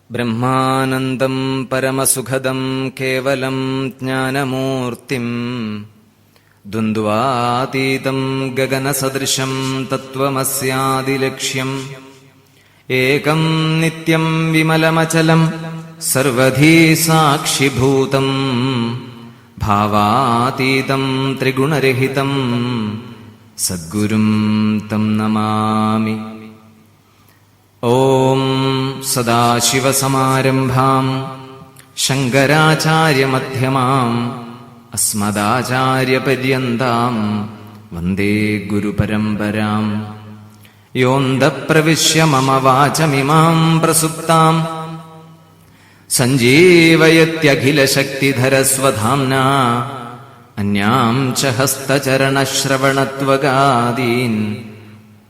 ബ്രഹ്മാനന്ദം പരമസുഖദം കേവലം ജ്ഞാനമൂർത്തിം ദ്വന്ദ്വാതീതം ഗഗനസദൃശം തത്വമസ്യാദിലക്ഷ്യം ഏകം നിത്യം വിമലമചലം സർവധീ സാക്ഷിഭൂതം ഭാവാതീതം ത്രിഗുണരഹിതം സദ്ഗുരും തം നമാമി. ഓം സദാശിവസമാരംഭാം ശങ്കരാചാര്യമധ്യമാം അസ്മദാചാര്യപര്യന്താം വന്ദേ ഗുരുപരമ്പരാം. യോന്തഃപ്രവിശ്യ മമ വാചമിമാം പ്രസുപ്താം സഞ്ജീവയത്യഖിലശക്തിധരസ്വധാംനാ അന്യാം ച ഹസ്തചരണശ്രവണത്വഗാദീൻ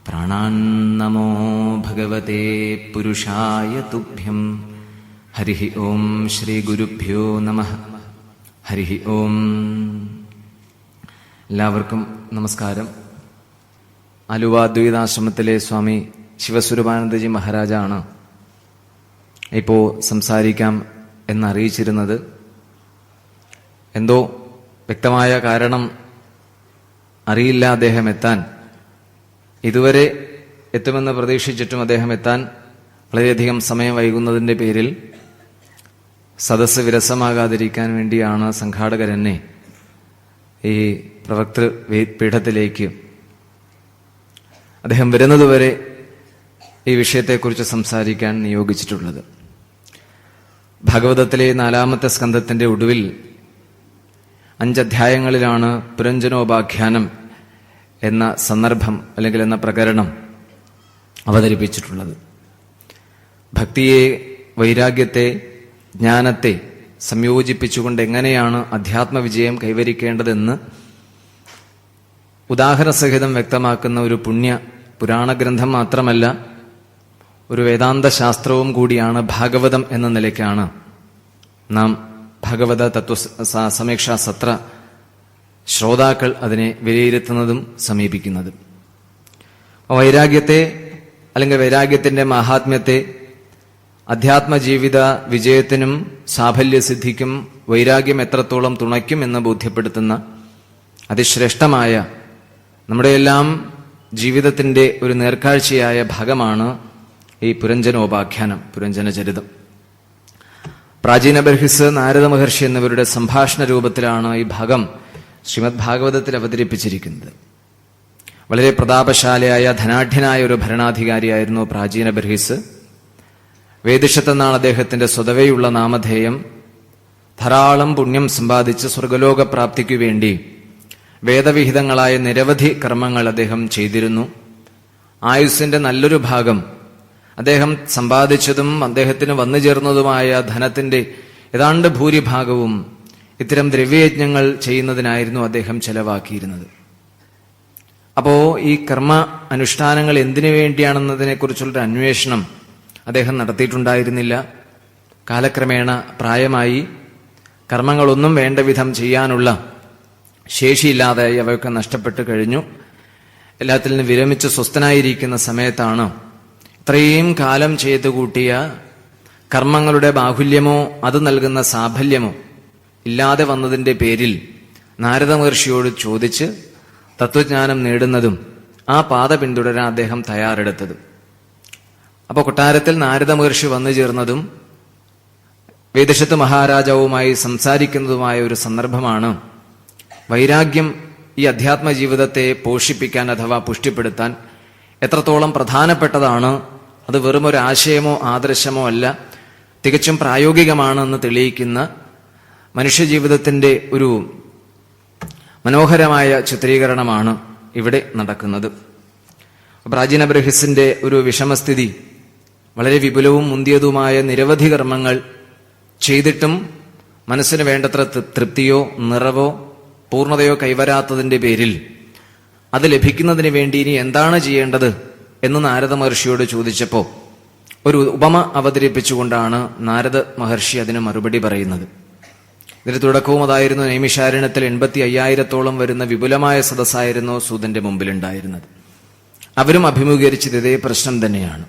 പ്രാണാന്നമോ ഭഗവതേ പുരുഷായ തുഭ്യം. ഹരി ഓം ശ്രീ ഗുരുഭ്യോ നമഃ. ഹരി ഓം. എല്ലാവർക്കും നമസ്കാരം. ആലുവ ദ്വൈതാശ്രമത്തിലെ സ്വാമി ശിവസ്വരൂപാനന്ദജി മഹാരാജാണ് ഇപ്പോൾ സംസാരിക്കാം എന്നറിയിച്ചിരുന്നത്. എന്തോ വ്യക്തമായ കാരണം അറിയില്ല അദ്ദേഹം എത്താൻ. ഇതുവരെ എത്തുമെന്ന് പ്രതീക്ഷിച്ചിട്ടും അദ്ദേഹം എത്താൻ വളരെയധികം സമയം വൈകുന്നതിൻ്റെ പേരിൽ സദസ്സ് വിരസമാകാതിരിക്കാൻ വേണ്ടിയാണ് സംഘാടകരെന്നെ ഈ പ്രവക്തൃ പീഠത്തിലേക്ക് അദ്ദേഹം വരുന്നതുവരെ ഈ വിഷയത്തെക്കുറിച്ച് സംസാരിക്കാൻ നിയോഗിച്ചിട്ടുള്ളത്. ഭാഗവതത്തിലെ 4-ാമത്തെ സ്കന്ധത്തിന്റെ ഒടുവിൽ 5 അധ്യായങ്ങളിലാണ് പുരഞ്ജനോപാഖ്യാനം എന്ന സന്ദർഭം അല്ലെങ്കിൽ എന്ന പ്രകരണം അവതരിപ്പിച്ചിട്ടുള്ളത്. ഭക്തിയെ, വൈരാഗ്യത്തെ, ജ്ഞാനത്തെ സംയോജിപ്പിച്ചുകൊണ്ട് എങ്ങനെയാണ് അധ്യാത്മവിജയം കൈവരിക്കേണ്ടതെന്ന് ഉദാഹരണസഹിതം വ്യക്തമാക്കുന്ന ഒരു പുരാണഗ്രന്ഥം മാത്രമല്ല, ഒരു വേദാന്ത ശാസ്ത്രവും കൂടിയാണ് ഭാഗവതം എന്ന നിലയ്ക്കാണ് നാം ഭാഗവത സമീക്ഷാ സത്ര ശ്രോതാക്കൾ അതിനെ വിലയിരുത്തുന്നതും സമീപിക്കുന്നതും. വൈരാഗ്യത്തെ അല്ലെങ്കിൽ വൈരാഗ്യത്തിന്റെ മാഹാത്മ്യത്തെ അധ്യാത്മജീവിത വിജയത്തിനും സാഫല്യസിദ്ധിക്കും വൈരാഗ്യം എത്രത്തോളം തുണയ്ക്കും എന്ന് ബോധ്യപ്പെടുത്തുന്ന അതിശ്രേഷ്ഠമായ നമ്മുടെയെല്ലാം ജീവിതത്തിന്റെ ഒരു നേർക്കാഴ്ചയായ ഭാഗമാണ് ഈ പുരഞ്ജനോപാഖ്യാനം, പുരഞ്ജനചരിതം. പ്രാചീന ബർഹിസ്, നാരദ മഹർഷി എന്നിവരുടെ സംഭാഷണ രൂപത്തിലാണ് ഈ ഭാഗം ശ്രീമദ് ഭാഗവതത്തിൽ അവതരിപ്പിച്ചിരിക്കുന്നത്. വളരെ പ്രതാപശാലിയായ ധനാഢ്യനായ ഒരു ഭരണാധികാരിയായിരുന്നു പ്രാചീന ബർഹിസ്. വേദിഷത്തെന്നാണ് അദ്ദേഹത്തിന്റെ സ്വതവേയുള്ള നാമധേയം. ധാരാളം പുണ്യം സമ്പാദിച്ച് സ്വർഗലോക പ്രാപ്തിക്കു വേണ്ടി വേദവിഹിതങ്ങളായ നിരവധി കർമ്മങ്ങൾ അദ്ദേഹം ചെയ്തിരുന്നു. ആയുസ്സിന്റെ നല്ലൊരു ഭാഗം അദ്ദേഹം സമ്പാദിച്ചതും അദ്ദേഹത്തിന് വന്നു ചേർന്നതുമായ ധനത്തിന്റെ ഏതാണ്ട് ഭൂരിഭാഗവും ഇത്തരം ദ്രവ്യയജ്ഞങ്ങൾ ചെയ്യുന്നതിനായിരുന്നു അദ്ദേഹം ചെലവാക്കിയിരുന്നത്. അപ്പോ ഈ കർമ്മ അനുഷ്ഠാനങ്ങൾ എന്തിനു വേണ്ടിയാണെന്നതിനെക്കുറിച്ചുള്ളൊരു അന്വേഷണം അദ്ദേഹം നടത്തിയിട്ടുണ്ടായിരുന്നില്ല. കാലക്രമേണ പ്രായമായി കർമ്മങ്ങളൊന്നും വേണ്ട വിധം ചെയ്യാനുള്ള ശേഷിയില്ലാതായി അവയൊക്കെ നഷ്ടപ്പെട്ടു കഴിഞ്ഞു. എല്ലാത്തിൽ നിന്നും വിരമിച്ച് സ്വസ്ഥനായിരിക്കുന്ന സമയത്താണ് ഇത്രയും കാലം ചെയ്തു കൂട്ടിയ കർമ്മങ്ങളുടെ ബാഹുല്യമോ അത് നൽകുന്ന സാഫല്യമോ ഇല്ലാതെ വന്നതിന്റെ പേരിൽ നാരദ മഹർഷിയോട് ചോദിച്ച് തത്വജ്ഞാനം നേടുന്നതും ആ പാത പിന്തുടരാൻ അദ്ദേഹം തയ്യാറെടുത്തതും. അപ്പോൾ കൊട്ടാരത്തിൽ നാരദ മഹർഷി വന്നു ചേർന്നതും വേദശത്ത് മഹാരാജാവുമായി സംസാരിക്കുന്നതുമായ ഒരു സന്ദർഭമാണ്. വൈരാഗ്യം ഈ അധ്യാത്മ ജീവിതത്തെ പോഷിപ്പിക്കാൻ അഥവാ പുഷ്ടിപ്പെടുത്താൻ എത്രത്തോളം പ്രധാനപ്പെട്ടതാണ്, അത് വെറും ഒരു ആശയമോ ആദർശമോ അല്ല, തികച്ചും പ്രായോഗികമാണെന്ന് തെളിയിക്കുന്ന മനുഷ്യജീവിതത്തിന്റെ ഒരു മനോഹരമായ ചിത്രീകരണമാണ് ഇവിടെ നടക്കുന്നത്. പ്രാചീന ബർഹിസിന്റെ ഒരു വിഷമസ്ഥിതി, വളരെ വിപുലവും മുന്തിയതുമായ നിരവധി കർമ്മങ്ങൾ ചെയ്തിട്ടും മനസ്സിന് വേണ്ടത്ര തൃപ്തിയോ നിറവോ പൂർണ്ണതയോ കൈവരാത്തതിന്റെ പേരിൽ അത് ലഭിക്കുന്നതിന് വേണ്ടി ഇനി എന്താണ് ചെയ്യേണ്ടത് എന്ന് നാരദ മഹർഷിയോട് ചോദിച്ചപ്പോൾ ഒരു ഉപമ അവതരിപ്പിച്ചുകൊണ്ടാണ് നാരദ മഹർഷി അതിന് മറുപടി പറയുന്നത്. ഇതിന്റെ തുടക്കവും അതായിരുന്നു. നൈമിഷാരണ്യത്തിൽ 85,000-ഓളം വരുന്ന വിപുലമായ സദസ്സായിരുന്നു സൂതന്റെ മുമ്പിലുണ്ടായിരുന്നത്. അവരും അഭിമുഖീകരിച്ചത് ഇതേ പ്രശ്നം തന്നെയാണ്.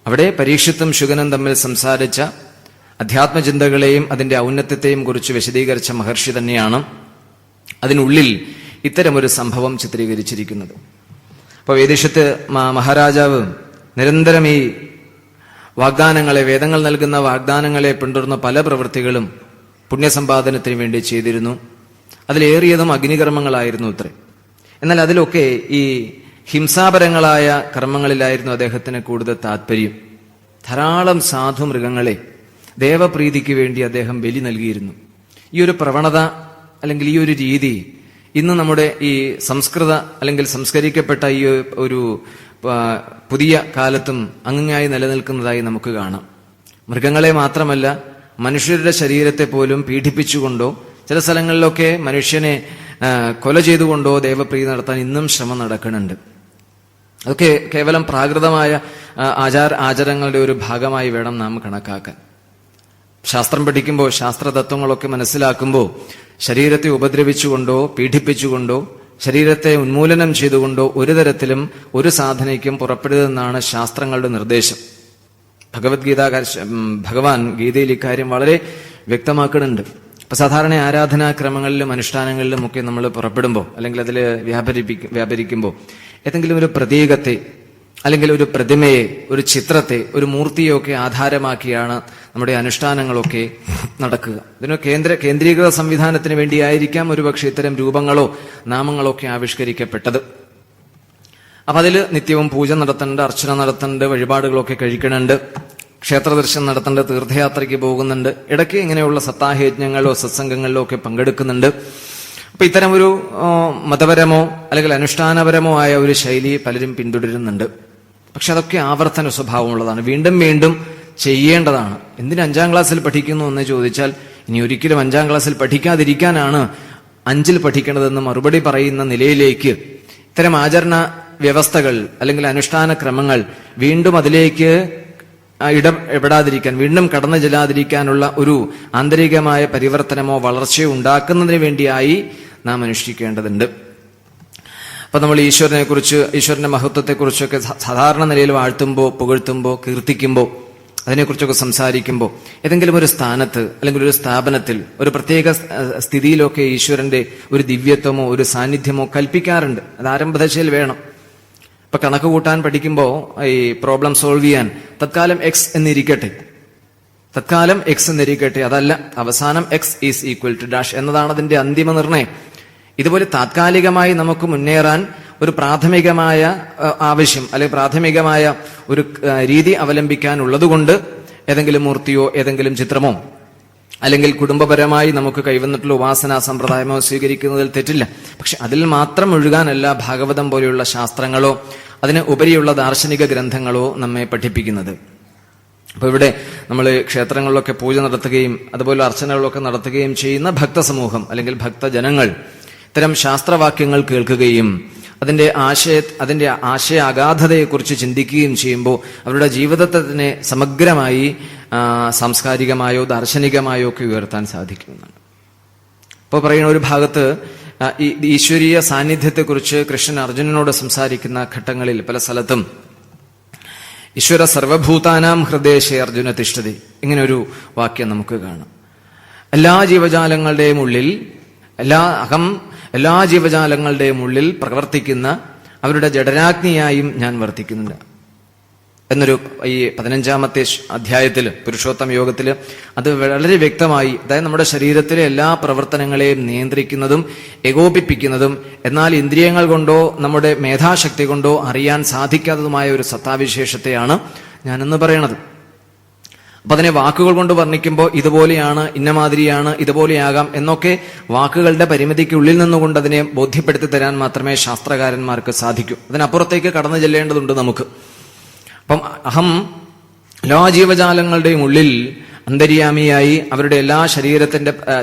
അവിടെ പരീക്ഷിത്തും ശുഗനും തമ്മിൽ സംസാരിച്ച അധ്യാത്മചിന്തകളെയും അതിന്റെ ഔന്നത്യത്തെയും കുറിച്ച് വിശദീകരിച്ച മഹർഷി തന്നെയാണ് അതിനുള്ളിൽ ഇത്തരമൊരു സംഭവം ചിത്രീകരിച്ചിരിക്കുന്നത്. അപ്പോൾ വേദിഷത്ത് മഹാരാജാവ് നിരന്തരം ഈ വാഗ്ദാനങ്ങളെ, വേദങ്ങൾ നൽകുന്ന വാഗ്ദാനങ്ങളെ പിന്തുടർന്ന പല പ്രവൃത്തികളും പുണ്യസമ്പാദനത്തിന് വേണ്ടി ചെയ്തിരുന്നു. അതിലേറിയതും അഗ്നികർമ്മങ്ങളായിരുന്നു ഇത്രേ. എന്നാൽ അതിലൊക്കെ ഈ ഹിംസാപരങ്ങളായ കർമ്മങ്ങളിലായിരുന്നു അദ്ദേഹത്തിന് കൂടുതൽ താല്പര്യം. ധാരാളം സാധു മൃഗങ്ങളെ ദേവപ്രീതിക്ക് വേണ്ടി അദ്ദേഹം ബലി നൽകിയിരുന്നു. ഈ ഒരു പ്രവണത അല്ലെങ്കിൽ ഈ ഒരു രീതി ഇന്ന് നമ്മുടെ ഈ സംസ്കൃത അല്ലെങ്കിൽ സംസ്കരിക്കപ്പെട്ട ഈ ഒരു പുതിയ കാലത്തും അങ്ങായി നിലനിൽക്കുന്നതായി നമുക്ക് കാണാം. മൃഗങ്ങളെ മാത്രമല്ല, മനുഷ്യരുടെ ശരീരത്തെ പോലും പീഡിപ്പിച്ചുകൊണ്ടോ ചില സ്ഥലങ്ങളിലൊക്കെ മനുഷ്യനെ കൊല ചെയ്തുകൊണ്ടോ ദേവപ്രീതി നടത്താൻ ഇന്നും ശ്രമം നടക്കുന്നുണ്ട്. അതൊക്കെ കേവലം പ്രാകൃതമായ ആചാരങ്ങളുടെ ഒരു ഭാഗമായി വേണം നാം കണക്കാക്കാൻ. ശാസ്ത്രം പഠിക്കുമ്പോൾ, ശാസ്ത്രതത്വങ്ങളൊക്കെ മനസ്സിലാക്കുമ്പോൾ ശരീരത്തെ ഉപദ്രവിച്ചുകൊണ്ടോ പീഡിപ്പിച്ചുകൊണ്ടോ ശരീരത്തെ ഉന്മൂലനം ചെയ്തുകൊണ്ടോ ഒരു തരത്തിലും ഒരു സാധനയ്ക്കും പുറപ്പെടരുതെന്നാണ് ശാസ്ത്രങ്ങളുടെ നിർദ്ദേശം. ഭഗവാൻ ഗീതയിൽ ഇക്കാര്യം വളരെ വ്യക്തമാക്കുന്നുണ്ട്. ഇപ്പൊ സാധാരണ ആരാധനാക്രമങ്ങളിലും അനുഷ്ഠാനങ്ങളിലും ഒക്കെ നമ്മൾ പുറപ്പെടുമ്പോൾ അല്ലെങ്കിൽ അതിൽ വ്യാപരിക്കുമ്പോൾ ഏതെങ്കിലും ഒരു പ്രതീകത്തെ അല്ലെങ്കിൽ ഒരു പ്രതിമയെ, ഒരു ചിത്രത്തെ, ഒരു മൂർത്തിയെ ഒക്കെ ആധാരമാക്കിയാണ് നമ്മുടെ അനുഷ്ഠാനങ്ങളൊക്കെ നടക്കുക. ഇതിന് കേന്ദ്രീകൃത സംവിധാനത്തിന് വേണ്ടിയായിരിക്കാം ഒരുപക്ഷെ ഇത്തരം രൂപങ്ങളോ നാമങ്ങളോ ഒക്കെ ആവിഷ്കരിക്കപ്പെട്ടത്. അപ്പൊ അതിൽ നിത്യവും പൂജ നടത്തുന്നുണ്ട്, അർച്ചന നടത്തുന്നുണ്ട്, വഴിപാടുകളൊക്കെ കഴിക്കണുണ്ട്, ക്ഷേത്രദർശനം നടത്തുന്നുണ്ട്, തീർത്ഥയാത്രയ്ക്ക് പോകുന്നുണ്ട്, ഇടയ്ക്ക് ഇങ്ങനെയുള്ള സത്താഹയജ്ഞങ്ങളിലോ സത്സംഗങ്ങളിലോ ഒക്കെ പങ്കെടുക്കുന്നുണ്ട്. അപ്പൊ ഇത്തരമൊരു മതപരമോ അല്ലെങ്കിൽ അനുഷ്ഠാനപരമോ ആയ ഒരു ശൈലി പലരും പിന്തുടരുന്നുണ്ട്. പക്ഷെ അതൊക്കെ ആവർത്തന സ്വഭാവമുള്ളതാണ്, വീണ്ടും വീണ്ടും ചെയ്യേണ്ടതാണ്. എന്തിന് 5ാം ക്ലാസ്സിൽ പഠിക്കുന്നു എന്ന് ചോദിച്ചാൽ ഇനി ഒരിക്കലും 5ാം ക്ലാസ്സിൽ പഠിക്കാതിരിക്കാനാണ് 5ൽ പഠിക്കേണ്ടതെന്ന് മറുപടി പറയുന്ന നിലയിലേക്ക് ഇത്തരം ആചരണ വ്യവസ്ഥകൾ അല്ലെങ്കിൽ അനുഷ്ഠാന ക്രമങ്ങൾ വീണ്ടും അതിലേക്ക് ഇടപെടാതിരിക്കാൻ, വീണ്ടും കടന്നു ചെല്ലാതിരിക്കാനുള്ള ഒരു ആന്തരികമായ പരിവർത്തനമോ വളർച്ചയോ ഉണ്ടാക്കുന്നതിന് വേണ്ടിയായി നാം അനുഷ്ഠിക്കേണ്ടതുണ്ട്. അപ്പൊ നമ്മൾ ഈശ്വരനെ കുറിച്ച്, ഈശ്വരന്റെ മഹത്വത്തെക്കുറിച്ചൊക്കെ സാധാരണ നിലയിൽ വാഴ്ത്തുമ്പോൾ, പുകഴ്ത്തുമ്പോൾ, കീർത്തിക്കുമ്പോൾ, അതിനെക്കുറിച്ചൊക്കെ സംസാരിക്കുമ്പോൾ ഏതെങ്കിലും ഒരു സ്ഥാനത്ത് അല്ലെങ്കിൽ ഒരു സ്ഥാപനത്തിൽ ഒരു പ്രത്യേക സ്ഥിതിയിലൊക്കെ ഈശ്വരന്റെ ഒരു ദിവ്യത്വമോ ഒരു സാന്നിധ്യമോ കൽപ്പിക്കാറുണ്ട്. അത് ആരംഭദശയിൽ വേണം. ഇപ്പൊ കണക്ക് കൂട്ടാൻ പഠിക്കുമ്പോൾ ഈ പ്രോബ്ലം സോൾവ് ചെയ്യാൻ തത്കാലം എക്സ് എന്നിരിക്കട്ടെ, അതല്ല അവസാനം x is equal to dash എന്നതാണ് അതിന്റെ അന്തിമ നിർണയം. ഇതുപോലെ താത്കാലികമായി നമുക്ക് മുന്നേറാൻ ഒരു പ്രാഥമികമായ ആവശ്യം അല്ലെങ്കിൽ പ്രാഥമികമായ ഒരു രീതി അവലംബിക്കാനുള്ളതുകൊണ്ട് ഏതെങ്കിലും മൂർത്തിയോ ഏതെങ്കിലും ചിത്രമോ അല്ലെങ്കിൽ കുടുംബപരമായി നമുക്ക് കൈവന്നിട്ടുള്ള ഉപാസനാ സമ്പ്രദായമോ സ്വീകരിക്കുന്നതിൽ തെറ്റില്ല. പക്ഷെ അതിൽ മാത്രം ഒഴുകാനല്ല ഭാഗവതം പോലെയുള്ള ശാസ്ത്രങ്ങളോ അതിന് ഉപരിയുള്ള ദാർശനിക ഗ്രന്ഥങ്ങളോ നമ്മെ പഠിപ്പിക്കുന്നത്. അപ്പൊ ഇവിടെ നമ്മൾ ക്ഷേത്രങ്ങളിലൊക്കെ പൂജ നടത്തുകയും അതുപോലെ അർച്ചനകളൊക്കെ നടത്തുകയും ചെയ്യുന്ന ഭക്തസമൂഹം അല്ലെങ്കിൽ ഭക്തജനങ്ങൾ ഇത്തരം ശാസ്ത്രവാക്യങ്ങൾ കേൾക്കുകയും അതിന്റെ ആശയ അഗാധതയെക്കുറിച്ച് ചിന്തിക്കുകയും ചെയ്യുമ്പോൾ അവരുടെ ജീവിതത്തെ തന്നെ സമഗ്രമായി സാംസ്കാരികമായോ ദാർശനികമായോ ഒക്കെ ഉയർത്താൻ സാധിക്കുമെന്നാണ്. ഇപ്പോൾ പറയുന്ന ഒരു ഭാഗത്ത് ഈശ്വരീയ സാന്നിധ്യത്തെക്കുറിച്ച് കൃഷ്ണൻ അർജുനനോട് സംസാരിക്കുന്ന ഘട്ടങ്ങളിൽ പല സ്ഥലത്തും ഈശ്വര സർവഭൂതാനാം ഹൃദയശേ അർജുന തിഷ്ഠതി ഇങ്ങനെ ഒരു വാക്യം നമുക്ക് കാണാം. എല്ലാ ജീവജാലങ്ങളുടെയും ഉള്ളിൽ എല്ലാ ജീവജാലങ്ങളുടെയും ഉള്ളിൽ പ്രവർത്തിക്കുന്ന അവരുടെ ജഡരാഗ്നിയായും ഞാൻ വർത്തിക്കുന്നുണ്ട് എന്നൊരു ഈ 15ാമത്തെ അധ്യായത്തിൽ പുരുഷോത്തമ യോഗത്തില് അത് വളരെ വ്യക്തമായി, അതായത് നമ്മുടെ ശരീരത്തിലെ എല്ലാ പ്രവർത്തനങ്ങളെയും നിയന്ത്രിക്കുന്നതും ഏകോപിപ്പിക്കുന്നതും എന്നാൽ ഇന്ദ്രിയങ്ങൾ കൊണ്ടോ നമ്മുടെ മേധാശക്തി കൊണ്ടോ അറിയാൻ സാധിക്കാത്തതുമായ ഒരു സത്താവിശേഷത്തെയാണ് ഞാനെന്ന് പറയണത്. അപ്പൊ അതിനെ വാക്കുകൾ കൊണ്ട് വർണ്ണിക്കുമ്പോൾ ഇതുപോലെയാണ്, ഇന്നമാതിരിയാണ്, ഇതുപോലെയാകാം എന്നൊക്കെ വാക്കുകളുടെ പരിമിതിക്കുള്ളിൽ നിന്നുകൊണ്ട് അതിനെ ബോധ്യപ്പെടുത്തി തരാൻ മാത്രമേ ശാസ്ത്രകാരന്മാർക്ക് സാധിക്കൂ. അതിനപ്പുറത്തേക്ക് കടന്നു ചെല്ലേണ്ടതുണ്ട് നമുക്ക്. അപ്പം അഹം എല്ലാ ജീവജാലങ്ങളുടെയും ഉള്ളിൽ അന്തര്യാമിയായി അവരുടെ എല്ലാ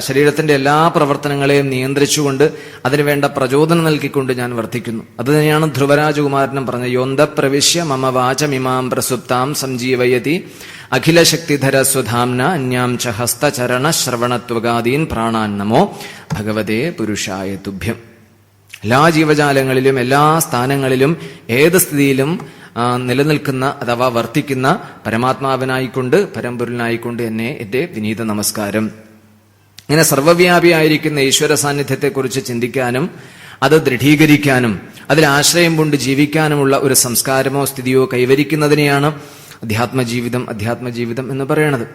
ശരീരത്തിന്റെ എല്ലാ പ്രവർത്തനങ്ങളെയും നിയന്ത്രിച്ചുകൊണ്ട് അതിനുവേണ്ട പ്രചോദനം നൽകിക്കൊണ്ട് ഞാൻ വർത്തിക്കുന്നു. അത് തന്നെയാണ് ധ്രുവരാജകുമാരനും പറഞ്ഞത്. യോന്ത പ്രവിശ്യ മമ വാചമിമാം പ്രസുപ്താം സംജീവയതി അഖിലശക്തിധര സ്വധാംന അന്യാം ച ഹസ്തചരണ ശ്രവണത്വകാദീൻ പ്രാണാൻ നമോ ഭഗവതേ പുരുഷായ തുഭ്യം. എല്ലാ ജീവജാലങ്ങളിലും എല്ലാ സ്ഥാനങ്ങളിലും ഏത് സ്ഥിതിയിലും നിലനിൽക്കുന്ന അഥവാ വർത്തിക്കുന്ന പരമാത്മാവിനായിക്കൊണ്ട് പരമ്പൊരുളിനായിക്കൊണ്ട് എന്റെ വിനീത നമസ്കാരം. ഇങ്ങനെ സർവ്വവ്യാപിയായിരിക്കുന്ന ഈശ്വര സാന്നിധ്യത്തെക്കുറിച്ച് ചിന്തിക്കാനും അത് ദൃഢീകരിക്കാനും അതിൽ ആശ്രയം കൊണ്ട് ജീവിക്കാനുമുള്ള ഒരു സംസ്കാരമോ സ്ഥിതിയോ കൈവരിക്കുന്നതിനെയാണ് അധ്യാത്മജീവിതം എന്ന് പറയുന്നത്.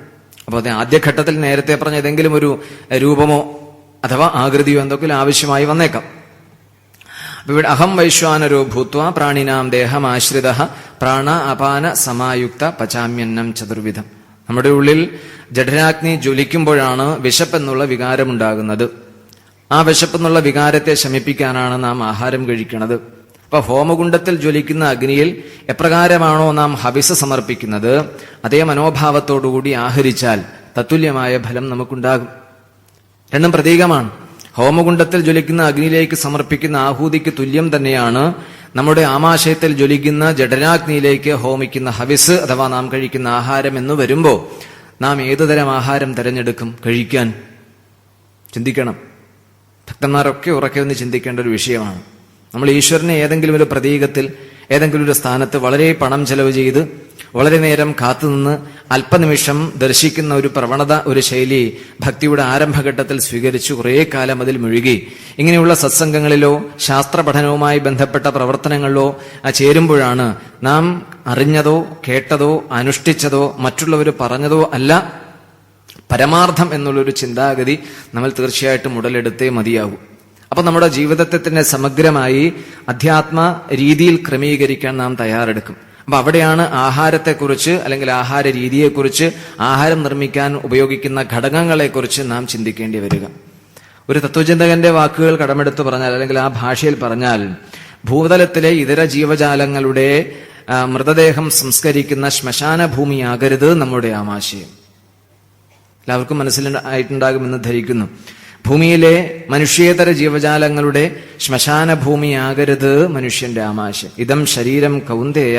അപ്പോൾ അത് ആദ്യഘട്ടത്തിൽ നേരത്തെ പറഞ്ഞ ഏതെങ്കിലും ഒരു രൂപമോ അഥവാ ആകൃതിയോ എന്തെങ്കിലും ആവശ്യമായി വന്നേക്കാം. ഇവിടെ അഹം വൈശ്വാനരോ ഭൂത്വ പ്രാണിനാം ദേഹമാശ്രിത പ്രാണ അപാന സമായുക്ത പചാമ്യന്നം ചതുർവിധം. നമ്മുടെ ഉള്ളിൽ ജഠരാഗ്നി ജ്വലിക്കുമ്പോഴാണ് വിശപ്പെന്നുള്ള വികാരമുണ്ടാകുന്നത്. ആ വിശപ്പെന്നുള്ള വികാരത്തെ ശമിപ്പിക്കാനാണ് നാം ആഹാരം കഴിക്കുന്നത്. അപ്പൊ ഹോമകുണ്ഡത്തിൽ ജ്വലിക്കുന്ന അഗ്നിയിൽ എപ്രകാരമാണോ നാം ഹവിസ് സമർപ്പിക്കുന്നത്, അതേ മനോഭാവത്തോടുകൂടി ആഹരിച്ചാൽ തത്തുല്യമായ ഫലം നമുക്കുണ്ടാകും. രണ്ടും പ്രതീകമാണ്. ഹോമകുണ്ഡത്തിൽ ജ്വലിക്കുന്ന അഗ്നിയിലേക്ക് സമർപ്പിക്കുന്ന ആഹൂതിക്ക് തുല്യം തന്നെയാണ് നമ്മുടെ ആമാശയത്തിൽ ജ്വലിക്കുന്ന ജഠരാഗ്നിയിലേക്ക് ഹോമിക്കുന്ന ഹവിസ് അഥവാ നാം കഴിക്കുന്ന ആഹാരം എന്ന് വരുമ്പോ നാം ഏതുതരം ആഹാരം തിരഞ്ഞെടുക്കും കഴിക്കാൻ? ചിന്തിക്കണം. ഭക്തന്മാരൊക്കെ ഉറക്കെ ഒന്ന് ചിന്തിക്കേണ്ട ഒരു വിഷയമാണ്. നമ്മൾ ഈശ്വരനെ ഏതെങ്കിലും ഒരു പ്രതീകത്തിൽ ഏതെങ്കിലും ഒരു സ്ഥാനത്ത് വളരെ പണം ചെലവ് ചെയ്ത് വളരെ നേരം കാത്തുനിന്ന് അല്പനിമിഷം ദർശിക്കുന്ന ഒരു പ്രവണത, ഒരു ശൈലി ഭക്തിയുടെ ആരംഭഘട്ടത്തിൽ സ്വീകരിച്ചു കുറേ കാലം അതിൽ മുഴുകി ഇങ്ങനെയുള്ള സത്സംഗങ്ങളിലോ ശാസ്ത്ര പഠനവുമായി ബന്ധപ്പെട്ട പ്രവർത്തനങ്ങളിലോ ചേരുമ്പോഴാണ് നാം അറിഞ്ഞതോ കേട്ടതോ അനുഷ്ഠിച്ചതോ മറ്റുള്ളവർ പറഞ്ഞതോ അല്ല പരമാർത്ഥം എന്നുള്ളൊരു ചിന്താഗതി നമ്മൾ തീർച്ചയായിട്ടും ഉടലെടുത്തേ മതിയാകൂ. അപ്പൊ നമ്മുടെ ജീവിതത്തെ തന്നെ സമഗ്രമായി അധ്യാത്മ രീതിയിൽ ക്രമീകരിക്കാൻ നാം തയ്യാറെടുക്കും. അപ്പൊ അവിടെയാണ് ആഹാരത്തെക്കുറിച്ച് അല്ലെങ്കിൽ ആഹാര രീതിയെക്കുറിച്ച് ആഹാരം നിർമ്മിക്കാൻ ഉപയോഗിക്കുന്ന ഘടകങ്ങളെക്കുറിച്ച് നാം ചിന്തിക്കേണ്ടി വരിക. ഒരു തത്വചിന്തകന്റെ വാക്കുകൾ കടമെടുത്ത് പറഞ്ഞാൽ അല്ലെങ്കിൽ ആ ഭാഷയിൽ പറഞ്ഞാൽ ഭൂതലത്തിലെ ഇതര ജീവജാലങ്ങളുടെ മൃതദേഹം സംസ്കരിക്കുന്ന ശ്മശാന ഭൂമിയാകരുത് നമ്മുടെ ആമാശയം. എല്ലാവർക്കും മനസ്സിലായിട്ടുണ്ടാകുമെന്ന് ധരിക്കുന്നു. ഭൂമിയിലെ മനുഷ്യേതര ജീവജാലങ്ങളുടെ ശ്മശാന ഭൂമിയാകരുത് മനുഷ്യന്റെ ആമാശയം. ഇതം ശരീരം കൗന്ദേയ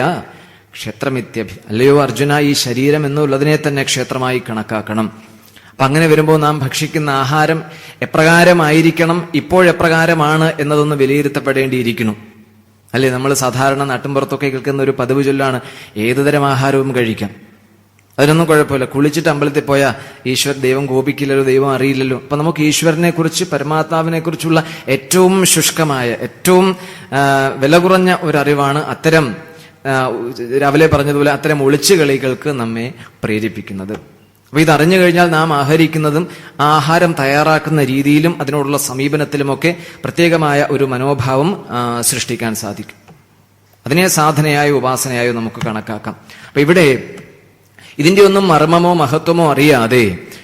ക്ഷേത്രമിത്യഭി. അല്ലയോ അർജുന, ഈ ശരീരം എന്നുള്ളതിനെ തന്നെ ക്ഷേത്രമായി കണക്കാക്കണം. അപ്പൊ അങ്ങനെ വരുമ്പോൾ നാം ഭക്ഷിക്കുന്ന ആഹാരം എപ്രകാരമായിരിക്കണം, ഇപ്പോഴെപ്രകാരമാണ് എന്നതൊന്ന് വിലയിരുത്തപ്പെടേണ്ടിയിരിക്കുന്നു. അല്ലേ? നമ്മൾ സാധാരണ നാട്ടിൻപുറത്തൊക്കെ കേൾക്കുന്ന ഒരു പതിവ് ചൊല്ലാണ് ഏതുതരം ആഹാരവും കഴിക്കാം. അതിനൊന്നും കുഴപ്പമില്ല. കുളിച്ചിട്ട് അമ്പലത്തിൽ പോയാൽ ദൈവം കോപിക്കില്ലല്ലോ, ദൈവം അറിയില്ലല്ലോ. അപ്പൊ നമുക്ക് ഈശ്വരനെ കുറിച്ച് പരമാത്മാവിനെ കുറിച്ചുള്ള ഏറ്റവും ശുഷ്കമായ ഏറ്റവും വില കുറഞ്ഞ ഒരു അറിവാണ് അത്തരം രാവിലെ പറഞ്ഞതുപോലെ അത്തരം ഒളിച്ചുകളികൾക്ക് നമ്മെ പ്രേരിപ്പിക്കുന്നത്. അപ്പൊ ഇതറിഞ്ഞു കഴിഞ്ഞാൽ നാം ആഹരിക്കുന്നതും ആഹാരം തയ്യാറാക്കുന്ന രീതിയിലും അതിനോടുള്ള സമീപനത്തിലുമൊക്കെ പ്രത്യേകമായ ഒരു മനോഭാവം സൃഷ്ടിക്കാൻ സാധിക്കും. അതിനെ സാധനയായോ ഉപാസനയായോ നമുക്ക് കണക്കാക്കാം. അപ്പൊ ഇവിടെ ഇതിന്റെ ഒന്നും മർമ്മമോ മഹത്വമോ അറിയാതെ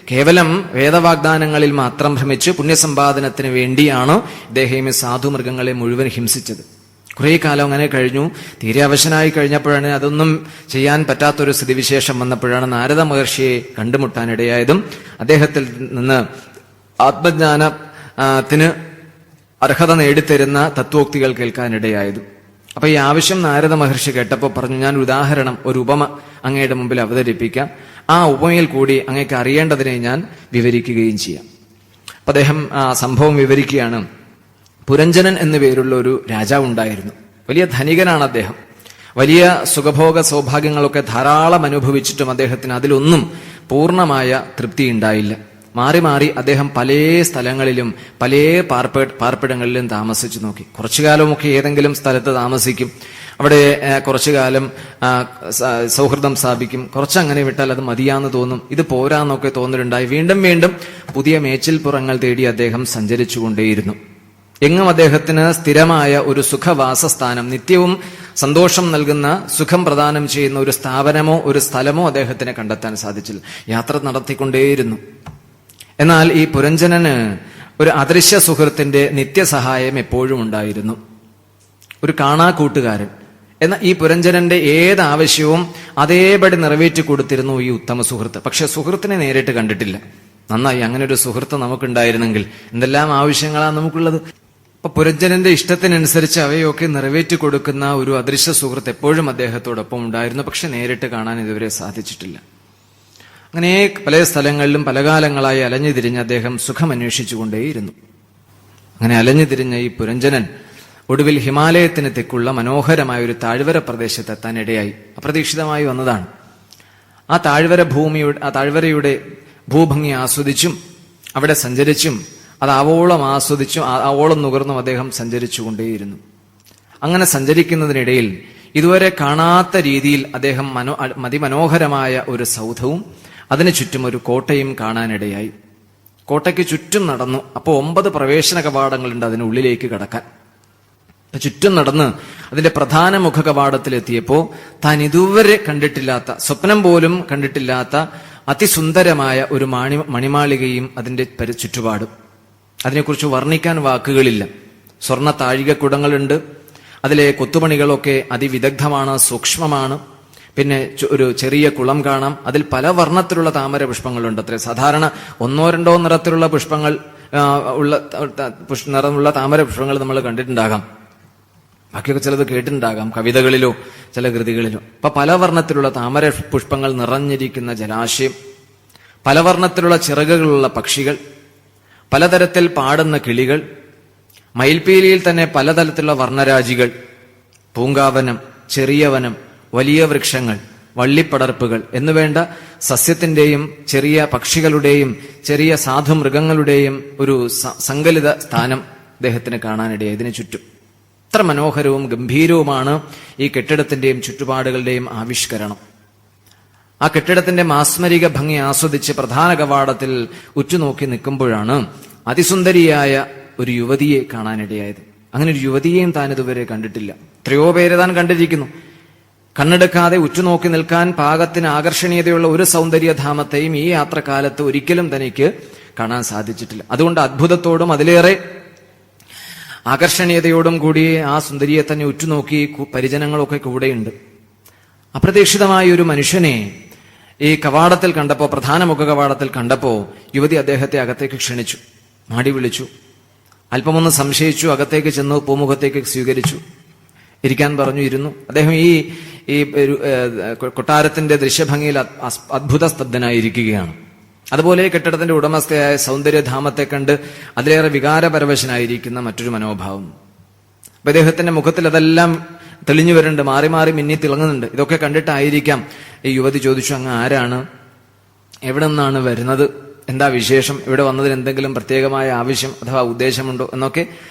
കേവലം വേദവാഗ്ദാനങ്ങളിൽ മാത്രം ഭ്രമിച്ച് പുണ്യസമ്പാദനത്തിന് വേണ്ടിയാണ് ഇദ്ദേഹം ഈ സാധുമൃഗങ്ങളെ മുഴുവൻ ഹിംസിച്ചത്. കുറെ കാലം അങ്ങനെ കഴിഞ്ഞു. തീരെ അവശനായി കഴിഞ്ഞപ്പോഴാണ്, അതൊന്നും ചെയ്യാൻ പറ്റാത്തൊരു സ്ഥിതിവിശേഷം വന്നപ്പോഴാണ് നാരദ മഹർഷിയെ കണ്ടുമുട്ടാനിടയായതും അദ്ദേഹത്തിൽ നിന്ന് ആത്മജ്ഞാനത്തിന് അർഹത നേടിത്തരുന്ന തത്വോക്തികൾ കേൾക്കാനിടയായതും. അപ്പൊ ഈ ആവശ്യം നാരദ മഹർഷി കേട്ടപ്പോൾ പറഞ്ഞു, ഞാൻ ഉദാഹരണം, ഒരു ഉപമ അങ്ങയുടെ മുമ്പിൽ അവതരിപ്പിക്കാം. ആ ഉപമയിൽ കൂടി അങ്ങേക്ക് അറിയേണ്ടതിനെ ഞാൻ വിവരിക്കുകയും ചെയ്യാം. അപ്പൊ അദ്ദേഹം ആ സംഭവം വിവരിക്കുകയാണ്. പുരഞ്ജനൻ എന്നു പേരുള്ള ഒരു രാജാവ് ഉണ്ടായിരുന്നു. വലിയ ധനികനാണ് അദ്ദേഹം. വലിയ സുഖഭോഗ സൗഭാഗ്യങ്ങളൊക്കെ ധാരാളം അനുഭവിച്ചിട്ടും അദ്ദേഹത്തിന് അതിലൊന്നും പൂർണ്ണമായ തൃപ്തി ഉണ്ടായില്ല. മാറി മാറി അദ്ദേഹം പല സ്ഥലങ്ങളിലും പല പാർപ്പിടങ്ങളിലും താമസിച്ചു നോക്കി. കുറച്ചു കാലമൊക്കെ ഏതെങ്കിലും സ്ഥലത്ത് താമസിക്കും, അവിടെ കുറച്ചു കാലം സൗഹൃദം സ്ഥാപിക്കും. കുറച്ചങ്ങനെ വിട്ടാൽ അത് മതിയാന്ന് തോന്നും, ഇത് പോരാന്നൊക്കെ തോന്നലുണ്ടായി. വീണ്ടും വീണ്ടും പുതിയ മേച്ചിൽപ്പുറങ്ങൾ തേടി അദ്ദേഹം സഞ്ചരിച്ചുകൊണ്ടേയിരുന്നു. എങ്ങും അദ്ദേഹത്തിന് സ്ഥിരമായ ഒരു സുഖവാസസ്ഥാനം, നിത്യവും സന്തോഷം നൽകുന്ന സുഖം പ്രദാനം ചെയ്യുന്ന ഒരു സ്ഥാപനമോ ഒരു സ്ഥലമോ അദ്ദേഹത്തിന് കണ്ടെത്താൻ സാധിച്ചില്ല. യാത്ര നടത്തിക്കൊണ്ടേയിരുന്നു. എന്നാൽ ഈ പുരഞ്ജനന് ഒരു അദൃശ്യ സുഹൃത്തിന്റെ നിത്യസഹായം എപ്പോഴും ഉണ്ടായിരുന്നു, ഒരു കാണാ കൂട്ടുകാരൻ. എന്നാൽ ഈ പുരഞ്ജനന്റെ ഏത് ആവശ്യവും അതേപടി നിറവേറ്റി കൊടുത്തിരുന്നു ഈ ഉത്തമ സുഹൃത്ത്. പക്ഷെ സുഹൃത്തിനെ നേരിട്ട് കണ്ടിട്ടില്ല. നന്നായി, അങ്ങനെ ഒരു സുഹൃത്ത് നമുക്കുണ്ടായിരുന്നെങ്കിൽ എന്തെല്ലാം ആവശ്യങ്ങളാണ് നമുക്കുള്ളത്. അപ്പൊ പുരഞ്ജനന്റെ ഇഷ്ടത്തിനനുസരിച്ച് അവയൊക്കെ നിറവേറ്റി കൊടുക്കുന്ന ഒരു അദൃശ്യ സുഹൃത്ത് എപ്പോഴും അദ്ദേഹത്തോടൊപ്പം ഉണ്ടായിരുന്നു. പക്ഷെ നേരിട്ട് കാണാൻ ഇതുവരെ സാധിച്ചിട്ടില്ല. അങ്ങനെ പല സ്ഥലങ്ങളിലും പല കാലങ്ങളായി അലഞ്ഞു തിരിഞ്ഞ് അദ്ദേഹം സുഖമന്വേഷിച്ചുകൊണ്ടേയിരുന്നു. അങ്ങനെ അലഞ്ഞു തിരിഞ്ഞ ഈ പുരഞ്ജനൻ ഒടുവിൽ ഹിമാലയത്തിന് തെക്കുള്ള മനോഹരമായ ഒരു താഴ്വര പ്രദേശത്തെത്താനിടയായി. അപ്രതീക്ഷിതമായി വന്നതാണ്. ആ താഴ്വരയുടെ ഭൂഭംഗി ആസ്വദിച്ചും അവിടെ സഞ്ചരിച്ചും അത് ആവോളം ആസ്വദിച്ചും ആവോളം നുകർന്നും അദ്ദേഹം സഞ്ചരിച്ചുകൊണ്ടേയിരുന്നു. അങ്ങനെ സഞ്ചരിക്കുന്നതിനിടയിൽ ഇതുവരെ കാണാത്ത രീതിയിൽ അദ്ദേഹം അതിമനോഹരമായ ഒരു സൗധവും അതിനു ചുറ്റും ഒരു കോട്ടയും കാണാനിടയായി. കോട്ടയ്ക്ക് ചുറ്റും നടന്നു. അപ്പോൾ 9 പ്രവേശന കവാടങ്ങളുണ്ട് അതിനുള്ളിലേക്ക് കടക്കാൻ. ചുറ്റും നടന്ന് അതിന്റെ പ്രധാന മുഖ കവാടത്തിലെത്തിയപ്പോ താൻ ഇതുവരെ കണ്ടിട്ടില്ലാത്ത, സ്വപ്നം പോലും കണ്ടിട്ടില്ലാത്ത അതിസുന്ദരമായ ഒരു മണിമാളികയും അതിന്റെ ചുറ്റുപാടും. അതിനെക്കുറിച്ച് വർണ്ണിക്കാൻ വാക്കുകളില്ല. സ്വർണ്ണ താഴികക്കുടങ്ങളുണ്ട്. അതിലെ കൊത്തുപണികളൊക്കെ അതിവിദഗ്ധമാണ്, സൂക്ഷ്മമാണ്. പിന്നെ ഒരു ചെറിയ കുളം കാണാം. അതിൽ പല വർണ്ണത്തിലുള്ള താമര പുഷ്പങ്ങളുണ്ട്. അത്ര സാധാരണ 1-2 നിറത്തിലുള്ള പുഷ്പങ്ങൾ നിറമുള്ള താമര പുഷ്പങ്ങൾ നമ്മൾ കണ്ടിട്ടുണ്ടാകാം. ബാക്കിയൊക്കെ ചിലത് കേട്ടിട്ടുണ്ടാകാം കവിതകളിലോ ചില കൃതികളിലോ. അപ്പൊ പല വർണ്ണത്തിലുള്ള താമര പുഷ്പങ്ങൾ നിറഞ്ഞിരിക്കുന്ന ജലാശയം, പല വർണ്ണത്തിലുള്ള ചിറകുകളുള്ള പക്ഷികൾ, പലതരത്തിൽ പാടുന്ന കിളികൾ, മയിൽപീലിയിൽ തന്നെ പലതരത്തിലുള്ള വർണ്ണരാജികൾ, പൂങ്കാവനം, ചെറിയ വനം, വലിയ വൃക്ഷങ്ങൾ, വള്ളിപ്പടർപ്പുകൾ എന്നുവേണ്ട സസ്യത്തിന്റെയും ചെറിയ പക്ഷികളുടെയും ചെറിയ സാധുമൃഗങ്ങളുടെയും ഒരു സങ്കലിത സ്ഥാനം അദ്ദേഹത്തിന് കാണാനിടയായി. ഇതിനു ചുറ്റും എത്ര മനോഹരവും ഗംഭീരവുമാണ് ഈ കെട്ടിടത്തിന്റെയും ചുറ്റുപാടുകളുടെയും ആവിഷ്കരണം. ആ കെട്ടിടത്തിന്റെ മാസ്മരിക ഭംഗി ആസ്വദിച്ച് പ്രധാന കവാടത്തിൽ ഉറ്റുനോക്കി നിൽക്കുമ്പോഴാണ് അതിസുന്ദരിയായ ഒരു യുവതിയെ കാണാനിടയായത്. അങ്ങനെ ഒരു യുവതിയെയും താൻ ഇതുവരെ കണ്ടിട്ടില്ല. എത്രയോ പേരെ താൻ കണ്ടിരിക്കുന്നു. കണ്ണെടുക്കാതെ ഉറ്റുനോക്കി നിൽക്കാൻ പാകത്തിന് ആകർഷണീയതയുള്ള ഒരു സൗന്ദര്യധാമത്തെയും ഈ യാത്രകാലത്ത് ഒരിക്കലും തനിക്ക് കാണാൻ സാധിച്ചിട്ടില്ല. അതുകൊണ്ട് അത്ഭുതത്തോടും അതിലേറെ ആകർഷണീയതയോടും കൂടി ആ സുന്ദരിയെ തന്നെ ഉറ്റുനോക്കി പരിജനങ്ങളൊക്കെ കൂടെയുണ്ട്. അപ്രതീക്ഷിതമായ ഒരു മനുഷ്യനെ ഈ കവാടത്തിൽ കണ്ടപ്പോ, പ്രധാന മുഖ കവാടത്തിൽ കണ്ടപ്പോ യുവതി അദ്ദേഹത്തെ അകത്തേക്ക് ക്ഷണിച്ചു, മാടി വിളിച്ചു, അല്പമൊന്ന് സംശയിച്ചു, അകത്തേക്ക് ചെന്നു, പൂമുഖത്തേക്ക് സ്വീകരിച്ചു, ഇരിക്കാൻ പറഞ്ഞു, ഇരുന്നു. അദ്ദേഹം ഈ കൊട്ടാരത്തിന്റെ ദൃശ്യഭംഗിയിൽ അത്ഭുത സ്തബ്ധനായിരിക്കുകയാണ്. അതുപോലെ കെട്ടിടത്തിന്റെ ഉടമസ്ഥയായ സൗന്ദര്യധാമത്തെ കണ്ട് അതിലേറെ വികാരപരവശനായിരിക്കുന്ന മറ്റൊരു മനോഭാവം. അപ്പൊ അദ്ദേഹത്തിന്റെ മുഖത്തിൽ അതെല്ലാം തെളിഞ്ഞു വരുന്നുണ്ട്, മാറി മാറി മിന്നി തിളങ്ങുന്നുണ്ട്. ഇതൊക്കെ കണ്ടിട്ടായിരിക്കാം ഈ യുവതി ചോദിച്ചു, അങ്ങ് ആരാണ്, എവിടെ നിന്നാണ് വരുന്നത്, എന്താ വിശേഷം, ഇവിടെ വന്നതിന് എന്തെങ്കിലും പ്രത്യേകമായ ആവശ്യം അഥവാ ഉദ്ദേശമുണ്ടോ എന്നൊക്കെ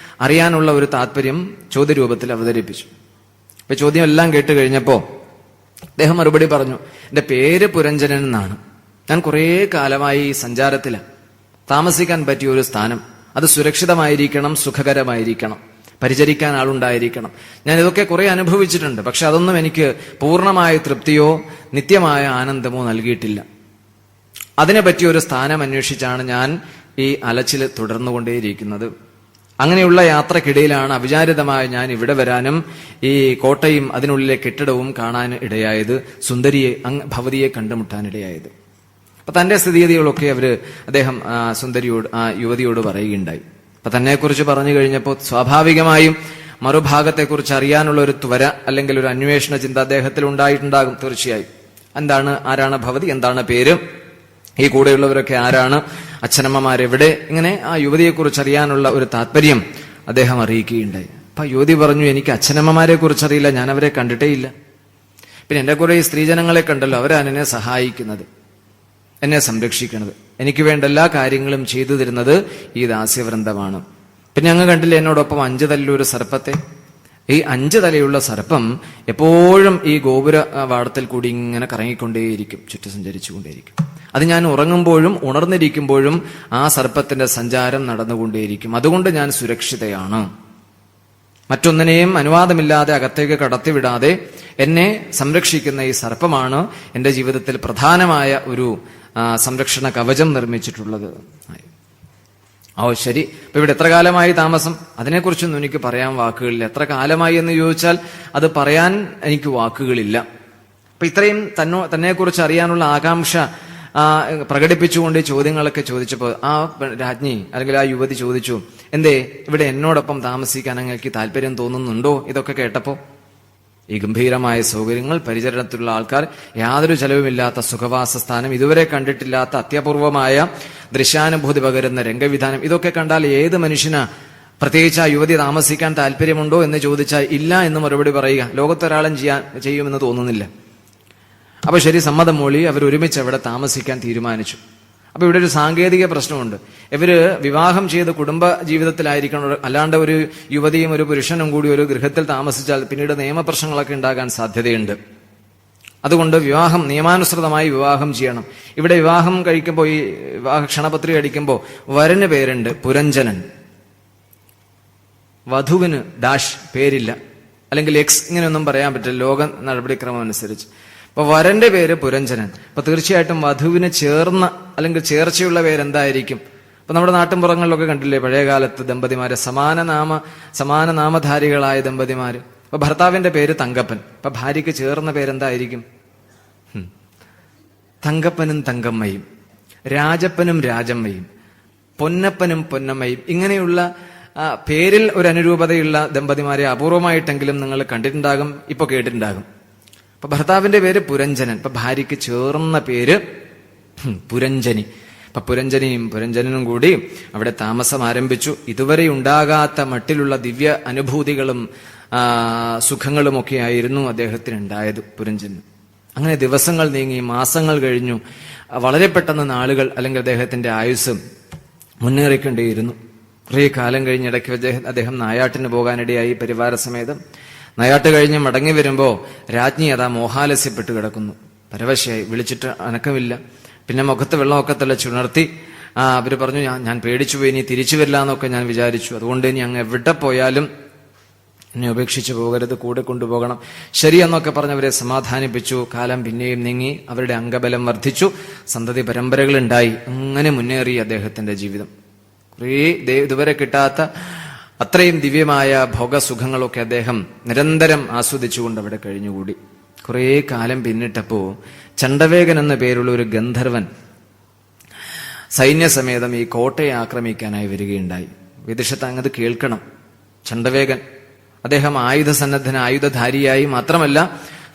അറിയാനുള്ള ഒരു താല്പര്യം ചോദ്യരൂപത്തിൽ അവതരിപ്പിച്ചു. അപ്പൊ ചോദ്യം എല്ലാം കേട്ട് കഴിഞ്ഞപ്പോ അദ്ദേഹം മറുപടി പറഞ്ഞു, എന്റെ പേര് പുരഞ്ജനൻ എന്നാണ്. ഞാൻ കുറേ കാലമായി ഈ സഞ്ചാരത്തിലാണ്. താമസിക്കാൻ പറ്റിയ ഒരു സ്ഥാനം, അത് സുരക്ഷിതമായിരിക്കണം, സുഖകരമായിരിക്കണം, പരിചരിക്കാൻ ആളുണ്ടായിരിക്കണം. ഞാൻ ഇതൊക്കെ കുറെ അനുഭവിച്ചിട്ടുണ്ട്. പക്ഷെ അതൊന്നും എനിക്ക് പൂർണ്ണമായ തൃപ്തിയോ നിത്യമായ ആനന്ദമോ നൽകിയിട്ടില്ല. അതിനെ പറ്റിയ ഒരു സ്ഥാനം അന്വേഷിച്ചാണ് ഞാൻ ഈ അലച്ചിൽ തുടർന്നുകൊണ്ടേയിരിക്കുന്നത്. അങ്ങനെയുള്ള യാത്രക്കിടയിലാണ് അവിചാരിതമായി ഞാൻ ഇവിടെ വരാനും ഈ കോട്ടയും അതിനുള്ളിലെ കെട്ടിടവും കാണാൻ ഇടയായത്, സുന്ദരിയെ ഭവതിയെ കണ്ടുമുട്ടാനിടയായത്. അപ്പൊ തന്റെ സ്ഥിതിഗതികളൊക്കെ അദ്ദേഹം സുന്ദരിയോട്, ആ യുവതിയോട് പറയുകയുണ്ടായി. അപ്പൊ തന്നെക്കുറിച്ച് പറഞ്ഞു കഴിഞ്ഞപ്പോൾ സ്വാഭാവികമായും മറുഭാഗത്തെക്കുറിച്ച് അറിയാനുള്ള ഒരു ത്വര അല്ലെങ്കിൽ ഒരു അന്വേഷണ ചിന്ത അദ്ദേഹത്തിൽ ഉണ്ടായിട്ടുണ്ടാകും തീർച്ചയായും. എന്താണ്, ആരാണ് ഭവതി, എന്താണ് പേര്, ഈ കൂടെയുള്ളവരൊക്കെ ആരാണ്, അച്ഛനമ്മമാരെവിടെ, ഇങ്ങനെ ആ യുവതിയെക്കുറിച്ച് അറിയാനുള്ള ഒരു താല്പര്യം അദ്ദേഹം അറിയിക്കുകയുണ്ടായി. അപ്പൊ യുവതി പറഞ്ഞു, എനിക്ക് അച്ഛനമ്മമാരെ കുറിച്ച് അറിയില്ല, ഞാൻ അവരെ കണ്ടിട്ടേ ഇല്ല. പിന്നെ എന്റെ കുറെ സ്ത്രീജനങ്ങളെ കണ്ടല്ലോ, അവരാണ് എന്നെ സഹായിക്കുന്നത്, എന്നെ സംരക്ഷിക്കുന്നത്, എനിക്ക് വേണ്ട എല്ലാ കാര്യങ്ങളും ചെയ്തു തരുന്നത് ഈ ദാസ്യവൃന്ദമാണ്. പിന്നെ അങ്ങ് കണ്ടില്ല എന്നോടൊപ്പം 5 തലയുള്ള സർപ്പത്തെ. ഈ 5 തലയുള്ള സർപ്പം എപ്പോഴും ഈ ഗോപുര വാടത്തിൽ കൂടി ഇങ്ങനെ കറങ്ങിക്കൊണ്ടേയിരിക്കും, ചുറ്റി സഞ്ചരിച്ചുകൊണ്ടേയിരിക്കും. അത് ഞാൻ ഉറങ്ങുമ്പോഴും ഉണർന്നിരിക്കുമ്പോഴും ആ സർപ്പത്തിന്റെ സഞ്ചാരം നടന്നുകൊണ്ടേയിരിക്കും. അതുകൊണ്ട് ഞാൻ സുരക്ഷിതയാണ്. മറ്റൊന്നിനെയും അനുവാദമില്ലാതെ അകത്തേക്ക് കടത്തിവിടാതെ എന്നെ സംരക്ഷിക്കുന്ന ഈ സർപ്പമാണ് എന്റെ ജീവിതത്തിൽ പ്രധാനമായ ഒരു സംരക്ഷണ കവചം നിർമ്മിച്ചിട്ടുള്ളത്. ശരി, അപ്പൊ ഇവിടെ എത്ര കാലമായി താമസം, അതിനെക്കുറിച്ചൊന്നും എനിക്ക് പറയാൻ വാക്കുകളില്ല. എത്ര കാലമായി എന്ന് ചോദിച്ചാൽ അത് പറയാൻ എനിക്ക് വാക്കുകളില്ല. അപ്പൊ ഇത്രയും തന്നെക്കുറിച്ച് അറിയാനുള്ള ആകാംക്ഷ പ്രകടിപ്പിച്ചുകൊണ്ട് ചോദ്യങ്ങളൊക്കെ ചോദിച്ചപ്പോൾ ആ രാജ്ഞി അല്ലെങ്കിൽ ആ യുവതി ചോദിച്ചു, എന്തേ ഇവിടെ എന്നോടൊപ്പം താമസിക്കാൻ അങ്ങേക്ക് താല്പര്യം തോന്നുന്നുണ്ടോ? ഇതൊക്കെ കേട്ടപ്പോ ഈ ഗംഭീരമായ സൗകര്യങ്ങൾ, പരിചരണത്തിലുള്ള ആൾക്കാർ, യാതൊരു ചെലവുമില്ലാത്ത സുഖവാസ സ്ഥാനം, ഇതുവരെ കണ്ടിട്ടില്ലാത്ത അത്യപൂർവമായ ദൃശ്യാനുഭൂതി പകരുന്ന രംഗവിധാനം, ഇതൊക്കെ കണ്ടാൽ ഏത് മനുഷ്യനാ പ്രത്യേകിച്ച് ആ യുവതി താമസിക്കാൻ താല്പര്യമുണ്ടോ എന്ന് ചോദിച്ചാൽ ഇല്ല എന്ന് മറുപടി പറയുക. ലോകത്തൊരാളും ചെയ്യുമെന്ന് തോന്നുന്നില്ല. അപ്പൊ ശരി, സമ്മതം മൂളി അവർ ഒരുമിച്ച് അവിടെ താമസിക്കാൻ തീരുമാനിച്ചു. അപ്പൊ ഇവിടെ ഒരു സാങ്കേതിക പ്രശ്നമുണ്ട്. ഇവര് വിവാഹം ചെയ്ത് കുടുംബ ജീവിതത്തിലായിരിക്കണം, അല്ലാണ്ട് ഒരു യുവതിയും ഒരു പുരുഷനും കൂടി ഒരു ഗൃഹത്തിൽ താമസിച്ചാൽ പിന്നീട് നിയമപ്രശ്നങ്ങളൊക്കെ ഉണ്ടാകാൻ സാധ്യതയുണ്ട്. അതുകൊണ്ട് വിവാഹം നിയമാനുസൃതമായി വിവാഹം ചെയ്യണം. ഇവിടെ വിവാഹം കഴിക്കുമ്പോൾ, ഈ വിവാഹ ക്ഷണപത്രിക അടിക്കുമ്പോൾ വരന് പേരുണ്ട് പുരഞ്ജനൻ, വധുവിന് ഡാഷ് പേരില്ല, അല്ലെങ്കിൽ എക്സ്, ഇങ്ങനെയൊന്നും പറയാൻ പറ്റില്ല ലോക നടപടിക്രമം അനുസരിച്ച്. അപ്പൊ വരന്റെ പേര് പുരഞ്ജനൻ. അപ്പൊ തീർച്ചയായിട്ടും വധുവിന് ചേർന്ന അല്ലെങ്കിൽ ചേർച്ചയുള്ള പേരെന്തായിരിക്കും? അപ്പൊ നമ്മുടെ നാട്ടിൻപുറങ്ങളിലൊക്കെ കണ്ടില്ലേ പഴയകാലത്ത് ദമ്പതിമാരെ, സമാന നാമധാരികളായ ദമ്പതിമാര്. അപ്പൊ ഭർത്താവിന്റെ പേര് തങ്കപ്പൻ, അപ്പൊ ഭാര്യയ്ക്ക് ചേർന്ന പേരെന്തായിരിക്കും? തങ്കപ്പനും തങ്കമ്മയും, രാജപ്പനും രാജമ്മയും, പൊന്നപ്പനും പൊന്നമ്മയും. ഇങ്ങനെയുള്ള പേരിൽ ഒരു അനുരൂപതയുള്ള ദമ്പതിമാരെ അപൂർവമായിട്ടെങ്കിലും നിങ്ങൾ കണ്ടിട്ടുണ്ടാകും, ഇപ്പൊ കേട്ടിട്ടുണ്ടാകും. അപ്പൊ ഭർത്താവിന്റെ പേര് പുരഞ്ജനൻ, അപ്പൊ ഭാര്യയ്ക്ക് ചേർന്ന പേര് പുരഞ്ജനി. അപ്പൊ പുരഞ്ജനിയും പുരഞ്ജനനും കൂടി അവിടെ താമസം ആരംഭിച്ചു. ഇതുവരെ ഉണ്ടാകാത്ത മട്ടിലുള്ള ദിവ്യ അനുഭൂതികളും സുഖങ്ങളുമൊക്കെ ആയിരുന്നു അദ്ദേഹത്തിന് ഉണ്ടായത്, പുരഞ്ജന്. അങ്ങനെ ദിവസങ്ങൾ നീങ്ങി, മാസങ്ങൾ കഴിഞ്ഞു. വളരെ പെട്ടെന്ന് നാളുകൾ അല്ലെങ്കിൽ അദ്ദേഹത്തിന്റെ ആയുസ്സും മുന്നേറിക്കൊണ്ടേയിരുന്നു. കുറേ കാലം കഴിഞ്ഞിടയ്ക്ക് അദ്ദേഹം നായാട്ടിന് പോകാനിടയായി പരിവാരസമേതം. നായാട്ട് കഴിഞ്ഞ് മടങ്ങി വരുമ്പോ രാജ്ഞി അതാ മോഹാലസ്യപ്പെട്ട് കിടക്കുന്നു. പരവശയായി, വിളിച്ചിട്ട് അനക്കമില്ല. പിന്നെ മുഖത്ത് വെള്ളമൊക്കെ തിളച്ചുണർത്തി അവര് പറഞ്ഞു, ഞാൻ പേടിച്ചുപോയി, ഇനി തിരിച്ചു വരില്ല എന്നൊക്കെ ഞാൻ വിചാരിച്ചു. അതുകൊണ്ട് ഇനി അങ്ങ് എവിടെ പോയാലും എന്നെ ഉപേക്ഷിച്ചു പോകരുത്, കൂടെ കൊണ്ടുപോകണം. ശരിയെന്നൊക്കെ പറഞ്ഞവരെ സമാധാനിപ്പിച്ചു. കാലം പിന്നെയും നീങ്ങി, അവരുടെ അംഗബലം വർദ്ധിച്ചു, സന്തതി പരമ്പരകളുണ്ടായി. അങ്ങനെ മുന്നേറി അദ്ദേഹത്തിന്റെ ജീവിതം. കുറേ ഇതുവരെ കിട്ടാത്ത അത്രയും ദിവ്യമായ ഭോഗസുഖങ്ങളൊക്കെ അദ്ദേഹം നിരന്തരം ആസ്വദിച്ചുകൊണ്ട് അവിടെ കഴിഞ്ഞുകൂടി. കുറേ കാലം പിന്നിട്ടപ്പോ ചണ്ഡവേഗൻ എന്ന പേരുള്ള ഒരു ഗന്ധർവൻ സൈന്യസമേതം ഈ കോട്ടയെ ആക്രമിക്കാനായി വരികയുണ്ടായി. വിദിഷത്ത് അങ്ങത് കേൾക്കണം. ചണ്ഡവേഗൻ അദ്ദേഹം ആയുധധാരിയായി മാത്രമല്ല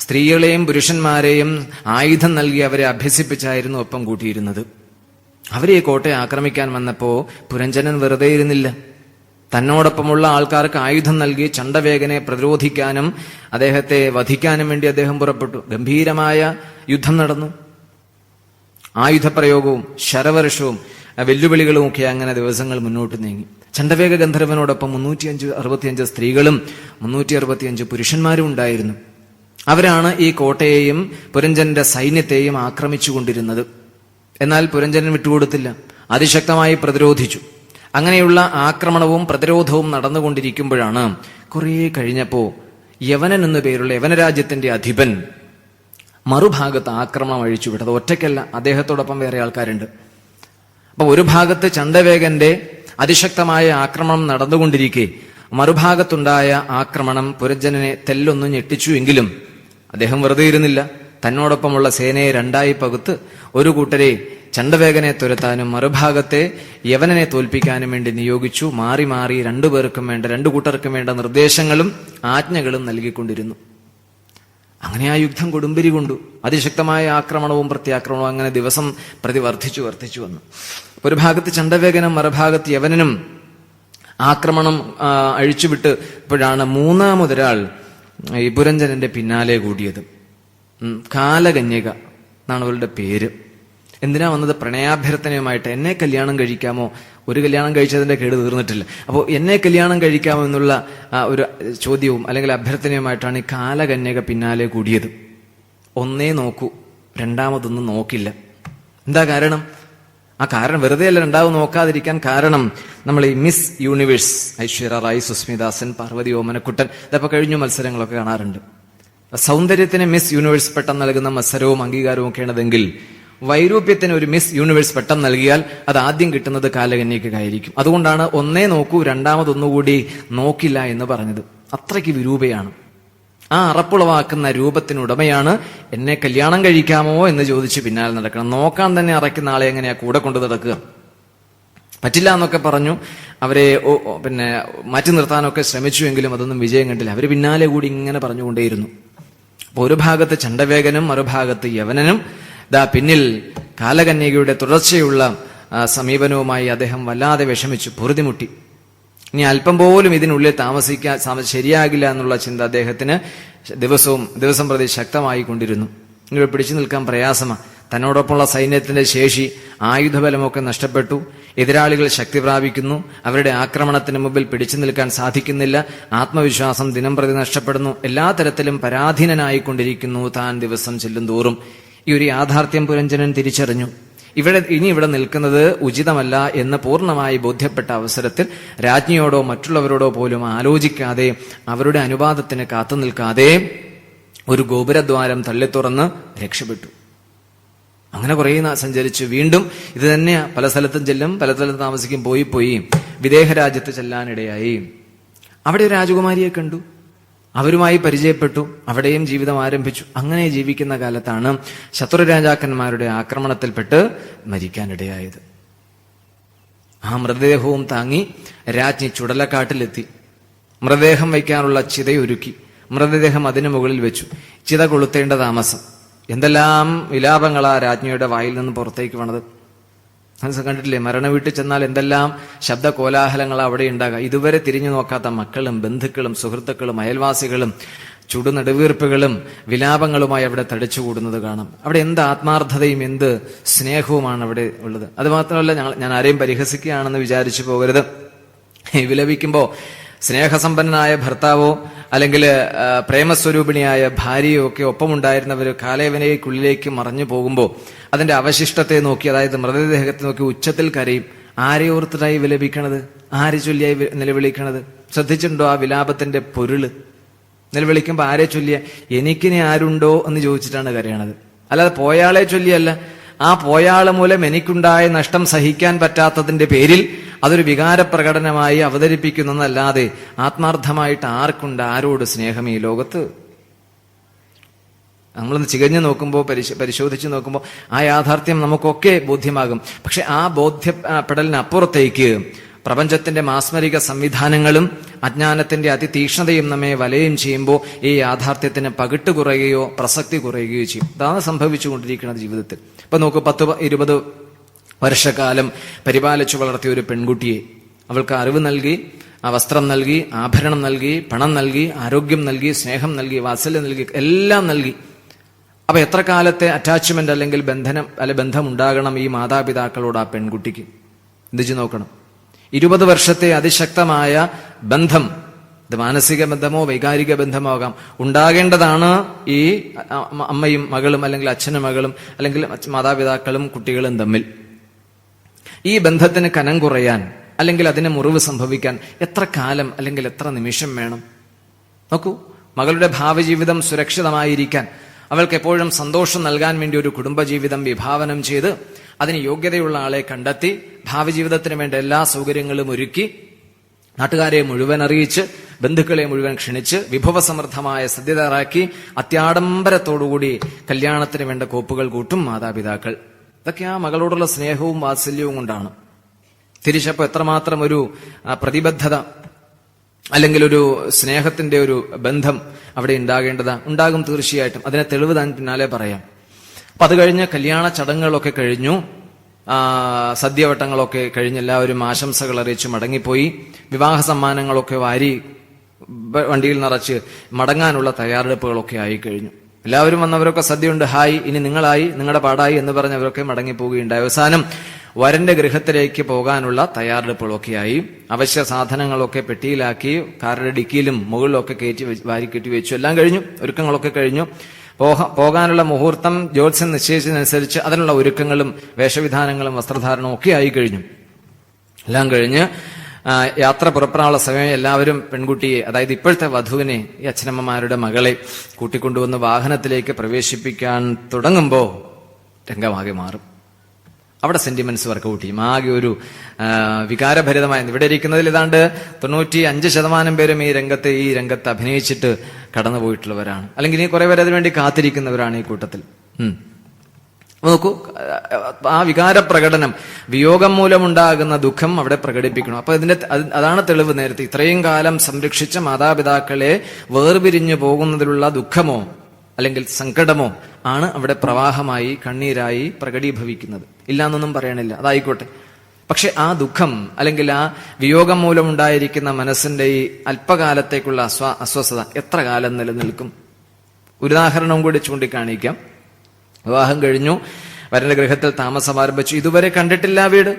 സ്ത്രീകളെയും പുരുഷന്മാരെയും ആയുധം നൽകി അവരെ അഭ്യസിപ്പിച്ചായിരുന്നു ഒപ്പം കൂട്ടിയിരുന്നത്. അവരെ ഈ കോട്ടയെ ആക്രമിക്കാൻ വന്നപ്പോ പുരഞ്ജനൻ വെറുതെ ഇരുന്നില്ല. തന്നോടൊപ്പമുള്ള ആൾക്കാർക്ക് ആയുധം നൽകി ചണ്ഡവേഗനെ പ്രതിരോധിക്കാനും അദ്ദേഹത്തെ വധിക്കാനും വേണ്ടി അദ്ദേഹം പുറപ്പെട്ടു. ഗംഭീരമായ യുദ്ധം നടന്നു. ആയുധപ്രയോഗവും ശരവർഷവും വെല്ലുവിളികളും ഒക്കെ അങ്ങനെ ദിവസങ്ങൾ മുന്നോട്ട് നീങ്ങി. ചണ്ഡവേഗ ഗന്ധർവനോടൊപ്പം 365 സ്ത്രീകളും 365 പുരുഷന്മാരും ഉണ്ടായിരുന്നു. അവരാണ് ഈ കോട്ടയെയും പുരഞ്ജന്റെ സൈന്യത്തെയും ആക്രമിച്ചുകൊണ്ടിരുന്നത്. എന്നാൽ പുരഞ്ജനൻ വിട്ടുകൊടുത്തില്ല, അതിശക്തമായി പ്രതിരോധിച്ചു. അങ്ങനെയുള്ള ആക്രമണവും പ്രതിരോധവും നടന്നുകൊണ്ടിരിക്കുമ്പോഴാണ് കുറേ കഴിഞ്ഞപ്പോ യവനൻ എന്നു പേരുള്ള യവനരാജ്യത്തിന്റെ അധിപൻ മറുഭാഗത്ത് ആക്രമണം അഴിച്ചുവിട്ടത്. ഒറ്റയ്ക്കല്ല, അദ്ദേഹത്തോടൊപ്പം വേറെ ആൾക്കാരുണ്ട്. അപ്പൊ ഒരു ഭാഗത്ത് ചണ്ഡവേഗന്റെ അതിശക്തമായ ആക്രമണം നടന്നുകൊണ്ടിരിക്കെ മറുഭാഗത്തുണ്ടായ ആക്രമണം പുരഞ്ജനനെ തെല്ലൊന്നും ഞെട്ടിച്ചു. എങ്കിലും അദ്ദേഹം വെറുതെ ഇരുന്നില്ല. തന്നോടൊപ്പമുള്ള സേനയെ രണ്ടായി പകുത്ത് ഒരു കൂട്ടരെ ചണ്ഡവേഗനെ തുരത്താനും മറുഭാഗത്തെ യവനനെ തോൽപ്പിക്കാനും വേണ്ടി നിയോഗിച്ചു. മാറി മാറി രണ്ടു കൂട്ടർക്കും വേണ്ട നിർദ്ദേശങ്ങളും ആജ്ഞകളും നൽകിക്കൊണ്ടിരുന്നു. അങ്ങനെ ആ യുദ്ധം കൊടുമ്പിരി കൊണ്ടു. അതിശക്തമായ ആക്രമണവും പ്രത്യാക്രമണവും അങ്ങനെ ദിവസം പ്രതി വർദ്ധിച്ചു വന്നു. ഒരു ഭാഗത്ത് ചണ്ഡവേഗനും മറുഭാഗത്ത് യവനനും ആക്രമണം അഴിച്ചുവിട്ട് ഇപ്പോഴാണ് മൂന്നാമതൊരാൾ ഈ പുരഞ്ജനന്റെ പിന്നാലെ കൂടിയത്. കാലകന്യക എന്നാണ് അവളുടെ പേര്. എന്തിനാ വന്നത്? പ്രണയാഭ്യർത്ഥനയുമായിട്ട്. എന്നെ കല്യാണം കഴിക്കാമോ? ഒരു കല്യാണം കഴിച്ചതിന്റെ കേട് തീർന്നിട്ടില്ല. അപ്പോൾ എന്നെ കല്യാണം കഴിക്കാമോ എന്നുള്ള ഒരു ചോദ്യവും അല്ലെങ്കിൽ അഭ്യർത്ഥനയുമായിട്ടാണ് ഈ കാലകന്യക പിന്നാലെ കൂടിയത്. ഒന്നേ നോക്കൂ, രണ്ടാമതൊന്നും നോക്കില്ല. എന്താ കാരണം? ആ കാരണം വെറുതെ അല്ല രണ്ടാമത് നോക്കാതിരിക്കാൻ കാരണം, നമ്മൾ ഈ മിസ് യൂണിവേഴ്സ് ഐശ്വര്യ റായ്, സുസ്മിത സെൻ, പാർവതി ഓമനക്കുട്ടൻ, ഇതപ്പോ കഴിഞ്ഞ മത്സരങ്ങളൊക്കെ കാണാറുണ്ട്. സൗന്ദര്യത്തിന് മിസ് യൂണിവേഴ്സ് പെട്ടെന്ന് നൽകുന്ന മത്സരവും അംഗീകാരവും ഒക്കെ ആണതെങ്കിൽ വൈരൂപ്യത്തിന് ഒരു മിസ് യൂണിവേഴ്സ് പെട്ടെന്ന് നൽകിയാൽ അത് ആദ്യം കിട്ടുന്നത് കാലകന്യക്കായിരിക്കും. അതുകൊണ്ടാണ് ഒന്നേ നോക്കൂ രണ്ടാമതൊന്നുകൂടി നോക്കില്ല എന്ന് പറഞ്ഞത്. അത്രയ്ക്ക് വിരൂപയാണ്. ആ അറപ്പുളവാക്കുന്ന രൂപത്തിനുടമയാണ് എന്നെ കല്യാണം കഴിക്കാമോ എന്ന് ചോദിച്ച് പിന്നാലെ നടക്കണം. നോക്കാൻ തന്നെ അറയ്ക്കുന്ന ആളെ എങ്ങനെയാ കൂടെ കൊണ്ടു നടക്കുക? പറ്റില്ല എന്നൊക്കെ പറഞ്ഞു. അവരെ മാറ്റി നിർത്താനൊക്കെ ശ്രമിച്ചുവെങ്കിലും അതൊന്നും വിജയം കണ്ടില്ല. അവർ പിന്നാലെ കൂടി ഇങ്ങനെ പറഞ്ഞുകൊണ്ടേയിരുന്നു. അപ്പൊ ഒരു ഭാഗത്ത് ചണ്ഡവേഗനും മറുഭാഗത്ത് യവനനും, പിന്നിൽ കാലകന്യകയുടെ തുടർച്ചയുള്ള സമീപനവുമായി അദ്ദേഹം വല്ലാതെ വിഷമിച്ചു, പൊറുതിമുട്ടി. ഇനി അല്പം പോലും ഇതിനുള്ളിൽ താമസിക്കാൻ ശരിയാകില്ല എന്നുള്ള ചിന്ത അദ്ദേഹത്തിന് ദിവസം പ്രതി ശക്തമായി കൊണ്ടിരുന്നു. ഇങ്ങനെ പിടിച്ചു നിൽക്കാൻ പ്രയാസമാണ്. തന്നോടൊപ്പമുള്ള സൈന്യത്തിന്റെ ശേഷി, ആയുധബലമൊക്കെ നഷ്ടപ്പെട്ടു. എതിരാളികൾ ശക്തി പ്രാപിക്കുന്നു. അവരുടെ ആക്രമണത്തിന് മുമ്പിൽ പിടിച്ചു നിൽക്കാൻ സാധിക്കുന്നില്ല. ആത്മവിശ്വാസം ദിനം പ്രതി നഷ്ടപ്പെടുന്നു. എല്ലാ തരത്തിലും പരാധീനനായിക്കൊണ്ടിരിക്കുന്നു താൻ ദിവസം ചെല്ലുന്തോറും. ഈ ഒരു യാഥാർത്ഥ്യം പുരഞ്ജനൻ തിരിച്ചറിഞ്ഞു. ഇനി ഇവിടെ നിൽക്കുന്നത് ഉചിതമല്ല എന്ന് പൂർണ്ണമായി ബോധ്യപ്പെട്ട അവസരത്തിൽ രാജ്ഞിയോടോ മറ്റുള്ളവരോടോ പോലും ആലോചിക്കാതെ, അവരുടെ അനുവാദത്തിന് കാത്തു നിൽക്കാതെ ഒരു ഗോപുരദ്വാരം തള്ളിത്തുറന്ന് രക്ഷപ്പെട്ടു. അങ്ങനെ കുറെ സഞ്ചരിച്ചു. വീണ്ടും ഇത് തന്നെയാ, പല സ്ഥലത്തും ചെല്ലും, പല സ്ഥലത്തും താമസിക്കും. പോയി വിദേഹ രാജ്യത്ത് ചെല്ലാനിടയായി. അവിടെ ഒരു രാജകുമാരിയെ കണ്ടു, അവരുമായി പരിചയപ്പെട്ടു, അവിടെയും ജീവിതം ആരംഭിച്ചു. അങ്ങനെ ജീവിക്കുന്ന കാലത്താണ് ശത്രു രാജാക്കന്മാരുടെ ആക്രമണത്തിൽപ്പെട്ട് മരിക്കാനിടയായത്. ആ മൃതദേഹവും താങ്ങി രാജ്ഞി ചുടലക്കാട്ടിലെത്തി. മൃതദേഹം വയ്ക്കാനുള്ള ചിതയൊരുക്കി. മൃതദേഹം അതിനു മുകളിൽ വെച്ചു. ചിത കൊളുത്തേണ്ട താമസം. എന്തെല്ലാം വിലാപങ്ങളാ രാജ്ഞിയുടെ വായിൽ നിന്ന് പുറത്തേക്ക് വന്നത്. കണ്ടിട്ടില്ലേ? മരണ വീട്ടിൽ ചെന്നാൽ എന്തെല്ലാം ശബ്ദ കോലാഹലങ്ങൾ അവിടെ ഉണ്ടാകാം. ഇതുവരെ തിരിഞ്ഞു നോക്കാത്ത മക്കളും ബന്ധുക്കളും സുഹൃത്തുക്കളും അയൽവാസികളും ചുടുനെടുവീർപ്പുകളും വിലാപങ്ങളുമായി അവിടെ തടിച്ചുകൂടുന്നത് കാണാം. അവിടെ എന്ത് ആത്മാർത്ഥതയും എന്ത് സ്നേഹവുമാണ് അവിടെ ഉള്ളത്. അത് മാത്രമല്ല, ഞാൻ ആരെയും പരിഹസിക്കുകയാണെന്ന് വിചാരിച്ചു പോകരുത്. വിലപിക്കുമ്പോ സ്നേഹസമ്പന്നനായ ഭർത്താവോ അല്ലെങ്കിൽ പ്രേമസ്വരൂപിണിയായ ഭാര്യയോ ഒക്കെ ഒപ്പമുണ്ടായിരുന്നവർ കാലേവനയ്ക്കുള്ളിലേക്ക് മറഞ്ഞു പോകുമ്പോൾ അതിന്റെ അവശിഷ്ടത്തെ നോക്കി, അതായത് മൃതദേഹത്തെ നോക്കി ഉച്ചത്തിൽ കരയും. ആരെ ഓർത്തിട്ടായി വിലപിക്കണത്? ആരെ ചൊല്ലിയായി നിലവിളിക്കണത്? ശ്രദ്ധിച്ചിട്ടുണ്ടോ ആ വിലാപത്തിന്റെ പൊരുള്? നിലവിളിക്കുമ്പോ ആരെ ചൊല്ലിയ? എനിക്കിനി ആരുണ്ടോ എന്ന് ചോദിച്ചിട്ടാണ് കരയണത്. അല്ലാതെ പോയാളെ ചൊല്ലിയല്ല. ആ പോയാള് മൂലം എനിക്കുണ്ടായ നഷ്ടം സഹിക്കാൻ പറ്റാത്തതിന്റെ പേരിൽ അതൊരു വികാരപ്രകടനമായി അവതരിപ്പിക്കുന്നതല്ലാതെ ആത്മാർത്ഥമായിട്ട് ആർക്കുണ്ട് ആരോട് സ്നേഹം ഈ ലോകത്ത്? നമ്മളൊന്ന് ചികഞ്ഞു നോക്കുമ്പോൾ, പരിശോധിച്ച് നോക്കുമ്പോൾ ആ യാഥാർത്ഥ്യം നമുക്കൊക്കെ ബോധ്യമാകും. പക്ഷെ ആ ബോധ്യപ്പെടലിനപ്പുറത്തേക്ക് പ്രപഞ്ചത്തിന്റെ മാസ്മരിക സംവിധാനങ്ങളും അജ്ഞാനത്തിന്റെ അതിതീക്ഷ്ണതയും നമ്മെ വലയം ചെയ്യുമ്പോൾ ഈ യാഥാർത്ഥ്യത്തിന് പകിട്ട് കുറയുകയോ പ്രസക്തി കുറയുകയോ ചെയ്യും. അതാണ് സംഭവിച്ചുകൊണ്ടിരിക്കുന്നത് ജീവിതത്തിൽ. ഇപ്പൊ നോക്കൂ, 10-20 വർഷക്കാലം പരിപാലിച്ചു വളർത്തിയ ഒരു പെൺകുട്ടിയെ, അവൾക്ക് അറിവ് നൽകി, വസ്ത്രം നൽകി, ആഭരണം നൽകി, പണം നൽകി, ആരോഗ്യം നൽകി, സ്നേഹം നൽകി, വാത്സല്യം നൽകി, എല്ലാം നൽകി. അപ്പൊ എത്ര കാലത്തെ അറ്റാച്ച്മെന്റ് അല്ലെങ്കിൽ ബന്ധം ഉണ്ടാകണം ഈ മാതാപിതാക്കളോട് ആ പെൺകുട്ടിക്ക്? ചിന്തിച്ചു നോക്കണം. 20 വർഷത്തെ അതിശക്തമായ ബന്ധം, ഇത് മാനസിക ബന്ധമോ വൈകാരിക ബന്ധമോ ആകാം, ഉണ്ടാകേണ്ടതാണ് ഈ അമ്മയും മകളും അല്ലെങ്കിൽ അച്ഛനും മകളും അല്ലെങ്കിൽ മാതാപിതാക്കളും കുട്ടികളും തമ്മിൽ. ഈ ബന്ധത്തിന് കനം കുറയാൻ അല്ലെങ്കിൽ അതിന് മുറിവ് സംഭവിക്കാൻ എത്ര കാലം അല്ലെങ്കിൽ എത്ര നിമിഷം വേണം? നോക്കൂ, മകളുടെ ഭാവി ജീവിതം സുരക്ഷിതമായിരിക്കാൻ, അവൾക്ക് എപ്പോഴും സന്തോഷം നൽകാൻ വേണ്ടി ഒരു കുടുംബജീവിതം വിഭാവനം ചെയ്ത് അതിന് യോഗ്യതയുള്ള ആളെ കണ്ടെത്തി ഭാവി ജീവിതത്തിന് വേണ്ട എല്ലാ സൗകര്യങ്ങളും ഒരുക്കി നാട്ടുകാരെ മുഴുവൻ അറിയിച്ച് ബന്ധുക്കളെ മുഴുവൻ ക്ഷണിച്ച് വിഭവസമൃദ്ധമായ സദ്യ തയ്യാറാക്കി അത്യാഡംബരത്തോടുകൂടി കല്യാണത്തിന് വേണ്ട കോപ്പുകൾ കൂട്ടും മാതാപിതാക്കൾ. ഇതൊക്കെ ആ മകളോടുള്ള സ്നേഹവും വാത്സല്യവും കൊണ്ടാണ്. തിരിച്ചപ്പോ എത്രമാത്രം ഒരു പ്രതിബദ്ധത അല്ലെങ്കിൽ ഒരു സ്നേഹത്തിന്റെ ഒരു ബന്ധം അവിടെ ഉണ്ടാകും തീർച്ചയായിട്ടും. അതിനെ തെളിവ് താൻ പിന്നാലെ പറയാം. അപ്പൊ അത് കഴിഞ്ഞ് കല്യാണ ചടങ്ങുകളൊക്കെ കഴിഞ്ഞു, സദ്യവട്ടങ്ങളൊക്കെ കഴിഞ്ഞ് എല്ലാവരും ആശംസകൾ അറിയിച്ച് മടങ്ങിപ്പോയി. വിവാഹ സമ്മാനങ്ങളൊക്കെ വാരി വണ്ടിയിൽ നിറച്ച് മടങ്ങാനുള്ള തയ്യാറെടുപ്പുകളൊക്കെ ആയി കഴിഞ്ഞു. എല്ലാവരും വന്നവരൊക്കെ സദ്യയുണ്ട്, ഹായ്, ഇനി നിങ്ങളായി, നിങ്ങളുടെ പാടായി എന്ന് പറഞ്ഞവരൊക്കെ മടങ്ങിപ്പോവുകയുണ്ടായി. അവസാനം വരന്റെ ഗൃഹത്തിലേക്ക് പോകാനുള്ള തയ്യാറെടുപ്പുകളൊക്കെയായി. അവശ്യ സാധനങ്ങളൊക്കെ പെട്ടിയിലാക്കി കാറുടെ ഡിക്കിയിലും മുകളിലൊക്കെ വാരിക്കെട്ടി വെച്ചു. എല്ലാം കഴിഞ്ഞു, ഒരുക്കങ്ങളൊക്കെ കഴിഞ്ഞു. പോകാനുള്ള മുഹൂർത്തം ജ്യോത്സ്യൻ നിശ്ചയിച്ചതനുസരിച്ച് അതിനുള്ള ഒരുക്കങ്ങളും വേഷവിധാനങ്ങളും വസ്ത്രധാരണവും ഒക്കെ ആയി കഴിഞ്ഞു. എല്ലാം കഴിഞ്ഞ് യാത്ര പുറപ്പെടാനുള്ള സമയം എല്ലാവരും പെൺകുട്ടിയെ, അതായത് ഇപ്പോഴത്തെ വധുവിനെ, ഈ അച്ഛനമ്മമാരുടെ മകളെ കൂട്ടിക്കൊണ്ടുവന്ന് വാഹനത്തിലേക്ക് പ്രവേശിപ്പിക്കാൻ തുടങ്ങുമ്പോ രംഗമാകെ മാറും. അവിടെ സെന്റിമെന്റ്സ് വർക്കൗട്ട് ചെയ്യും. ആകെ ഒരു വികാരഭരിതമായ, ഇവിടെ ഇരിക്കുന്നതിൽ ഏതാണ്ട് 95% പേരും ഈ രംഗത്ത് അഭിനയിച്ചിട്ട് കടന്നുപോയിട്ടുള്ളവരാണ്. അല്ലെങ്കിൽ ഇനി കുറെ പേര് അതിനുവേണ്ടി കാത്തിരിക്കുന്നവരാണ് ഈ കൂട്ടത്തിൽ. നോക്കൂ, ആ വികാരപ്രകടനം, വിയോഗം മൂലമുണ്ടാകുന്ന ദുഃഖം അവിടെ പ്രകടിപ്പിക്കണം. അപ്പൊ അതാണ് തെളിവ്. നേരത്തെ ഇത്രയും കാലം സംരക്ഷിച്ച മാതാപിതാക്കളെ വേർപിരിഞ്ഞു പോകുന്നതിലുള്ള ദുഃഖമോ അല്ലെങ്കിൽ സങ്കടമോ ആണ് അവിടെ പ്രവാഹമായി കണ്ണീരായി പ്രകടീഭവിക്കുന്നത്. ഇല്ലാന്നൊന്നും പറയണില്ല, അതായിക്കോട്ടെ. പക്ഷെ ആ ദുഃഖം അല്ലെങ്കിൽ ആ വിയോഗം മൂലമുണ്ടായിരിക്കുന്ന മനസ്സിന്റെ ഈ അല്പകാലത്തേക്കുള്ള അസ്വസ്ഥത എത്ര കാലം നിലനിൽക്കും? ഉദാഹരണം കൂടി ചൂണ്ടിക്കാണിക്കാം. വിവാഹം കഴിഞ്ഞു, വരന്റെ ഗൃഹത്തിൽ താമസം ആരംഭിച്ചു, ഇതുവരെ കണ്ടിട്ടില്ല വീട്.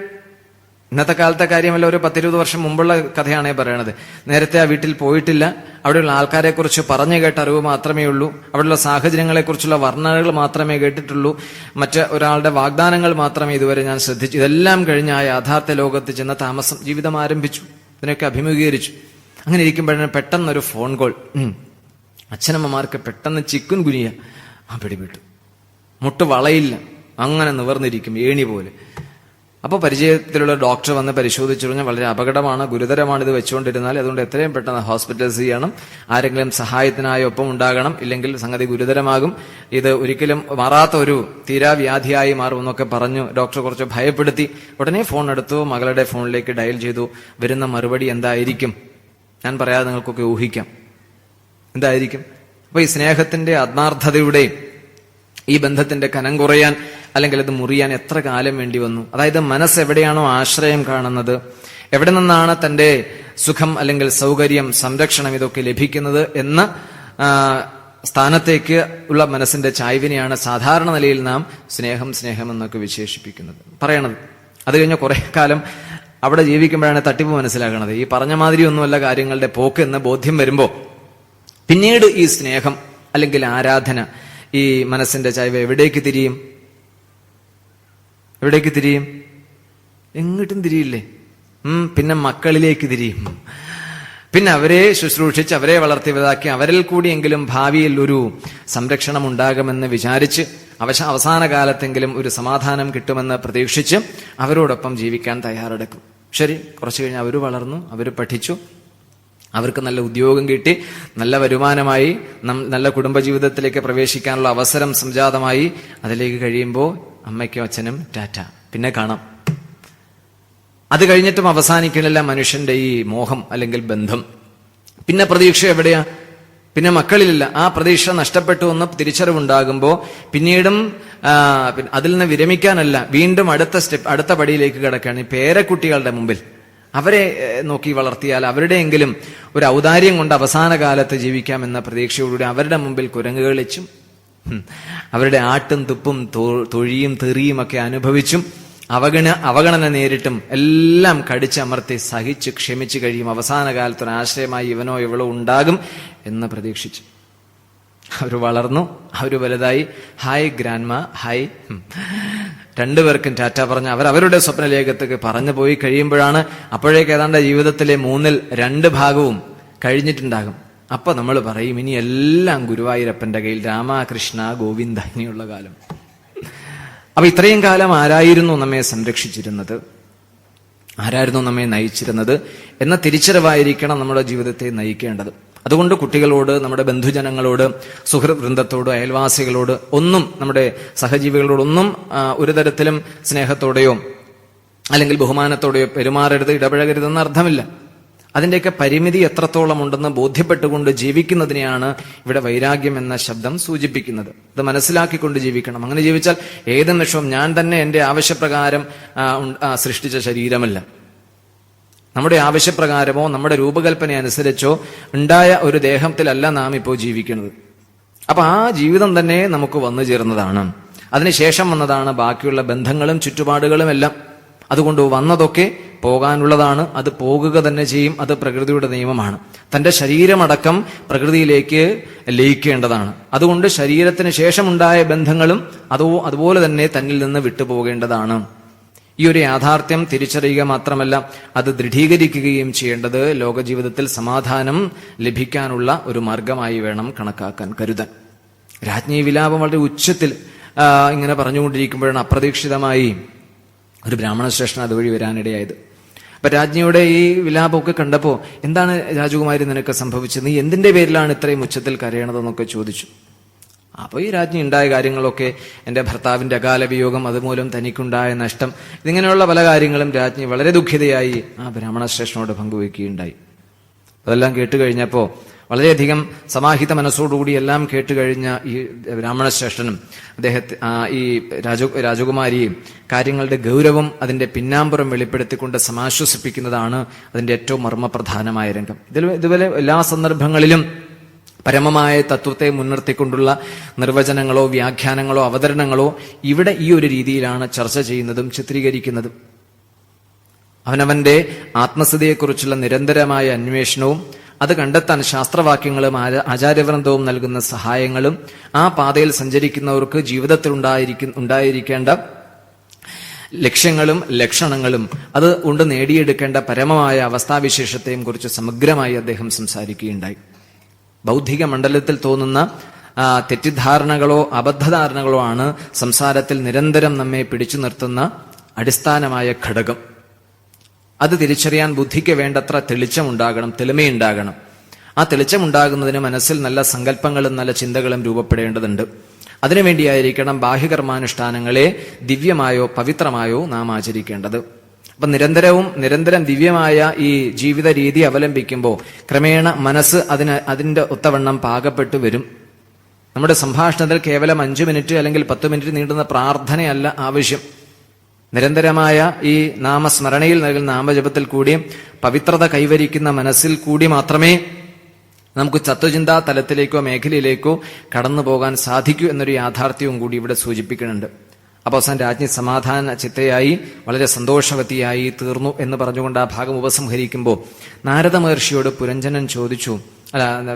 ഇന്നത്തെ കാലത്തെ കാര്യമല്ല, ഒരു 10-20 വർഷം മുമ്പുള്ള കഥയാണേ പറയണത്. നേരത്തെ ആ വീട്ടിൽ പോയിട്ടില്ല, അവിടെയുള്ള ആൾക്കാരെ കുറിച്ച് പറഞ്ഞു കേട്ട അറിവ് മാത്രമേ ഉള്ളൂ, അവിടെയുള്ള സാഹചര്യങ്ങളെ കുറിച്ചുള്ള വർണ്ണനകൾ മാത്രമേ കേട്ടിട്ടുള്ളൂ, മറ്റ് ഒരാളുടെ വാഗ്ദാനങ്ങൾ മാത്രമേ ഇതുവരെ ഞാൻ ശ്രദ്ധിച്ചു. ഇതെല്ലാം കഴിഞ്ഞ് ആ യാഥാർത്ഥ്യ ലോകത്ത് ചെന്ന താമസം, ജീവിതം ആരംഭിച്ചു, ഇതിനൊക്കെ അഭിമുഖീകരിച്ചു. അങ്ങനെ ഇരിക്കുമ്പോഴാണ് പെട്ടെന്നൊരു ഫോൺ കോൾ. അച്ഛനമ്മമാർക്ക് പെട്ടെന്ന് ചിക്കുൻ ഗുനിയ പിടിപെട്ടു, മുട്ട് വളയില്ല, അങ്ങനെ നിവർന്നിരിക്കും ഏണി പോലെ. അപ്പോൾ പരിചയത്തിലുള്ള ഡോക്ടർ വന്ന് പരിശോധിച്ചു കഴിഞ്ഞാൽ വളരെ അപകടമാണ്, ഗുരുതരമാണ് ഇത് വെച്ചുകൊണ്ടിരുന്നാൽ, അതുകൊണ്ട് എത്രയും പെട്ടെന്ന് ഹോസ്പിറ്റലൈസ് ചെയ്യണം, ആരെങ്കിലും സഹായത്തിനായി ഒപ്പം ഉണ്ടാകണം, ഇല്ലെങ്കിൽ സംഗതി ഗുരുതരമാകും, ഇത് ഒരിക്കലും മാറാത്ത ഒരു തീരാവ്യാധിയായി മാറുമെന്നൊക്കെ പറഞ്ഞു ഡോക്ടർ കുറച്ച് ഭയപ്പെടുത്തി. ഉടനെ ഫോൺ എടുത്തു, മകളുടെ ഫോണിലേക്ക് ഡയൽ ചെയ്തു. വരുന്ന മറുപടി എന്തായിരിക്കും? ഞാൻ പറയാതെ നിങ്ങൾക്കൊക്കെ ഊഹിക്കാം എന്തായിരിക്കും. അപ്പൊ ഈ സ്നേഹത്തിന്റെ ആത്മാർത്ഥതയുടെയും ഈ ബന്ധത്തിന്റെ കനം കുറയാൻ അല്ലെങ്കിൽ അത് മുറിയാൻ എത്ര കാലം വേണ്ടി വന്നു? അതായത് മനസ്സ് എവിടെയാണോ ആശ്രയം കാണുന്നത്, എവിടെ നിന്നാണ് തന്റെ സുഖം അല്ലെങ്കിൽ സൗകര്യം, സംരക്ഷണം ഇതൊക്കെ ലഭിക്കുന്നത് എന്ന സ്ഥാനത്തേക്ക് ഉള്ള മനസ്സിന്റെ ചായ്വിനെയാണ് സാധാരണ നിലയിൽ നാം സ്നേഹം എന്നൊക്കെ വിശേഷിപ്പിക്കുന്നത്, പറയണത്. അത് കഴിഞ്ഞ കുറെ കാലം അവിടെ ജീവിക്കുമ്പോഴാണ് തട്ടിപ്പ് മനസ്സിലാക്കണത്. ഈ പറഞ്ഞ മാതിരി ഒന്നുമല്ല കാര്യങ്ങളുടെ പോക്ക് എന്ന ബോധ്യം വരുമ്പോ പിന്നീട് ഈ സ്നേഹം അല്ലെങ്കിൽ ആരാധന, ഈ മനസ്സിന്റെ ചായ്വ് എവിടേക്ക് തിരിയും? എവിടേക്ക് തിരിയും? എങ്ങോട്ടും തിരിയില്ലേ? പിന്നെ മക്കളിലേക്ക് തിരിയും. പിന്നെ അവരെ ശുശ്രൂഷിച്ച് അവരെ വളർത്തി വലുതാക്കി അവരിൽ കൂടിയെങ്കിലും ഭാവിയിൽ ഒരു സംരക്ഷണം ഉണ്ടാകുമെന്ന് വിചാരിച്ച് അവസാന കാലത്തെങ്കിലും ഒരു സമാധാനം കിട്ടുമെന്ന് പ്രതീക്ഷിച്ച് അവരോടൊപ്പം ജീവിക്കാൻ തയ്യാറെടുക്കും. ശരി, കുറച്ചു കഴിഞ്ഞ് അവർ വളർന്നു, അവർ പഠിച്ചു, അവർക്ക് നല്ല ഉദ്യോഗം കിട്ടി, നല്ല വരുമാനമായി, നല്ല കുടുംബജീവിതത്തിലേക്ക് പ്രവേശിക്കാനുള്ള അവസരം സംജാതമായി. അതിലേക്ക് കഴിയുമ്പോൾ അമ്മയ്ക്കും അച്ഛനും ടാറ്റ, പിന്നെ കാണാം. അത് കഴിഞ്ഞിട്ടും അവസാനിക്കണില്ല മനുഷ്യന്റെ ഈ മോഹം അല്ലെങ്കിൽ ബന്ധം. പിന്നെ പ്രതീക്ഷ എവിടെയാ? പിന്നെ മക്കളിലില്ല. ആ പ്രതീക്ഷ നഷ്ടപ്പെട്ടു എന്ന് തിരിച്ചറിവുണ്ടാകുമ്പോൾ പിന്നീടും അതിൽ നിന്ന് വിരമിക്കാനല്ല, വീണ്ടും അടുത്ത പടിയിലേക്ക് കിടക്കുകയാണ്. ഈ പേരക്കുട്ടികളുടെ മുമ്പിൽ അവരെ നോക്കി വളർത്തിയാൽ അവരുടെയെങ്കിലും ഒരു ഔദാര്യം കൊണ്ട് അവസാന കാലത്ത് ജീവിക്കാമെന്ന പ്രതീക്ഷയോടുകൂടി അവരുടെ മുമ്പിൽ കുരങ്ങുകളിച്ചും അവരുടെ ആട്ടും തുപ്പും തൊഴിയും തെറിയും ഒക്കെ അനുഭവിച്ചും അവഗണന നേരിട്ടും എല്ലാം കടിച്ചമർത്തി സഹിച്ച് ക്ഷമിച്ചു കഴിയും. അവസാന കാലത്തൊരാശ്രയമായി ഇവനോ ഇവളോ ഉണ്ടാകും എന്ന് പ്രതീക്ഷിച്ചു. അവർ വളർന്നു, അവർ വലുതായി. Hi grandma, hi. രണ്ടുപേർക്കും ടാറ്റ പറഞ്ഞ് അവരവരുടെ സ്വപ്നലേഖത്തേക്ക് പറഞ്ഞു പോയി കഴിയുമ്പോഴാണ് അപ്പോഴേക്ക് ഏതാണ്ട് ജീവിതത്തിലെ 2/3 ഭാഗവും കഴിഞ്ഞിട്ടുണ്ടാകും. അപ്പൊ നമ്മൾ പറയും ഇനി എല്ലാം ഗുരുവായൂരപ്പന്റെ കയ്യിൽ, രാമകൃഷ്ണ ഗോവിന്ദ, ഇനിയുള്ള കാലം. അപ്പൊ ഇത്രയും കാലം ആരായിരുന്നു നമ്മെ സംരക്ഷിച്ചിരുന്നത്, ആരായിരുന്നു നമ്മെ നയിച്ചിരുന്നത് എന്ന തിരിച്ചറിവായിരിക്കണം നമ്മുടെ ജീവിതത്തെ നയിക്കേണ്ടത്. അതുകൊണ്ട് കുട്ടികളോട്, നമ്മുടെ ബന്ധുജനങ്ങളോട്, സുഹൃത്ത് വൃന്ദത്തോട്, അയൽവാസികളോട് ഒന്നും, നമ്മുടെ സഹജീവികളോടൊന്നും ഒരു തരത്തിലും സ്നേഹത്തോടെയോ അല്ലെങ്കിൽ ബഹുമാനത്തോടെയോ പെരുമാറരുത്, ഇടപഴകരുതെന്ന് അർത്ഥമില്ല. അതിന്റെയൊക്കെ പരിമിതി എത്രത്തോളം ഉണ്ടെന്ന് ബോധ്യപ്പെട്ടുകൊണ്ട് ജീവിക്കുന്നതിനെയാണ് ഇവിടെ വൈരാഗ്യം എന്ന ശബ്ദം സൂചിപ്പിക്കുന്നത്. ഇത് മനസ്സിലാക്കിക്കൊണ്ട് ജീവിക്കണം. അങ്ങനെ ജീവിച്ചാൽ ഏത് നിമിഷവും ഞാൻ തന്നെ എന്റെ ആവശ്യപ്രകാരം സൃഷ്ടിച്ച ശരീരമല്ല, നമ്മുടെ ആവശ്യപ്രകാരമോ നമ്മുടെ രൂപകൽപ്പന അനുസരിച്ചോ ഉണ്ടായ ഒരു ദേഹത്തിലല്ല നാം ഇപ്പോൾ ജീവിക്കുന്നത്. അപ്പൊ ആ ജീവിതം തന്നെ നമുക്ക് വന്നു ചേർന്നതാണ്. അതിനുശേഷം വന്നതാണ് ബാക്കിയുള്ള ബന്ധങ്ങളും ചുറ്റുപാടുകളും എല്ലാം. അതുകൊണ്ട് വന്നതൊക്കെ പോകാനുള്ളതാണ്, അത് പോകുക തന്നെ ചെയ്യും. അത് പ്രകൃതിയുടെ നിയമമാണ്. തന്റെ ശരീരമടക്കം പ്രകൃതിയിലേക്ക് ലയിക്കേണ്ടതാണ്. അതുകൊണ്ട് ശരീരത്തിന് ശേഷമുണ്ടായ ബന്ധങ്ങളും അതുപോലെ തന്നെ തന്നിൽ നിന്ന് വിട്ടുപോകേണ്ടതാണ്. ഈ ഒരു യാഥാർത്ഥ്യം തിരിച്ചറിയുക മാത്രമല്ല, അത് ദൃഢീകരിക്കുകയും ചെയ്യേണ്ടത് ലോകജീവിതത്തിൽ സമാധാനം ലഭിക്കാനുള്ള ഒരു മാർഗമായി വേണം കണക്കാക്കാൻ, കരുതാൻ. രാജ്ഞി വിലാപം വളരെ ഉച്ചത്തിൽ ഇങ്ങനെ പറഞ്ഞുകൊണ്ടിരിക്കുമ്പോഴാണ് അപ്രതീക്ഷിതമായി ഒരു ബ്രാഹ്മണശ്രേഷ്ഠൻ അതുവഴി വരാനിടയായത്. അപ്പൊ രാജ്ഞിയുടെ ഈ വിലാപമൊക്കെ കണ്ടപ്പോ, എന്താണ് രാജകുമാരി നിനക്ക് സംഭവിച്ചത്, നീ എന്തിന്റെ പേരിലാണ് ഇത്രയും ഉച്ചത്തിൽ കരയണതെന്നൊക്കെ ചോദിച്ചു. അപ്പോൾ ഈ രാജ്ഞി ഉണ്ടായ കാര്യങ്ങളൊക്കെ, എൻ്റെ ഭർത്താവിന്റെ അകാല വിയോഗം, അതുമൂലം തനിക്കുണ്ടായ നഷ്ടം, ഇതിങ്ങനെയുള്ള പല കാര്യങ്ങളും രാജ്ഞി വളരെ ദുഃഖിതയായി ആ ബ്രാഹ്മണശ്രേഷ്ഠനോട് പങ്കുവയ്ക്കുകയുണ്ടായി. അതെല്ലാം കേട്ടുകഴിഞ്ഞപ്പോൾ വളരെയധികം സമാഹിത മനസ്സോടുകൂടി എല്ലാം കേട്ടുകഴിഞ്ഞ ഈ ബ്രാഹ്മണശ്രേഷ്ഠനും ഈ രാജകുമാരിയും കാര്യങ്ങളുടെ ഗൗരവം അതിന്റെ പിന്നാമ്പുറം വെളിപ്പെടുത്തിക്കൊണ്ട് സമാശ്വസിപ്പിക്കുന്നതാണ് അതിന്റെ ഏറ്റവും മർമ്മപ്രധാനമായ രംഗം. ഇതുപോലെ എല്ലാ സന്ദർഭങ്ങളിലും പരമമായ തത്വത്തെ മുൻനിർത്തിക്കൊണ്ടുള്ള നിർവചനങ്ങളോ വ്യാഖ്യാനങ്ങളോ അവതരണങ്ങളോ ഇവിടെ ഈ ഒരു രീതിയിലാണ് ചർച്ച ചെയ്യുന്നതും ചിത്രീകരിക്കുന്നതും. അവനവന്റെ ആത്മസ്ഥിതിയെക്കുറിച്ചുള്ള നിരന്തരമായ അന്വേഷണവും അത് കണ്ടെത്താൻ ശാസ്ത്രവാക്യങ്ങളും ആചാര്യവൃന്ദവും നൽകുന്ന സഹായങ്ങളും ആ പാതയിൽ സഞ്ചരിക്കുന്നവർക്ക് ജീവിതത്തിൽ ഉണ്ടായിരിക്കേണ്ട ലക്ഷ്യങ്ങളും ലക്ഷണങ്ങളും അത് കൊണ്ട് നേടിയെടുക്കേണ്ട പരമമായ അവസ്ഥാവിശേഷത്തെയും കുറിച്ച് സമഗ്രമായി അദ്ദേഹം സംസാരിക്കുകയുണ്ടായി. ബൗദ്ധിക മണ്ഡലത്തിൽ തോന്നുന്ന തെറ്റിദ്ധാരണകളോ അബദ്ധധാരണകളോ ആണ് സംസാരത്തിൽ നിരന്തരം നമ്മെ പിടിച്ചു നിർത്തുന്ന അടിസ്ഥാനമായ ഘടകം. അത് തിരിച്ചറിയാൻ ബുദ്ധിക്ക് വേണ്ടത്ര തെളിച്ചമുണ്ടാകണം, തെളിമയുണ്ടാകണം. ആ തെളിച്ചമുണ്ടാകുന്നതിന് മനസ്സിൽ നല്ല സങ്കല്പങ്ങളും നല്ല ചിന്തകളും രൂപപ്പെടേണ്ടതുണ്ട്. അതിനുവേണ്ടിയായിരിക്കണം ബാഹ്യകർമാനുഷ്ഠാനങ്ങളെ ദിവ്യമായോ പവിത്രമായോ നാം ആചരിക്കേണ്ടത്. അപ്പൊ നിരന്തരം ദിവ്യമായ ഈ ജീവിത രീതി അവലംബിക്കുമ്പോൾ ക്രമേണ മനസ്സ് അതിന്റെ ഒത്തവണ്ണം പാകപ്പെട്ടു വരും. നമ്മുടെ സംഭാഷണത്തിൽ കേവലം 5 മിനിറ്റ് അല്ലെങ്കിൽ 10 മിനിറ്റ് നീണ്ടുന്ന പ്രാർത്ഥനയല്ല ആവശ്യം. നിരന്തരമായ ഈ നാമസ്മരണയിൽ നൽകുന്ന നാമജപത്തിൽ കൂടി പവിത്രത കൈവരിക്കുന്ന മനസ്സിൽ കൂടി മാത്രമേ നമുക്ക് തത്വചിന്താ തലത്തിലേക്കോ മേഖലയിലേക്കോ കടന്നു പോകാൻ സാധിക്കൂ എന്നൊരു യാഥാർത്ഥ്യവും കൂടി ഇവിടെ സൂചിപ്പിക്കുന്നുണ്ട്. അപ്പോൾ അവസാനം രാജ്ഞി സമാധാന ചിത്തയായി വളരെ സന്തോഷവതിയായി തീർന്നു എന്ന് പറഞ്ഞുകൊണ്ട് ആ ഭാഗം ഉപസംഹരിക്കുമ്പോൾ നാരദ മഹർഷിയോട് പുരഞ്ജനൻ ചോദിച്ചു,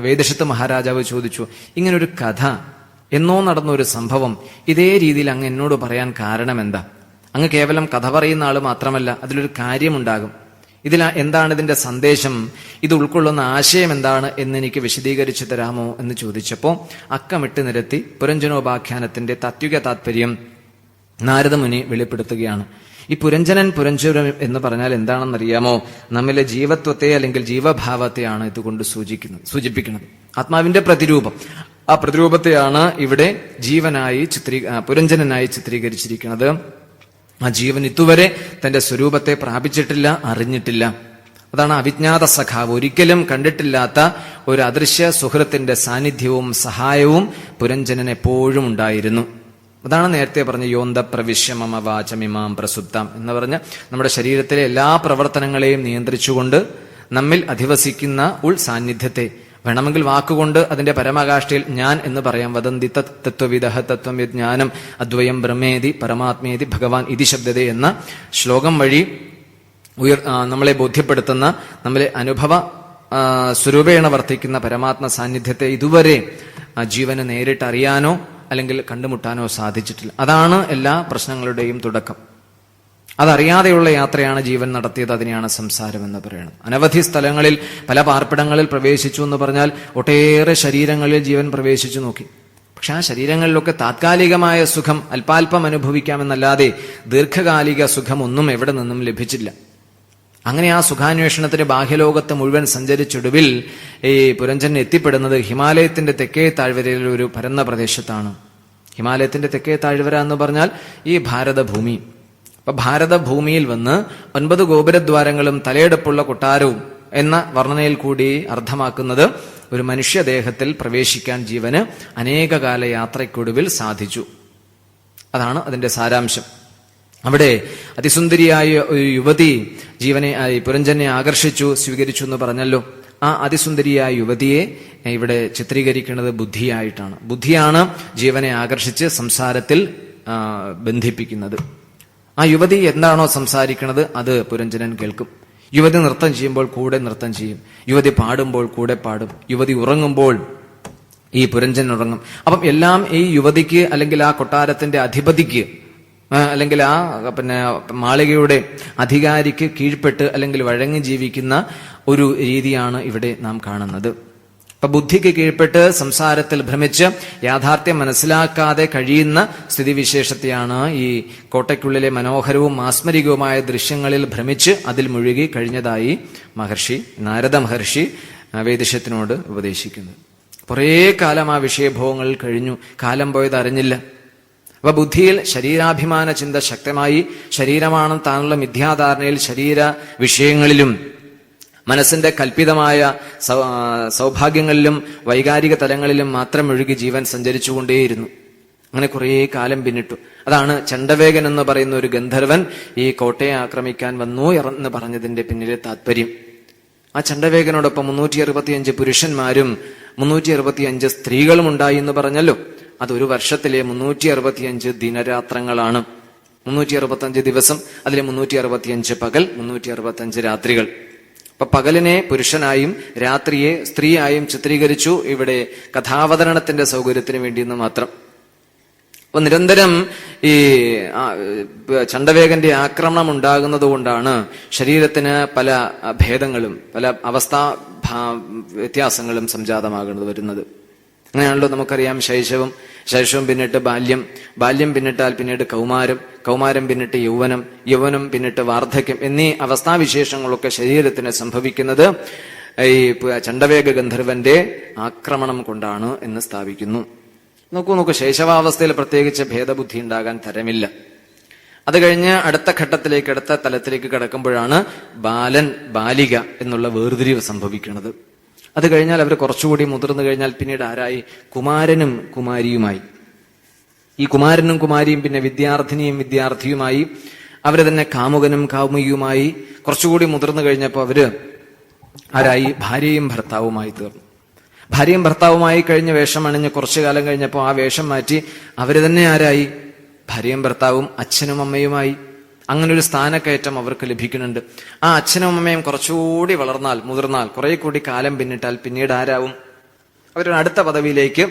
വേദശത്ത് മഹാരാജാവ് ചോദിച്ചു, ഇങ്ങനൊരു കഥ, എന്നോ നടന്ന ഒരു സംഭവം ഇതേ രീതിയിൽ അങ്ങ് എന്നോട് പറയാൻ കാരണം എന്താ? അങ്ങ് കേവലം കഥ പറയുന്ന ആള് മാത്രമല്ല, അതിലൊരു കാര്യമുണ്ടാകും. എന്താണ് ഇതിന്റെ സന്ദേശം, ഇത് ഉൾക്കൊള്ളുന്ന ആശയം എന്താണ് എന്നെനിക്ക് വിശദീകരിച്ചു തരാമോ എന്ന് ചോദിച്ചപ്പോൾ അക്കമിട്ട് നിരത്തി പുരഞ്ജനോപാഖ്യാനത്തിന്റെ താത്വിക താത്പര്യം നാരദമുനി വെളിപ്പെടുത്തുകയാണ്. ഈ പുരഞ്ജനൻ എന്ന് പറഞ്ഞാൽ എന്താണെന്നറിയാമോ? നമ്മിലെ ജീവത്വത്തെ അല്ലെങ്കിൽ ജീവഭാവത്തെയാണ് ഇതുകൊണ്ട് സൂചിപ്പിക്കുന്നത്. ആത്മാവിന്റെ പ്രതിരൂപം. ആ പ്രതിരൂപത്തെയാണ് ഇവിടെ ജീവനായി പുരഞ്ജനനായി ചിത്രീകരിച്ചിരിക്കുന്നത്. ആ ജീവൻ ഇതുവരെ തന്റെ സ്വരൂപത്തെ പ്രാപിച്ചിട്ടില്ല, അറിഞ്ഞിട്ടില്ല. അതാണ് അവിജ്ഞാത സഖാവ്. ഒരിക്കലും കണ്ടിട്ടില്ലാത്ത ഒരു അദൃശ്യ സുഹൃത്തിന്റെ സാന്നിധ്യവും സഹായവും പുരഞ്ജനൻ എപ്പോഴും ഉണ്ടായിരുന്നു. അതാണ് നേരത്തെ പറഞ്ഞ യോന്ത പ്രവിശ്യമമ വാചമിമാം പ്രസുപ്താം എന്ന് പറഞ്ഞ നമ്മുടെ ശരീരത്തിലെ എല്ലാ പ്രവർത്തനങ്ങളെയും നിയന്ത്രിച്ചുകൊണ്ട് നമ്മിൽ അധിവസിക്കുന്ന ഉൾ സാന്നിധ്യത്തെ വേണമെങ്കിൽ വാക്കുകൊണ്ട് അതിന്റെ പരമകാഷ്ഠയിൽ ഞാൻ എന്ന് പറയാം. വദന്തി തത്വവിദഃ തത്വം ജ്ഞാനം അദ്വയം ബ്രഹ്മേതി പരമാത്മേതി ഭഗവാൻ ഇതി ശബ്ദതേ എന്ന ശ്ലോകം വഴി നമ്മളെ ബോധ്യപ്പെടുത്തുന്ന, നമ്മളെ അനുഭവ സ്വരൂപേണ വർത്തിക്കുന്ന പരമാത്മ സാന്നിധ്യത്തെ ഇതുവരെ ജീവന് നേരിട്ട് അറിയാനോ അല്ലെങ്കിൽ കണ്ടുമുട്ടാനോ സാധിച്ചിട്ടില്ല. അതാണ് എല്ലാ പ്രശ്നങ്ങളുടെയും തുടക്കം. അതറിയാതെയുള്ള യാത്രയാണ് ജീവൻ നടത്തിയത്. അതിനെയാണ് സംസാരം എന്ന് പറയുന്നത്. അനവധി സ്ഥലങ്ങളിൽ പല പാർപ്പിടങ്ങളിൽ പ്രവേശിച്ചു എന്ന് പറഞ്ഞാൽ ഒട്ടേറെ ശരീരങ്ങളിൽ ജീവൻ പ്രവേശിച്ചു നോക്കി. പക്ഷെ ആ ശരീരങ്ങളിലൊക്കെ താത്കാലികമായ സുഖം അല്പാൽപം അനുഭവിക്കാമെന്നല്ലാതെ ദീർഘകാലിക സുഖം ഒന്നും എവിടെ നിന്നും ലഭിച്ചില്ല. അങ്ങനെ ആ സുഖാന്വേഷണത്തിന് ബാഹ്യലോകത്ത് മുഴുവൻ സഞ്ചരിച്ചൊടുവിൽ ഈ പുരഞ്ജൻ എത്തിപ്പെടുന്നത് ഹിമാലയത്തിന്റെ തെക്കേ താഴ്വരയിലെ ഒരു പരന്ന പ്രദേശത്താണ്. ഹിമാലയത്തിന്റെ തെക്കേ താഴ്വര എന്ന് പറഞ്ഞാൽ ഈ ഭാരതഭൂമി. അപ്പൊ ഭാരതഭൂമിയിൽ വന്ന് 9 ഗോപുരദ്വാരങ്ങളും തലയെടുപ്പുള്ള കൊട്ടാരവും എന്ന വർണ്ണനയിൽ കൂടി അർത്ഥമാക്കുന്നത് ഒരു മനുഷ്യദേഹത്തിൽ പ്രവേശിക്കാൻ ജീവന് അനേകകാല യാത്രയ്ക്കൊടുവിൽ സാധിച്ചു. അതാണ് അതിന്റെ സാരാംശം. അവിടെ അതിസുന്ദരിയായ ഒരു യുവതി പുരഞ്ജനെ ആകർഷിച്ചു, സ്വീകരിച്ചു എന്ന് പറഞ്ഞല്ലോ. ആ അതിസുന്ദരിയായ യുവതിയെ ഇവിടെ ചിത്രീകരിക്കുന്നത് ബുദ്ധിയായിട്ടാണ്. ബുദ്ധിയാണ് ജീവനെ ആകർഷിച്ച് സംസാരത്തിൽ ബന്ധിപ്പിക്കുന്നത്. ആ യുവതി എന്താണോ സംസാരിക്കുന്നത് അത് പുരഞ്ജനൻ കേൾക്കും. യുവതി നൃത്തം ചെയ്യുമ്പോൾ കൂടെ നൃത്തം ചെയ്യും. യുവതി പാടുമ്പോൾ കൂടെ പാടും. യുവതി ഉറങ്ങുമ്പോൾ ഈ പുരഞ്ജൻ ഉറങ്ങും. അപ്പം എല്ലാം ഈ യുവതിക്ക് അല്ലെങ്കിൽ ആ കൊട്ടാരത്തിന്റെ അധിപതിക്ക് അല്ലെങ്കിൽ ആ മാളികയുടെ അധികാരിക്ക് കീഴ്പ്പെട്ട് അല്ലെങ്കിൽ വഴങ്ങി ജീവിക്കുന്ന ഒരു രീതിയാണ് ഇവിടെ നാം കാണുന്നത്. അപ്പൊ ബുദ്ധിക്ക് കീഴ്പ്പെട്ട് സംസാരത്തിൽ ഭ്രമിച്ച് യാഥാർത്ഥ്യം മനസ്സിലാക്കാതെ കഴിയുന്ന സ്ഥിതിവിശേഷത്തെയാണ് ഈ കോട്ടയ്ക്കുള്ളിലെ മനോഹരവും മാസ്മരികവുമായ ദൃശ്യങ്ങളിൽ ഭ്രമിച്ച് അതിൽ മുഴുകി കഴിഞ്ഞതായി നാരദ മഹർഷി വേദശത്തിനോട് ഉപദേശിക്കുന്നത്. കുറേ കാലം ആ വിഷയഭോഗങ്ങളിൽ കഴിഞ്ഞു. കാലം പോയത് അറിഞ്ഞില്ല. അപ്പൊ ബുദ്ധിയിൽ ശരീരാഭിമാന ചിന്ത ശക്തമായി, ശരീരമാണ് താനുള്ള മിഥ്യാധാരണയിൽ ശരീര വിഷയങ്ങളിലും മനസ്സിന്റെ കൽപ്പിതമായ സൗഭാഗ്യങ്ങളിലും വൈകാരിക തലങ്ങളിലും മാത്രം ഒഴുകി ജീവൻ സഞ്ചരിച്ചുകൊണ്ടേയിരുന്നു. അങ്ങനെ കുറേ കാലം പിന്നിട്ടു. അതാണ് ചണ്ഡവേഗൻ എന്ന് പറയുന്ന ഒരു ഗന്ധർവൻ ഈ കോട്ടയെ ആക്രമിക്കാൻ വന്നു എന്ന് പറഞ്ഞതിന്റെ പിന്നിലെ താല്പര്യം. ആ ചണ്ഡവേഗനോടൊപ്പം 365 പുരുഷന്മാരും 365 സ്ത്രീകളും ഉണ്ടായി എന്ന് പറഞ്ഞല്ലോ. അതൊരു വർഷത്തിലെ 365 ദിനരാത്രങ്ങളാണ്. 365 ദിവസം, അതിലെ 365 പകൽ, 365 രാത്രികൾ. അപ്പൊ പകലിനെ പുരുഷനായും രാത്രിയെ സ്ത്രീയായും ചിത്രീകരിച്ചു, ഇവിടെ കഥാവതരണത്തിന്റെ സൗകര്യത്തിന് വേണ്ടിയെന്ന് മാത്രം. അപ്പൊ നിരന്തരം ഈ ചണ്ഡവേഗന്റെ ആക്രമണം ഉണ്ടാകുന്നത് കൊണ്ടാണ് ശരീരത്തിന് പല ഭേദങ്ങളും പല അവസ്ഥാ വ്യത്യാസങ്ങളും സംജാതമാകുന്നത് വരുന്നത്. അങ്ങനെയാണല്ലോ നമുക്കറിയാം. ശൈശവം പിന്നിട്ട് ബാല്യം പിന്നിട്ടാൽ പിന്നീട് കൗമാരം പിന്നിട്ട് യൗവനം പിന്നിട്ട് വാർദ്ധക്യം എന്നീ അവസ്ഥാവിശേഷങ്ങളൊക്കെ ശരീരത്തിന് സംഭവിക്കുന്നത് ഈ ചണ്ഡവേഗ ഗന്ധർവന്റെ ആക്രമണം കൊണ്ടാണ് എന്ന് സ്ഥാപിക്കുന്നു. നോക്കൂ, ശൈശവാവസ്ഥയിൽ പ്രത്യേകിച്ച് ഭേദബുദ്ധി ഉണ്ടാകാൻ തരമില്ല. അത് കഴിഞ്ഞ് അടുത്ത ഘട്ടത്തിലേക്ക്, അടുത്ത തലത്തിലേക്ക് കടക്കുമ്പോഴാണ് ബാലൻ ബാലിക എന്നുള്ള വേർതിരിവ് സംഭവിക്കുന്നത്. അത് കഴിഞ്ഞാൽ അവർ കുറച്ചുകൂടി മുതിർന്നു കഴിഞ്ഞാൽ പിന്നീട് ആരായി? കുമാരനും കുമാരിയുമായി. ഈ കുമാരനും കുമാരിയും പിന്നെ വിദ്യാർത്ഥിനിയും വിദ്യാർത്ഥിയുമായി. അവര് തന്നെ കാമുകനും കാമുകിയുമായി. കുറച്ചുകൂടി മുതിർന്നു കഴിഞ്ഞപ്പോൾ അവര് ആരായി? ഭാര്യയും ഭർത്താവുമായി തീർന്നു. ഭാര്യയും ഭർത്താവുമായി കഴിഞ്ഞ വേഷം അണിഞ്ഞ് കുറച്ചു കാലം കഴിഞ്ഞപ്പോൾ ആ വേഷം മാറ്റി അവര് തന്നെ ആരായി? ഭാര്യയും ഭർത്താവും അച്ഛനും അമ്മയുമായി. അങ്ങനെ ഒരു സ്ഥാനക്കയറ്റം അവർക്ക് ലഭിക്കുന്നുണ്ട്. ആ അച്ഛനും അമ്മയും കുറച്ചുകൂടി മുതിർന്നാൽ കുറെ കൂടി കാലം പിന്നിട്ടാൽ പിന്നീട് ആരാവും? അവരൊരു അടുത്ത പദവിയിലേക്ക്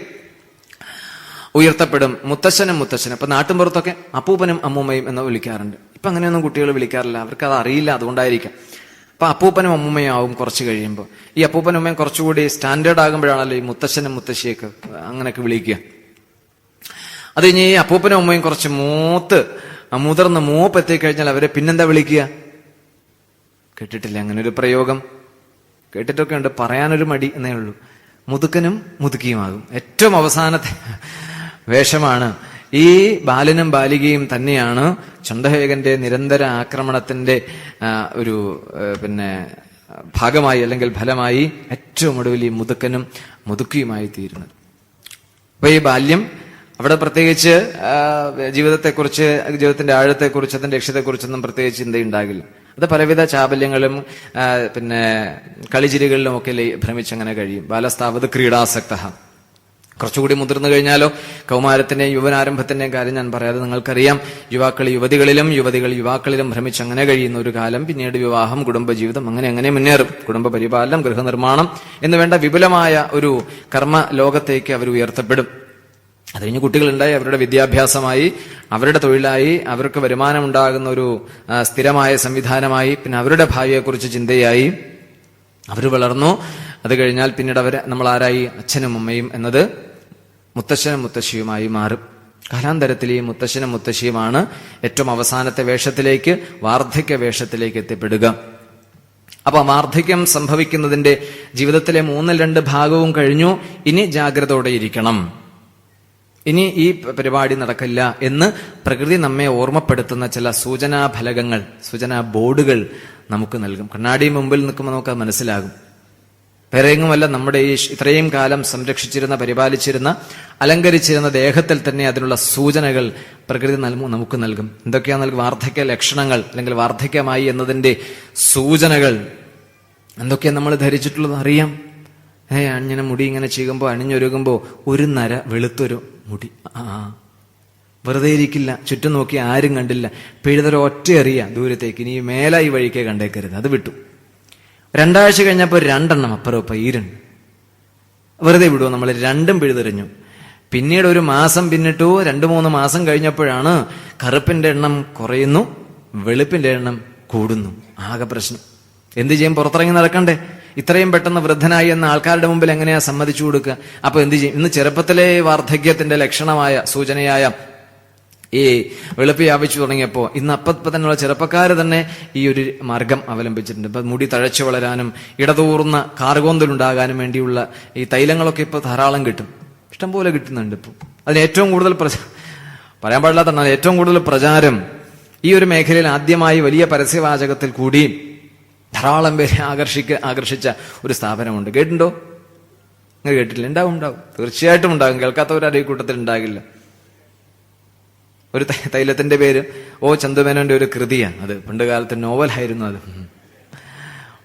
ഉയർത്തപ്പെടും. മുത്തശ്ശനും. ഇപ്പൊ നാട്ടിൻപുറത്തൊക്കെ അപ്പൂപ്പനും അമ്മൂമ്മയും എന്ന് വിളിക്കാറുണ്ട്. ഇപ്പൊ അങ്ങനെയൊന്നും കുട്ടികൾ വിളിക്കാറില്ല. അവർക്ക് അത് അറിയില്ല, അതുകൊണ്ടായിരിക്കാം. അപ്പൊ അപ്പൂപ്പനും അമ്മൂമ്മയും ആവും കുറച്ച് കഴിയുമ്പോൾ. ഈ അപ്പൂപ്പനും അമ്മയും കുറച്ചുകൂടി സ്റ്റാൻഡേർഡ് ആകുമ്പോഴാണല്ലോ ഈ മുത്തശ്ശനും മുത്തശ്ശിയൊക്കെ അങ്ങനെയൊക്കെ വിളിക്കുക. അത് കഴിഞ്ഞ് ഈ അപ്പൂപ്പനും അമ്മയും കുറച്ച് മുതിർന്ന് മൂപ്പെത്തിക്കഴിഞ്ഞാൽ അവരെ പിന്നെന്താ വിളിക്കുക? കേട്ടിട്ടില്ല അങ്ങനെ ഒരു പ്രയോഗം? കേട്ടിട്ടൊക്കെ ഉണ്ട്, പറയാനൊരു മടി എന്നേ ഉള്ളൂ. മുതുക്കനും മുതുക്കിയുമാകും. ഏറ്റവും അവസാനത്തെ വേഷമാണ്. ഈ ബാലനും ബാലികയും തന്നെയാണ് ചണ്ഡവേഗന്റെ നിരന്തര ആക്രമണത്തിന്റെ ഒരു ഭാഗമായി അല്ലെങ്കിൽ ഫലമായി ഏറ്റവും ഒടുവിൽ ഈ മുതുക്കനും മുതുക്കിയുമായി തീരുന്നത്. അപ്പൊ ഈ ബാല്യം അവിടെ പ്രത്യേകിച്ച് ജീവിതത്തെക്കുറിച്ച്, ജീവിതത്തിന്റെ ആഴത്തെക്കുറിച്ച്, അതിന്റെ ലക്ഷ്യത്തെക്കുറിച്ചൊന്നും പ്രത്യേകിച്ച് ചിന്തയുണ്ടാകില്ല. അത് പലവിധ ചാബല്യങ്ങളും കളിചിരികളിലും ഒക്കെ ഭ്രമിച്ചങ്ങനെ കഴിയും. ബാലസ്ഥാവത് ക്രീഡാസക്ത. കുറച്ചുകൂടി മുതിർന്നു കഴിഞ്ഞാലോ കൗമാരത്തിന്റെയും യുവനാരംഭത്തിന്റെയും കാര്യം ഞാൻ പറയാതെ നിങ്ങൾക്കറിയാം. യുവാക്കൾ യുവതികളിലും യുവതികൾ യുവാക്കളിലും ഭ്രമിച്ചങ്ങനെ കഴിയുന്ന ഒരു കാലം. പിന്നീട് വിവാഹം, കുടുംബജീവിതം, അങ്ങനെ മുന്നേറും. കുടുംബ പരിപാലനം, ഗൃഹനിർമ്മാണം എന്ന് വേണ്ട വിപുലമായ ഒരു കർമ്മ ലോകത്തേക്ക് അവർ ഉയർത്തപ്പെടും. അത് കഴിഞ്ഞ് കുട്ടികളുണ്ടായി, അവരുടെ വിദ്യാഭ്യാസമായി, അവരുടെ തൊഴിലായി, അവർക്ക് വരുമാനം ഉണ്ടാകുന്ന ഒരു സ്ഥിരമായ സംവിധാനമായി, പിന്നെ അവരുടെ ഭാവിയെക്കുറിച്ച് ചിന്തയായി അവർ വളർന്നു. അത് കഴിഞ്ഞാൽ പിന്നീട് നമ്മൾ ആരായി? അച്ഛനും അമ്മയും എന്നത് മുത്തശ്ശനും മുത്തശ്ശിയുമായി മാറും. കാലാന്തരത്തിൽ ഈ മുത്തശ്ശനും മുത്തശ്ശിയുമാണ് ഏറ്റവും അവസാനത്തെ വേഷത്തിലേക്ക്, വാർദ്ധക്യ വേഷത്തിലേക്ക് എത്തിപ്പെടുക. അപ്പൊ വാർദ്ധക്യം സംഭവിക്കുന്നതിന്റെ ജീവിതത്തിലെ 2/3 ഭാഗവും കഴിഞ്ഞു. ഇനി ജാഗ്രതയോടെ ഇരിക്കണം, ഇനി ഈ പരിപാടി നടക്കില്ല എന്ന് പ്രകൃതി നമ്മെ ഓർമ്മപ്പെടുത്തുന്ന ചില സൂചനാഫലകങ്ങൾ, സൂചനാ ബോർഡുകൾ നമുക്ക് നൽകും. കണ്ണാടി മുമ്പിൽ നിൽക്കുമ്പോൾ നമുക്ക് മനസ്സിലാകും. വേറെയെങ്ങുമല്ല, നമ്മുടെ ഈ ഇത്രയും കാലം സംരക്ഷിച്ചിരുന്ന, പരിപാലിച്ചിരുന്ന, അലങ്കരിച്ചിരുന്ന ദേഹത്തിൽ തന്നെ അതിനുള്ള സൂചനകൾ പ്രകൃതി നമുക്ക് നൽകും. എന്തൊക്കെയാ നൽകും? വാർദ്ധക്യ ലക്ഷണങ്ങൾ അല്ലെങ്കിൽ വാർദ്ധക്യമായി എന്നതിന്റെ സൂചനകൾ എന്തൊക്കെയാ നമ്മൾ ധരിച്ചിട്ടുള്ളത് അറിയാം. അണിഞ്ഞ മുടി ഇങ്ങനെ ചെയ്യുമ്പോൾ, അണിഞ്ഞൊരുകുമ്പോൾ ഒരു നര വെളുത്തൊരു മുടി, വെറുതെ ഇരിക്കില്ല, ചുറ്റും നോക്കി ആരും കണ്ടില്ല, പിഴുതൊരു ഒറ്റ എറിയ ദൂരത്തേക്ക്, ഇനി മേല ഈ വഴിക്കേ കണ്ടേക്കരുത്, അത് വിട്ടു. 2 ആഴ്ച കഴിഞ്ഞപ്പോൾ 2 അപ്പുറം ഇപ്പം 2 വെറുതെ വിടുവോ നമ്മൾ? 2 പിഴുതെറിഞ്ഞു. പിന്നീട് 1 മാസം പിന്നിട്ടു. 2-3 മാസം കഴിഞ്ഞപ്പോഴാണ് കറുപ്പിന്റെ എണ്ണം കുറയുന്നു, വെളുപ്പിന്റെ എണ്ണം കൂടുന്നു. ആകെ പ്രശ്നം. എന്ത് ചെയ്യും? പുറത്തിറങ്ങി നടക്കണ്ടേ? ഇത്രയും പെട്ടെന്ന് വൃദ്ധനായി എന്ന ആൾക്കാരുടെ മുമ്പിൽ എങ്ങനെയാ സമ്മതിച്ചു കൊടുക്കുക? അപ്പൊ എന്ത് ചെയ്യും? ഇന്ന് ചെറുപ്പത്തിലെ വാർദ്ധക്യത്തിന്റെ ലക്ഷണമായ സൂചനയായ ഈ വെളുപ്പ് വ്യാപിച്ചു തുടങ്ങിയപ്പോൾ ഇന്ന് അപ്പപ്പം തന്നെയുള്ള ചെറുപ്പക്കാർ തന്നെ ഈ ഒരു മാർഗം അവലംബിച്ചിട്ടുണ്ട്. ഇപ്പൊ മുടി തഴച്ചു വളരാനും ഇടതൂർന്ന കാർഗോന്തലുണ്ടാകാനും വേണ്ടിയുള്ള ഈ തൈലങ്ങളൊക്കെ ഇപ്പൊ ധാരാളം കിട്ടും, ഇഷ്ടംപോലെ കിട്ടുന്നുണ്ട്. ഇപ്പൊ അതിന് ഏറ്റവും കൂടുതൽ പറയാൻ പാടില്ലാത്ത ഏറ്റവും കൂടുതൽ പ്രചാരം ഈ ഒരു മേഖലയിൽ ആദ്യമായി വലിയ പരസ്യവാചകത്തിൽ കൂടി ധാരാളം പേരെ ആകർഷിച്ച ഒരു സ്ഥാപനമുണ്ട്. കേട്ടിട്ടുണ്ടോ? നിങ്ങൾ കേട്ടിട്ടില്ല? ഉണ്ടാവും തീർച്ചയായിട്ടും ഉണ്ടാകും. കേൾക്കാത്തവരാരും ഈ കൂട്ടത്തിൽ ഉണ്ടാകില്ല. ഒരു തൈലത്തിന്റെ പേര് ചന്തുമേനോന്റെ ഒരു കൃതിയാണ്. അത് പണ്ട് കാലത്ത് നോവലായിരുന്നു. അത്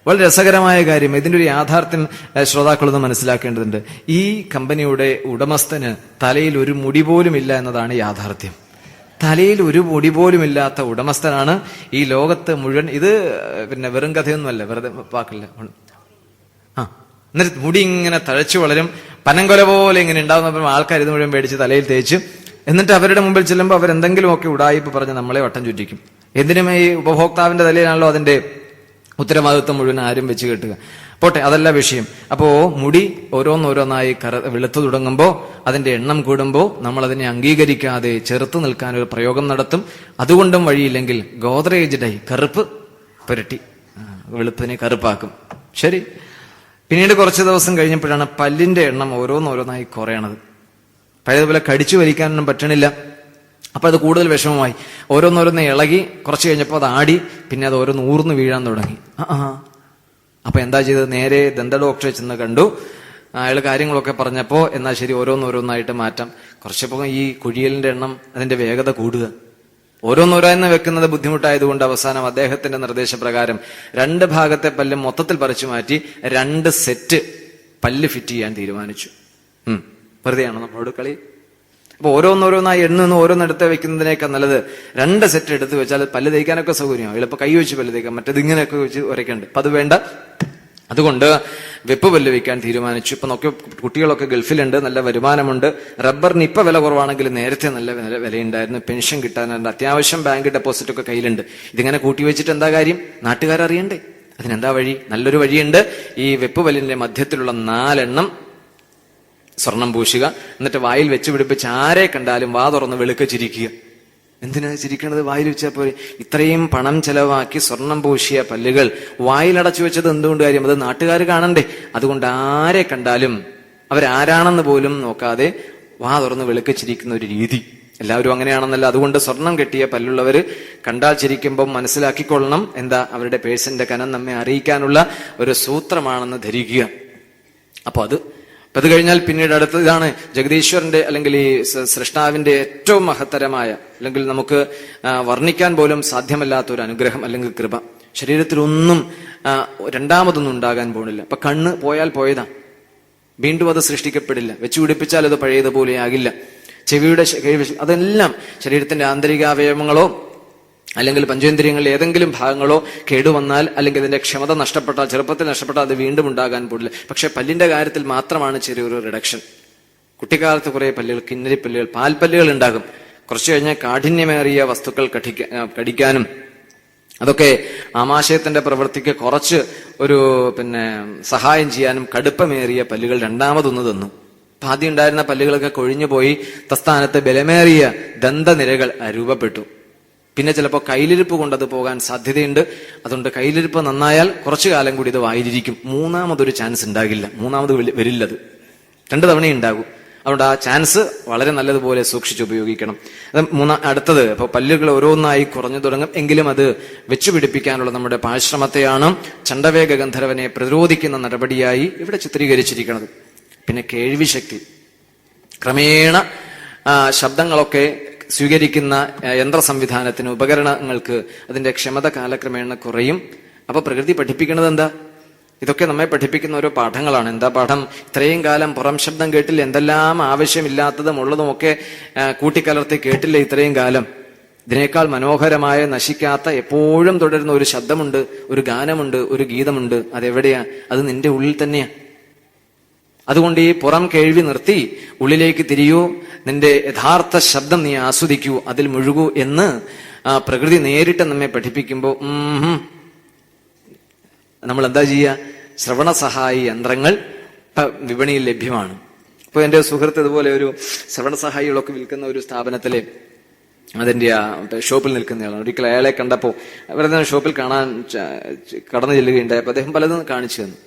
വളരെ രസകരമായ കാര്യം. ഇതിന്റെ ഒരു യാഥാർത്ഥ്യം ശ്രോതാക്കളൊന്ന് മനസ്സിലാക്കേണ്ടതുണ്ട്. ഈ കമ്പനിയുടെ ഉടമസ്ഥന് തലയിൽ ഒരു മുടി പോലും ഇല്ല എന്നതാണ് യാഥാർത്ഥ്യം. തലയിൽ ഒരു മുടി പോലും ഇല്ലാത്ത ഉടമസ്ഥനാണ് ഈ ലോകത്ത് മുഴുവൻ. ഇത് പിന്നെ വെറും കഥയൊന്നുമല്ല, വെറുതെ വാക്കില്ല. എന്നിട്ട് മുടി ഇങ്ങനെ തഴച്ചു വളരും, പനങ്കൊല പോലെ ഇങ്ങനെ ഉണ്ടാവുന്ന ആൾക്കാർ ഇത് മുഴുവൻ മേടിച്ച് തലയിൽ തേച്ച് എന്നിട്ട് അവരുടെ മുമ്പിൽ ചെല്ലുമ്പോൾ അവരെന്തെങ്കിലുമൊക്കെ ഉടായിപ്പ് പറഞ്ഞ് നമ്മളെ വട്ടം ചുറ്റിക്കും. എന്തിനും ഈ ഉപഭോക്താവിന്റെ തലയിലാണല്ലോ അതിന്റെ ഉത്തരവാദിത്വം മുഴുവൻ ആരും വെച്ച് കെട്ടുക. പോട്ടെ, അതല്ല വിഷയം. അപ്പോ മുടി ഓരോന്നോരോന്നായി വെളുത്തു തുടങ്ങുമ്പോൾ അതിന്റെ എണ്ണം കൂടുമ്പോൾ നമ്മൾ അതിനെ അംഗീകരിക്കാതെ ചെറുത്തു നിൽക്കാൻ ഒരു പ്രയോഗം നടത്തും. അതുകൊണ്ടും വഴിയില്ലെങ്കിൽ ഗോദ്രേജ് ഡൈ, കറുപ്പ് പുരട്ടി വെളുപ്പിനെ കറുപ്പാക്കും. ശരി. പിന്നീട് കുറച്ച് ദിവസം കഴിഞ്ഞപ്പോഴാണ് പല്ലിന്റെ എണ്ണം ഓരോന്നോരോന്നായി കുറയണത്. പഴയതുപോലെ കടിച്ചു വലിക്കാനൊന്നും പറ്റണില്ല. അപ്പൊ അത് കൂടുതൽ വിഷമമായി. ഓരോന്നോരോന്ന് ഇളകി കുറച്ച് കഴിഞ്ഞപ്പോൾ അത് ആടി, പിന്നെ അത് ഓരോന്ന് ഊർന്ന് വീഴാൻ തുടങ്ങി. അപ്പൊ എന്താ ചെയ്തത്? നേരെ ദന്ത ഡോക്ടറെ ചെന്ന് കണ്ടു. അയാൾ കാര്യങ്ങളൊക്കെ പറഞ്ഞപ്പോ എന്നാ ശരി, ഓരോന്നോരോന്നായിട്ട് മാറ്റാം. കുറച്ചപ്പോ ഈ കുഴിയലിന്റെ എണ്ണം, അതിന്റെ വേഗത കൂടുക. ഓരോന്നോരോന്ന് വെക്കുന്നത് ബുദ്ധിമുട്ടായതുകൊണ്ട് അവസാനം അദ്ദേഹത്തിന്റെ നിർദ്ദേശപ്രകാരം 2 ഭാഗത്തെ പല്ല് മൊത്തത്തിൽ പറിച്ചു മാറ്റി 2 സെറ്റ് പല്ല് ഫിറ്റ് ചെയ്യാൻ തീരുമാനിച്ചു. വെറുതെയാണോ നമ്മളോട് കളി? അപ്പൊ ഓരോന്നോരോന്നായി എണ്ണുന്ന ഓരോന്നെടുത്ത് വെക്കുന്നതിനേക്കാൾ നല്ലത് 2 സെറ്റ് എടുത്ത് വെച്ചാൽ പല്ല് തേക്കാനൊക്കെ സൗകര്യമാണ്. എളുപ്പം കൈ വെച്ച് പല്ല് തേക്കാം, മറ്റേത് ഇങ്ങനെയൊക്കെ വെച്ച് ഉരയ്ക്കണ്ട്. അപ്പൊ അത് വേണ്ട. അതുകൊണ്ട് വെപ്പ് പല്ല് വെക്കാൻ തീരുമാനിച്ചു. ഇപ്പൊ നോക്കി, കുട്ടികളൊക്കെ ഗൾഫിലുണ്ട്, നല്ല വരുമാനമുണ്ട്. റബ്ബറിന് ഇപ്പൊ വില കുറവാണെങ്കിൽ നേരത്തെ നല്ല വിലയുണ്ടായിരുന്നു. പെൻഷൻ കിട്ടാനുണ്ട്, അത്യാവശ്യം ബാങ്ക് ഡെപ്പോസിറ്റ് ഒക്കെ കയ്യിലുണ്ട്. ഇതിങ്ങനെ കൂട്ടി വെച്ചിട്ട് എന്താ കാര്യം? നാട്ടുകാരറിയണ്ടേ? അതിനെന്താ വഴി? നല്ലൊരു വഴിയുണ്ട്. ഈ വെപ്പ് പല്ലിന്റെ മധ്യത്തിലുള്ള 4 എണ്ണം സ്വർണം പൂശുക. എന്നിട്ട് വായിൽ വെച്ച് പിടിപ്പിച്ച് ആരെ കണ്ടാലും വാ തുറന്ന് വെളുക്ക ചിരിക്കുക. എന്തിനാ ചിരിക്കണത്? വായിൽ വെച്ചാൽ പോലെ. ഇത്രയും പണം ചെലവാക്കി സ്വർണം പൂശിയ പല്ലുകൾ വായിലടച്ചു വെച്ചത് എന്തുകൊണ്ട് കാര്യം? അത് നാട്ടുകാർ കാണണ്ടേ? അതുകൊണ്ട് ആരെ കണ്ടാലും അവരാരാണെന്ന് പോലും നോക്കാതെ വാ തുറന്ന് വെളുക്ക ചിരിക്കുന്ന ഒരു രീതി. എല്ലാവരും അങ്ങനെയാണെന്നല്ല. അതുകൊണ്ട് സ്വർണം കെട്ടിയ പല്ലുള്ളവര് കണ്ടാൽ ചിരിക്കുമ്പോൾ മനസ്സിലാക്കിക്കൊള്ളണം, എന്താ അവരുടെ പേഴ്സിന്റെ കനം നമ്മെ അറിയിക്കാനുള്ള ഒരു സൂത്രമാണെന്ന് ധരിക്കുക. അപ്പൊ അത് കഴിഞ്ഞാൽ പിന്നീട് അടുത്ത ഇതാണ് ജഗദീശ്വരന്റെ അല്ലെങ്കിൽ ഈ സൃഷ്ടാവിന്റെ ഏറ്റവും മഹത്തരമായ, അല്ലെങ്കിൽ നമുക്ക് വർണ്ണിക്കാൻ പോലും സാധ്യമല്ലാത്ത ഒരു അനുഗ്രഹം അല്ലെങ്കിൽ കൃപ. ശരീരത്തിലൊന്നും രണ്ടാമതൊന്നും ഉണ്ടാകാൻ പോണില്ല. അപ്പൊ കണ്ണ് പോയാൽ പോയതാ, വീണ്ടും അത് സൃഷ്ടിക്കപ്പെടില്ല. വെച്ചു പിടിപ്പിച്ചാൽ അത് പഴയതുപോലെ ആകില്ല. ചെവിയുടെ അതെല്ലാം ശരീരത്തിന്റെ ആന്തരിക അവയവങ്ങളോ അല്ലെങ്കിൽ പഞ്ചേന്ദ്രിയങ്ങളിൽ ഏതെങ്കിലും ഭാഗങ്ങളോ കേടുവന്നാൽ, അല്ലെങ്കിൽ അതിന്റെ ക്ഷമത നഷ്ടപ്പെട്ടാൽ, ചെറുപ്പത്തിൽ നഷ്ടപ്പെട്ടാൽ അത് വീണ്ടും ഉണ്ടാകാൻ പോടില്ല. പക്ഷെ പല്ലിന്റെ കാര്യത്തിൽ മാത്രമാണ് ചെറിയൊരു റിഡക്ഷൻ. കുട്ടിക്കാലത്ത് കുറെ പല്ലുകൾ, കിന്നരിപ്പല്ലുകൾ, പാൽപ്പല്ലുകൾ ഉണ്ടാകും. കുറച്ചു കഴിഞ്ഞാൽ കാഠിന്യമേറിയ വസ്തുക്കൾ കടിക്കാനും, അതൊക്കെ ആമാശയത്തിന്റെ പ്രവൃത്തിക്ക് കുറച്ച് ഒരു സഹായം ചെയ്യാനും കടുപ്പമേറിയ പല്ലുകൾ രണ്ടാമതൊന്ന് തന്നു. ആദ്യം ഉണ്ടായിരുന്ന പല്ലുകളൊക്കെ കൊഴിഞ്ഞു പോയി. തസ്ഥാനത്ത് ബലമേറിയ ദന്തനിരകൾ രൂപപ്പെട്ടു. പിന്നെ ചിലപ്പോൾ കയ്യിലിരിപ്പ് കൊണ്ടത് പോകാൻ സാധ്യതയുണ്ട്. അതുകൊണ്ട് കയ്യിലിരിപ്പ് നന്നായാൽ കുറച്ചു കാലം കൂടി ഇത് വായിലിരിക്കും. മൂന്നാമതൊരു ചാൻസ് ഉണ്ടാകില്ല, മൂന്നാമത് വരില്ലത്. 2 തവണ ഉണ്ടാകും. അതുകൊണ്ട് ആ ചാൻസ് വളരെ നല്ലതുപോലെ സൂക്ഷിച്ച് ഉപയോഗിക്കണം. അടുത്തത്, ഇപ്പൊ പല്ലുകൾ ഓരോന്നായി കുറഞ്ഞു തുടങ്ങും. എങ്കിലും അത് വെച്ചുപിടിപ്പിക്കാനുള്ള നമ്മുടെ പാശ്രമത്തെയാണ് ചണ്ഡവേഗ ഗന്ധർവനെ പ്രതിരോധിക്കുന്ന നടപടിയായി ഇവിടെ ചിത്രീകരിച്ചിരിക്കുന്നത്. പിന്നെ കേൾവി ശക്തി, ക്രമേണ ശബ്ദങ്ങളൊക്കെ സ്വീകരിക്കുന്ന യന്ത്ര സംവിധാനത്തിന്, ഉപകരണങ്ങൾക്ക് അതിന്റെ ക്ഷമത കാലക്രമേണ കുറയും. അപ്പൊ പ്രകൃതി പഠിപ്പിക്കുന്നത് എന്താ? ഇതൊക്കെ നമ്മെ പഠിപ്പിക്കുന്ന ഓരോ പാഠങ്ങളാണ്. എന്താ പാഠം? ഇത്രയും കാലം പുറം ശബ്ദം കേട്ടില്ല, എന്തെല്ലാം ആവശ്യമില്ലാത്തതും ഉള്ളതും ഒക്കെ കൂട്ടിക്കലർത്തി കേട്ടില്ല ഇത്രയും കാലം. ഇതിനേക്കാൾ മനോഹരമായ, നശിക്കാത്ത, എപ്പോഴും തുടരുന്ന ഒരു ശബ്ദമുണ്ട്, ഒരു ഗാനമുണ്ട്, ഒരു ഗീതമുണ്ട്. അതെവിടെയാ? അത് നിന്റെ ഉള്ളിൽ തന്നെയാ. അതുകൊണ്ട് ഈ പുറം കേൾവി നിർത്തി ഉള്ളിലേക്ക് തിരിയൂ, നിന്റെ യഥാർത്ഥ ശബ്ദം നീ ആസ്വദിക്കൂ, അതിൽ മുഴുകൂ എന്ന് പ്രകൃതി നേരിട്ട് നമ്മെ പഠിപ്പിക്കുമ്പോൾ നമ്മൾ എന്താ ചെയ്യുക? ശ്രവണ സഹായി യന്ത്രങ്ങൾ വിപണിയിൽ ലഭ്യമാണ്. ഇപ്പൊ എന്റെ സുഹൃത്ത് ഇതുപോലെ ഒരു ശ്രവണ സഹായികളൊക്കെ വിൽക്കുന്ന ഒരു സ്ഥാപനത്തിലെ അതിന്റെ ആ ഷോപ്പിൽ നിൽക്കുന്നയാളാണ്. ഒരിക്കൽ അയാളെ കണ്ടപ്പോൾ വെറുതെ ഷോപ്പിൽ കാണാൻ കടന്നു ചെല്ലുകയുണ്ടായി. അപ്പൊ അദ്ദേഹം പലതും കാണിച്ചു തന്നു.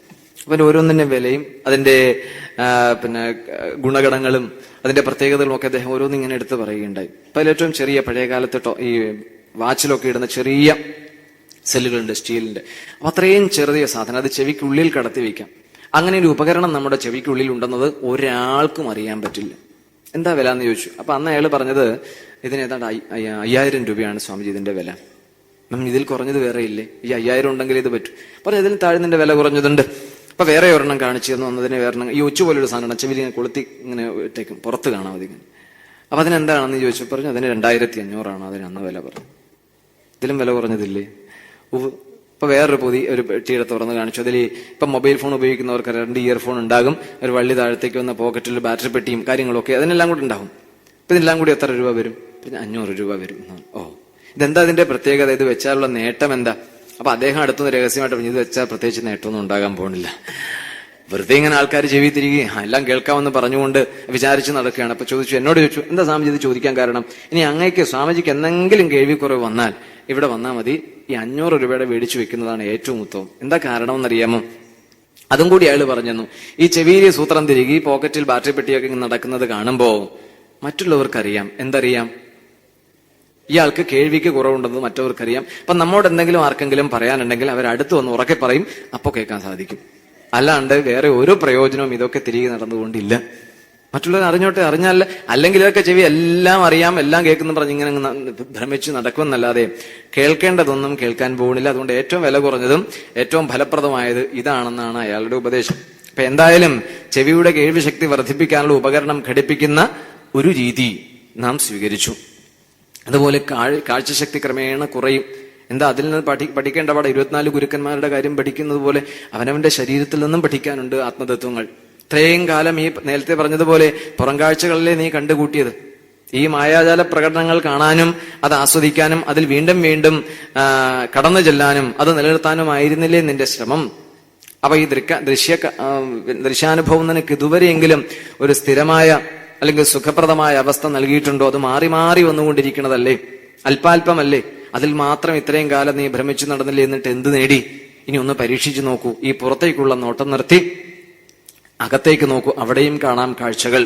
അപ്പൊ ഓരോന്നിന്റെ വിലയും അതിന്റെ പിന്നെ ഗുണഗണങ്ങളും അതിന്റെ പ്രത്യേകതകളും ഒക്കെ അദ്ദേഹം ഓരോന്നും ഇങ്ങനെ എടുത്ത് പറയുകയുണ്ടായി. അപ്പൊ അതിലേറ്റവും ചെറിയ പഴയ കാലത്ത് ഈ വാച്ചിലൊക്കെ ഇടുന്ന ചെറിയ സെല്ലുകളുണ്ട് സ്റ്റീലിന്റെ. അപ്പൊ അത്രയും ചെറിയ സാധനം അത് ചെവിക്കുള്ളിൽ കടത്തി വയ്ക്കാം. അങ്ങനെ ഒരു ഉപകരണം നമ്മുടെ ചെവിക്കുള്ളിൽ ഉണ്ടെന്നത് ഒരാൾക്കും അറിയാൻ പറ്റില്ല. എന്താ വില എന്ന് ചോദിച്ചു. അപ്പൊ അന്ന് അയാൾ പറഞ്ഞത് ഇതിന് ഏതാണ്ട് 5000 രൂപയാണ് സ്വാമിജി ഇതിന്റെ വില. ഇതിൽ കുറഞ്ഞത് വേറെ ഇല്ലേ? ഈ 5000 ഉണ്ടെങ്കിൽ ഇത് പറ്റും. പറഞ്ഞു ഇതിന് താഴ്ന്നതിന്റെ വില കുറഞ്ഞതുണ്ട്. അപ്പൊ വേറെ ഒരെണ്ണം കാണിച്ചു തന്നു. അന്നതിന് വേറെ ഈ ഒച്ചു പോലൊരു സാധനം ചെവിൽ ഇങ്ങനെ കൊളുത്തി ഇങ്ങനെ ഇട്ടേക്കും, പുറത്ത് കാണാം അതിങ്ങനെ. അപ്പൊ അതിനെന്താണെന്ന് ചോദിച്ചു. പറഞ്ഞു അതിന് 2500 അതിന് അന്ന് വില പറഞ്ഞു. ഇതിലും വില കുറഞ്ഞതില്ലേ? ഇപ്പൊ വേറൊരു ഒരു പെട്ടിയുടെ തുറന്ന് കാണിച്ചു. അതിൽ ഇപ്പൊ മൊബൈൽ ഫോൺ ഉപയോഗിക്കുന്നവർക്ക് 2 ഇയർഫോൺ ഉണ്ടാകും, ഒരു വള്ളി താഴത്തേക്ക് വന്ന പോക്കറ്റിൽ ബാറ്ററി പെട്ടിയും കാര്യങ്ങളൊക്കെ അതിനെല്ലാം കൂടി ഉണ്ടാകും. ഇപ്പൊ ഇതിനെല്ലാം കൂടി എത്ര രൂപ വരും? പിന്നെ 500 രൂപ വരും. ഓ, ഇതെന്താ ഇതിന്റെ പ്രത്യേകത? ഇത് വെച്ചാലുള്ള നേട്ടം എന്താ? അപ്പൊ അദ്ദേഹം അടുത്തുനിന്ന് രഹസ്യമായിട്ട് പറഞ്ഞു, ഇത് വെച്ചാൽ പ്രത്യേകിച്ച് നേട്ടമൊന്നും ഉണ്ടാകാൻ പോകുന്നില്ല. വെറുതെ ഇങ്ങനെ ആൾക്കാർ ചെവി തിരികെ എല്ലാം കേൾക്കാമെന്ന് പറഞ്ഞുകൊണ്ട് വിചാരിച്ച് നടക്കുകയാണ്. അപ്പൊ എന്നോട് ചോദിച്ചു, എന്താ സ്വാമിജി ഇത് ചോദിക്കാൻ കാരണം? ഇനി അങ്ങേക്ക് സ്വാമിജിക്ക് എന്തെങ്കിലും കേൾവിക്കുറവ് വന്നാൽ ഇവിടെ വന്നാൽ മതി, ഈ 500 രൂപയുടെ മേടിച്ചു വെക്കുന്നതാണ് ഏറ്റവും ഉത്തമം. എന്താ കാരണം എന്നറിയാമോ? അതും കൂടി അയാൾ പറഞ്ഞു. ഈ ചെവിയിൽ സൂത്രം തിരികെ ഈ പോക്കറ്റിൽ ബാറ്ററി പെട്ടിയൊക്കെ നടക്കുന്നത് കാണുമ്പോ മറ്റുള്ളവർക്കറിയാം. എന്തറിയാം? ഇയാൾക്ക് കേൾവിക്ക് കുറവുണ്ടെന്ന് മറ്റവർക്കറിയാം. അപ്പൊ നമ്മോട് എന്തെങ്കിലും ആർക്കെങ്കിലും പറയാനുണ്ടെങ്കിൽ അവരടുത്ത് വന്ന് ഉറക്കെ പറയും, അപ്പൊ കേൾക്കാൻ സാധിക്കും. അല്ലാണ്ട് വേറെ ഒരു പ്രയോജനവും ഇതൊക്കെ തിരികെ നടന്നുകൊണ്ടില്ല. മറ്റുള്ളവർ അറിഞ്ഞോട്ടെ, അറിഞ്ഞാൽ അല്ലെങ്കിൽ ഇതൊക്കെ ചെവി എല്ലാം അറിയാം, എല്ലാം കേൾക്കുന്നു പറഞ്ഞ് ഇങ്ങനെ ഭ്രമിച്ച് നടക്കുമെന്നല്ലാതെ കേൾക്കേണ്ടതൊന്നും കേൾക്കാൻ പോകുന്നില്ല. അതുകൊണ്ട് ഏറ്റവും വില കുറഞ്ഞതും ഏറ്റവും ഫലപ്രദമായത് ഇതാണെന്നാണ് അയാളുടെ ഉപദേശം. അപ്പൊ എന്തായാലും ചെവിയുടെ കേൾവി ശക്തി വർദ്ധിപ്പിക്കാനുള്ള ഉപകരണം ഘടിപ്പിക്കുന്ന ഒരു രീതി നാം സ്വീകരിച്ചു. അതുപോലെ കാഴ്ചശക്തി ക്രമേണ കുറയും. എന്താ അതിൽ നിന്ന് പഠിക്കേണ്ട പാടെ 24 ഗുരുക്കന്മാരുടെ കാര്യം പഠിക്കുന്നത് പോലെ അവനവന്റെ ശരീരത്തിൽ നിന്നും പഠിക്കാനുണ്ട് ആത്മതത്വങ്ങൾ. ഇത്രയും കാലം ഈ നേരത്തെ പറഞ്ഞതുപോലെ പുറം കാഴ്ചകളിലെ നീ കണ്ടുകൂട്ടിയത്. ഈ മായാജാല പ്രകടനങ്ങൾ കാണാനും അത് ആസ്വദിക്കാനും അതിൽ വീണ്ടും വീണ്ടും കടന്നു ചെല്ലാനും അത് നിലനിർത്താനുമായിരുന്നില്ലേ നിന്റെ ശ്രമം? അപ്പൊ ഈ ദൃശ്യാനുഭവം നിനക്ക് ഇതുവരെയെങ്കിലും ഒരു സ്ഥിരമായ അല്ലെങ്കിൽ സുഖപ്രദമായ അവസ്ഥ നൽകിയിട്ടുണ്ടോ? അത് മാറി മാറി വന്നുകൊണ്ടിരിക്കുന്നതല്ലേ, അല്പാൽപമല്ലേ? അതിൽ മാത്രം ഇത്രയും കാലം നീ ഭ്രമിച്ചു നടന്നില്ലേ? എന്നിട്ട് എന്ത് നേടി? ഇനി ഒന്ന് പരീക്ഷിച്ചു നോക്കൂ. ഈ പുറത്തേക്കുള്ള നോട്ടം നിർത്തി അകത്തേക്ക് നോക്കൂ. അവിടെയും കാണാം കാഴ്ചകൾ,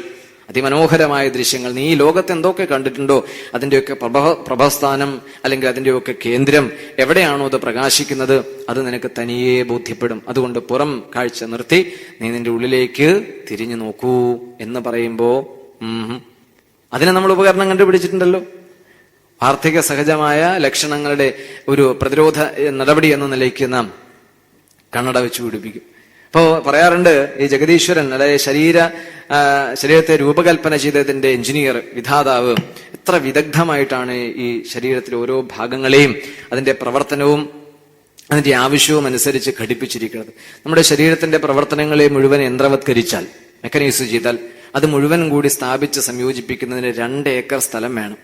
അതിമനോഹരമായ ദൃശ്യങ്ങൾ. നീ ഈ ലോകത്ത് എന്തൊക്കെ കണ്ടിട്ടുണ്ടോ അതിന്റെയൊക്കെ പ്രഭസ്ഥാനം അല്ലെങ്കിൽ അതിന്റെയൊക്കെ കേന്ദ്രം എവിടെയാണോ അത് പ്രകാശിക്കുന്നത് അത് നിനക്ക് തനിയെ ബോധ്യപ്പെടും. അതുകൊണ്ട് പുറം കാഴ്ച നിർത്തി നീ നിന്റെ ഉള്ളിലേക്ക് തിരിഞ്ഞു നോക്കൂ എന്ന് പറയുമ്പോ അതിനെ നമ്മൾ ഉപകരണം കണ്ടുപിടിച്ചിട്ടുണ്ടല്ലോ. വാർദ്ധക്യ സഹജമായ ലക്ഷണങ്ങളുടെ ഒരു പ്രതിരോധ നടപടി എന്ന നിലയ്ക്ക് നാം കണ്ണട വെച്ച് പിടിപ്പിക്കും. ഇപ്പോ പറയാറുണ്ട്, ഈ ജഗദീശ്വരൻ അതായത് ശരീരത്തെ രൂപകൽപ്പന ചെയ്തതിന്റെ എഞ്ചിനീയർ, വിധാതാവ് എത്ര വിദഗ്ധമായിട്ടാണ് ഈ ശരീരത്തിലെ ഓരോ ഭാഗങ്ങളെയും അതിന്റെ പ്രവർത്തനവും അതിന്റെ ആവശ്യവും അനുസരിച്ച് ഘടിപ്പിച്ചിരിക്കുന്നത്. നമ്മുടെ ശരീരത്തിന്റെ പ്രവർത്തനങ്ങളെ മുഴുവൻ യന്ത്രവത്കരിച്ചാൽ, മെക്കനൈസ് ചെയ്താൽ അത് മുഴുവൻ കൂടി സ്ഥാപിച്ച് സംയോജിപ്പിക്കുന്നതിന് 2 ഏക്കർ സ്ഥലം വേണം.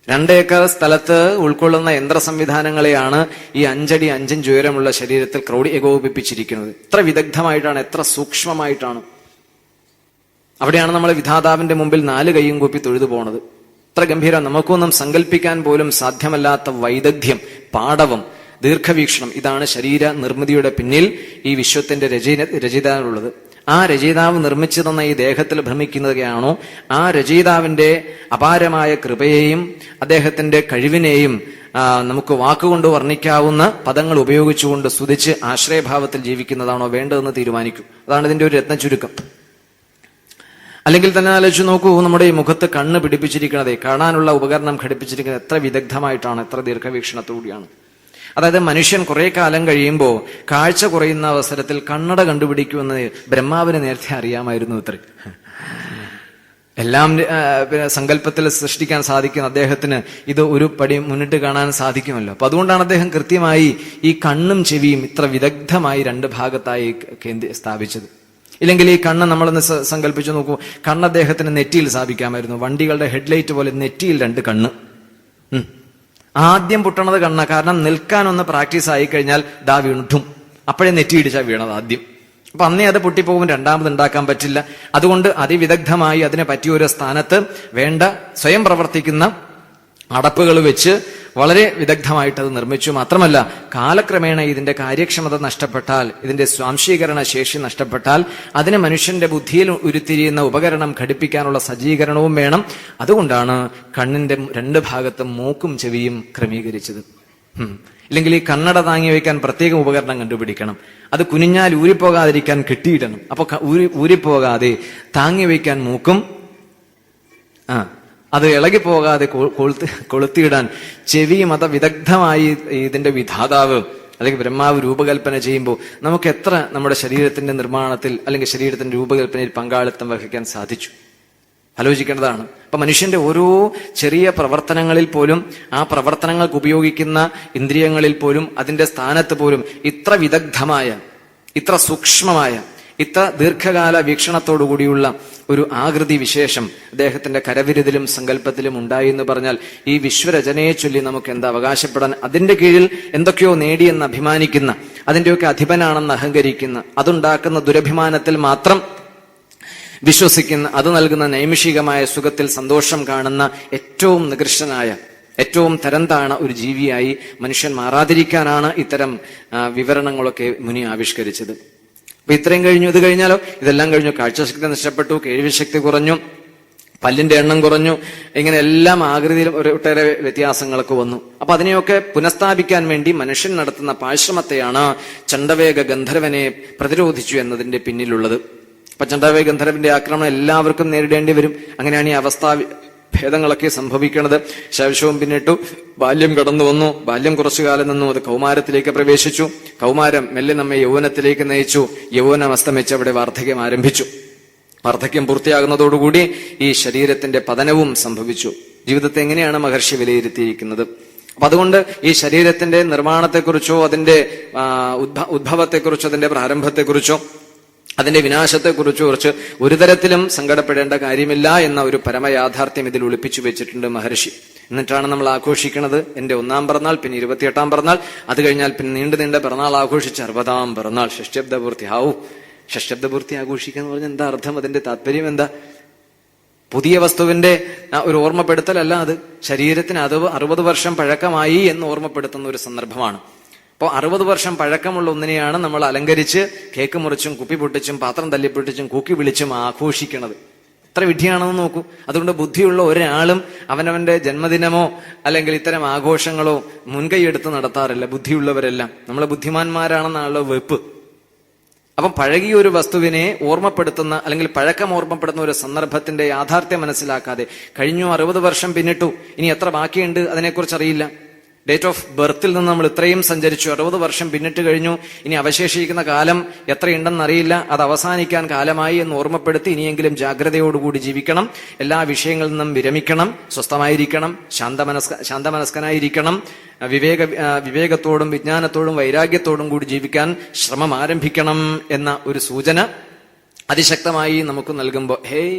2 ഏക്കർ സ്ഥലത്ത് ഉൾക്കൊള്ളുന്ന യന്ത്ര സംവിധാനങ്ങളെയാണ് ഈ 5 അടി 5 ഇഞ്ച് ഉയരമുള്ള ശരീരത്തിൽ ഏകോപിപ്പിച്ചിരിക്കുന്നത്. എത്ര വിദഗ്ധമായിട്ടാണ്, എത്ര സൂക്ഷ്മമായിട്ടാണ്. അവിടെയാണ് നമ്മൾ വിധാതാവിന്റെ മുമ്പിൽ 4 കൈയും കൂപ്പി തൊഴുതു പോണത്. എത്ര ഗംഭീരം! നമുക്കൊന്നും സങ്കല്പിക്കാൻ പോലും സാധ്യമല്ലാത്ത വൈദഗ്ധ്യം, പാടവം, ദീർഘവീക്ഷണം. ഇതാണ് ശരീര നിർമ്മിതിയുടെ പിന്നിൽ ഈ വിശ്വത്തിന്റെ രചയിതാവുള്ളത്. ആ രചയിതാവ് നിർമ്മിച്ചു തന്ന ഈ ദേഹത്തിൽ ഭ്രമിക്കുന്നതൊക്കെയാണോ ആ രചയിതാവിന്റെ അപാരമായ കൃപയെയും അദ്ദേഹത്തിന്റെ കഴിവിനെയും നമുക്ക് വാക്കുകൊണ്ട് വർണ്ണിക്കാവുന്ന പദങ്ങൾ ഉപയോഗിച്ചുകൊണ്ട് സ്തുതിച്ച് ആശ്രയഭാവത്തിൽ ജീവിക്കുന്നതാണോ വേണ്ടതെന്ന് തീരുമാനിക്കും. അതാണ് ഇതിന്റെ ഒരു രത്ന ചുരുക്കം. അല്ലെങ്കിൽ തന്നെ ആലോചിച്ച് നോക്കൂ, നമ്മുടെ ഈ മുഖത്ത് കണ്ണ് പിടിപ്പിച്ചിരിക്കുന്നത്, കാണാനുള്ള ഉപകരണം ഘടിപ്പിച്ചിരിക്കുന്നത് എത്ര വിദഗ്ധമായിട്ടാണ്, എത്ര ദീർഘവീക്ഷണത്തോടെയാണ്. അതായത് മനുഷ്യൻ കുറെ കാലം കഴിയുമ്പോൾ കാഴ്ച കുറയുന്ന അവസരത്തിൽ കണ്ണട കണ്ടുപിടിക്കുമെന്ന് ബ്രഹ്മാവിന് നേരത്തെ അറിയാമായിരുന്നു. ഇത്ര എല്ലാം സങ്കല്പത്തിൽ സൃഷ്ടിക്കാൻ സാധിക്കുന്ന അദ്ദേഹത്തിന് ഇത് ഒരു പടി മുന്നിട്ട് കാണാൻ സാധിക്കുമല്ലോ. അപ്പൊ അതുകൊണ്ടാണ് അദ്ദേഹം കൃത്യമായി ഈ കണ്ണും ചെവിയും ഇത്ര വിദഗ്ധമായി 2 ഭാഗത്തായി സ്ഥാപിച്ചത്. ഇല്ലെങ്കിൽ ഈ കണ്ണ് നമ്മളൊന്ന് സങ്കല്പിച്ചു നോക്കൂ, കണ്ണ് അദ്ദേഹത്തിന് നെറ്റിയിൽ സ്ഥാപിക്കാമായിരുന്നു. വണ്ടികളുടെ ഹെഡ്ലൈറ്റ് പോലെ നെറ്റിയിൽ 2 കണ്ണ്. ആദ്യം പൊട്ടണത് കണ്ണ. കാരണം നിൽക്കാനൊന്ന് പ്രാക്ടീസ് ആയി കഴിഞ്ഞാൽ ദാ വീണിട്ടും അപ്പോഴേ നെറ്റിയിടിച്ചാ വീണത് ആദ്യം. അപ്പൊ അന്നേ അത് പൊട്ടിപ്പോകുമ്പോൾ രണ്ടാമത് ഉണ്ടാക്കാൻ പറ്റില്ല. അതുകൊണ്ട് അതിവിദഗ്ധമായി അതിനെ പറ്റിയ ഒരു സ്ഥാനത്ത് വേണ്ട സ്വയം പ്രവർത്തിക്കുന്ന അടപ്പുകൾ വെച്ച് വളരെ വിദഗ്ധമായിട്ട് അത് നിർമ്മിച്ചു. മാത്രമല്ല കാലക്രമേണ ഇതിന്റെ കാര്യക്ഷമത നഷ്ടപ്പെട്ടാൽ, ഇതിന്റെ സ്വാംശീകരണ ശേഷി നഷ്ടപ്പെട്ടാൽ അതിന് മനുഷ്യന്റെ ബുദ്ധിയിൽ ഉരുത്തിരിയുന്ന ഉപകരണം ഘടിപ്പിക്കാനുള്ള സജ്ജീകരണവും വേണം. അതുകൊണ്ടാണ് കണ്ണിന്റെ 2 ഭാഗത്തും മൂക്കും ചെവിയും ക്രമീകരിച്ചത്. ഇല്ലെങ്കിൽ ഈ കണ്ണട താങ്ങി വയ്ക്കാൻ പ്രത്യേകം ഉപകരണം കണ്ടുപിടിക്കണം. അത് കുനിഞ്ഞാൽ ഊരിപ്പോകാതിരിക്കാൻ കെട്ടിയിടണം. അപ്പൊ ഊരിപ്പോകാതെ താങ്ങി വയ്ക്കാൻ മൂക്കും, അത് ഇളകിപ്പോകാതെ കൊളുത്തിയിടാൻ ചെവിയും. അത് വിദഗ്ധമായി ഇതിന്റെ വിധാതാവ് അല്ലെങ്കിൽ ബ്രഹ്മാവ് രൂപകൽപ്പന ചെയ്യുമ്പോൾ നമുക്ക് എത്ര നമ്മുടെ ശരീരത്തിന്റെ നിർമ്മാണത്തിൽ അല്ലെങ്കിൽ ശരീരത്തിന്റെ രൂപകൽപ്പനയിൽ പങ്കാളിത്തം വഹിക്കാൻ സാധിച്ചു ആലോചിക്കേണ്ടതാണ്. അപ്പൊ മനുഷ്യന്റെ ഓരോ ചെറിയ പ്രവർത്തനങ്ങളിൽ പോലും, ആ പ്രവർത്തനങ്ങൾക്ക് ഉപയോഗിക്കുന്ന ഇന്ദ്രിയങ്ങളിൽ പോലും, അതിന്റെ സ്ഥാനത്ത് പോലും ഇത്ര വിദഗ്ധമായ, ഇത്ര സൂക്ഷ്മമായ, ഇത്ര ദീർഘകാല വീക്ഷണത്തോടുകൂടിയുള്ള ഒരു ആകൃതി വിശേഷം അദ്ദേഹത്തിന്റെ കരവിരുതിലും സങ്കല്പത്തിലും ഉണ്ടായി എന്ന് പറഞ്ഞാൽ ഈ വിശ്വരചനയെ ചൊല്ലി നമുക്ക് എന്താ അവകാശപ്പെടാൻ? അതിന്റെ കീഴിൽ എന്തൊക്കെയോ നേടിയെന്ന് അഭിമാനിക്കുന്ന, അതിന്റെയൊക്കെ അധിപനാണെന്ന് അഹങ്കരിക്കുന്ന, അതുണ്ടാക്കുന്ന ദുരഭിമാനത്തിൽ മാത്രം വിശ്വസിക്കുന്ന, അത് നൽകുന്ന നൈമിഷികമായ സുഖത്തിൽ സന്തോഷം കാണുന്ന ഏറ്റവും നികൃഷ്ടനായ, ഏറ്റവും തരം താണ ഒരു ജീവിയായി മനുഷ്യൻ മാറാതിരിക്കാനാണ് ഇത്തരം വിവരണങ്ങളൊക്കെ മുനി ആവിഷ്കരിച്ചത്. അപ്പൊ ഇത്രയും കഴിഞ്ഞു. ഇത് കഴിഞ്ഞാലോ? ഇതെല്ലാം കഴിഞ്ഞു. കാഴ്ചശക്തി നഷ്ടപ്പെട്ടു, കേൾവിശക്തി കുറഞ്ഞു, പല്ലിന്റെ എണ്ണം കുറഞ്ഞു, ഇങ്ങനെ എല്ലാം ആകൃതിയിലും ഒട്ടേറെ വ്യത്യാസങ്ങളൊക്കെ വന്നു. അപ്പൊ അതിനെയൊക്കെ പുനഃസ്ഥാപിക്കാൻ വേണ്ടി മനുഷ്യൻ നടത്തുന്ന പാശ്രമത്തെയാണ് ചണ്ഡവേഗ ഗന്ധർവനെ പ്രതിരോധിച്ചു എന്നതിന്റെ പിന്നിലുള്ളത്. അപ്പൊ ചണ്ഡവേഗ ഗന്ധർവന്റെ ആക്രമണം എല്ലാവർക്കും നേരിടേണ്ടി വരും. അങ്ങനെയാണ് ഈ അവസ്ഥാ ഭേദങ്ങളൊക്കെ സംഭവിക്കുന്നത്. ശൈശവം പിന്നിട്ടു, ബാല്യം കടന്നു വന്നു, ബാല്യം കുറച്ചു കാലം നിന്നു, അത് കൗമാരത്തിലേക്ക് പ്രവേശിച്ചു, കൗമാരം മെല്ലെ നമ്മെ യൗവനത്തിലേക്ക് നയിച്ചു, യൗവനം അസ്തമിച്ച് അവിടെ വാർദ്ധക്യം ആരംഭിച്ചു. വാർദ്ധക്യം പൂർത്തിയാകുന്നതോടുകൂടി ഈ ശരീരത്തിന്റെ പതനവും സംഭവിച്ചു. ജീവിതത്തെ എങ്ങനെയാണ് മഹർഷി വിലയിരുത്തിയിരിക്കുന്നത്? അപ്പൊ അതുകൊണ്ട് ഈ ശരീരത്തിന്റെ നിർമ്മാണത്തെക്കുറിച്ചോ അതിന്റെ ഉദ്ഭവത്തെക്കുറിച്ചോ അതിന്റെ പ്രാരംഭത്തെക്കുറിച്ചോ അതിന്റെ വിനാശത്തെക്കുറിച്ച് കുറിച്ച് ഒരു തരത്തിലും സങ്കടപ്പെടേണ്ട കാര്യമില്ല എന്ന ഒരു പരമയാഥാർത്ഥ്യം ഇതിൽ ഒളിപ്പിച്ചു വെച്ചിട്ടുണ്ട് മഹർഷി. എന്നിട്ടാണ് നമ്മൾ ആഘോഷിക്കുന്നത് എന്റെ 1-ാം പിറന്നാൾ, പിന്നെ 28-ാം പിറന്നാൾ, അത് കഴിഞ്ഞാൽ പിന്നെ നീണ്ട പിറന്നാൾ ആഘോഷിച്ച് 60-ാം പിറന്നാൾ, ഷഷ്ഠബ്ദപൂർത്തി. ഷഷ്ഠബ്ദപൂർത്തി ആഘോഷിക്കുക എന്ന് പറഞ്ഞാൽ എന്താ അർത്ഥം? അതിന്റെ താല്പര്യം എന്താ? പുതിയ വസ്തുവിന്റെ ഒരു ഓർമ്മപ്പെടുത്തലല്ല അത്. ശരീരത്തിന് 60 വർഷം പഴക്കമായി എന്ന് ഓർമ്മപ്പെടുത്തുന്ന ഒരു സന്ദർഭമാണ്. അപ്പോൾ 60 വർഷം പഴക്കമുള്ള ഒന്നിനെയാണ് നമ്മൾ അലങ്കരിച്ച് കേക്ക് മുറിച്ചും കുപ്പി പൊട്ടിച്ചും പാത്രം തല്ലിപ്പൊട്ടിച്ചും കൂക്കി വിളിച്ചും ആഘോഷിക്കുന്നത്. എത്ര വിഡ്ഢിയാണെന്ന് നോക്കൂ. അതുകൊണ്ട് ബുദ്ധിയുള്ള ഒരാളും അവനവന്റെ ജന്മദിനമോ അല്ലെങ്കിൽ ഇത്തരം ആഘോഷങ്ങളോ മുൻകൈയെടുത്ത് നടത്താറില്ല. ബുദ്ധിയുള്ളവരെല്ലാം നമ്മളെ ബുദ്ധിമാന്മാരാണെന്നാണല്ലോ വെപ്പ്. അപ്പം പഴകിയ ഒരു വസ്തുവിനെ ഓർമ്മപ്പെടുത്തുന്ന അല്ലെങ്കിൽ പഴക്കം ഓർമ്മപ്പെടുത്തുന്ന ഒരു സന്ദർഭത്തിന്റെ യാഥാർത്ഥ്യം മനസ്സിലാക്കാതെ കഴിഞ്ഞു 60 വർഷം പിന്നിട്ടു, ഇനി എത്ര ബാക്കിയുണ്ട് അതിനെക്കുറിച്ച് അറിയില്ല. ഡേറ്റ് ഓഫ് ബർത്തിൽ നിന്ന് നമ്മൾ ഇത്രയും സഞ്ചരിച്ചു, 60 വർഷം പിന്നിട്ട് കഴിഞ്ഞു, ഇനി അവശേഷിക്കുന്ന കാലം എത്രയുണ്ടെന്നറിയില്ല, അത് അവസാനിക്കാൻ കാലമായി എന്ന് ഓർമ്മപ്പെടുത്തി ഇനിയെങ്കിലും ജാഗ്രതയോടുകൂടി ജീവിക്കണം, എല്ലാ വിഷയങ്ങളിൽ നിന്നും വിരമിക്കണം, സ്വസ്ഥമായിരിക്കണം, ശാന്തമനസ്കനായിരിക്കണം, വിവേകത്തോടും വിജ്ഞാനത്തോടും വൈരാഗ്യത്തോടും കൂടി ജീവിക്കാൻ ശ്രമം ആരംഭിക്കണം എന്ന ഒരു സൂചന അതിശക്തമായി നമുക്ക് നൽകുമ്പോൾ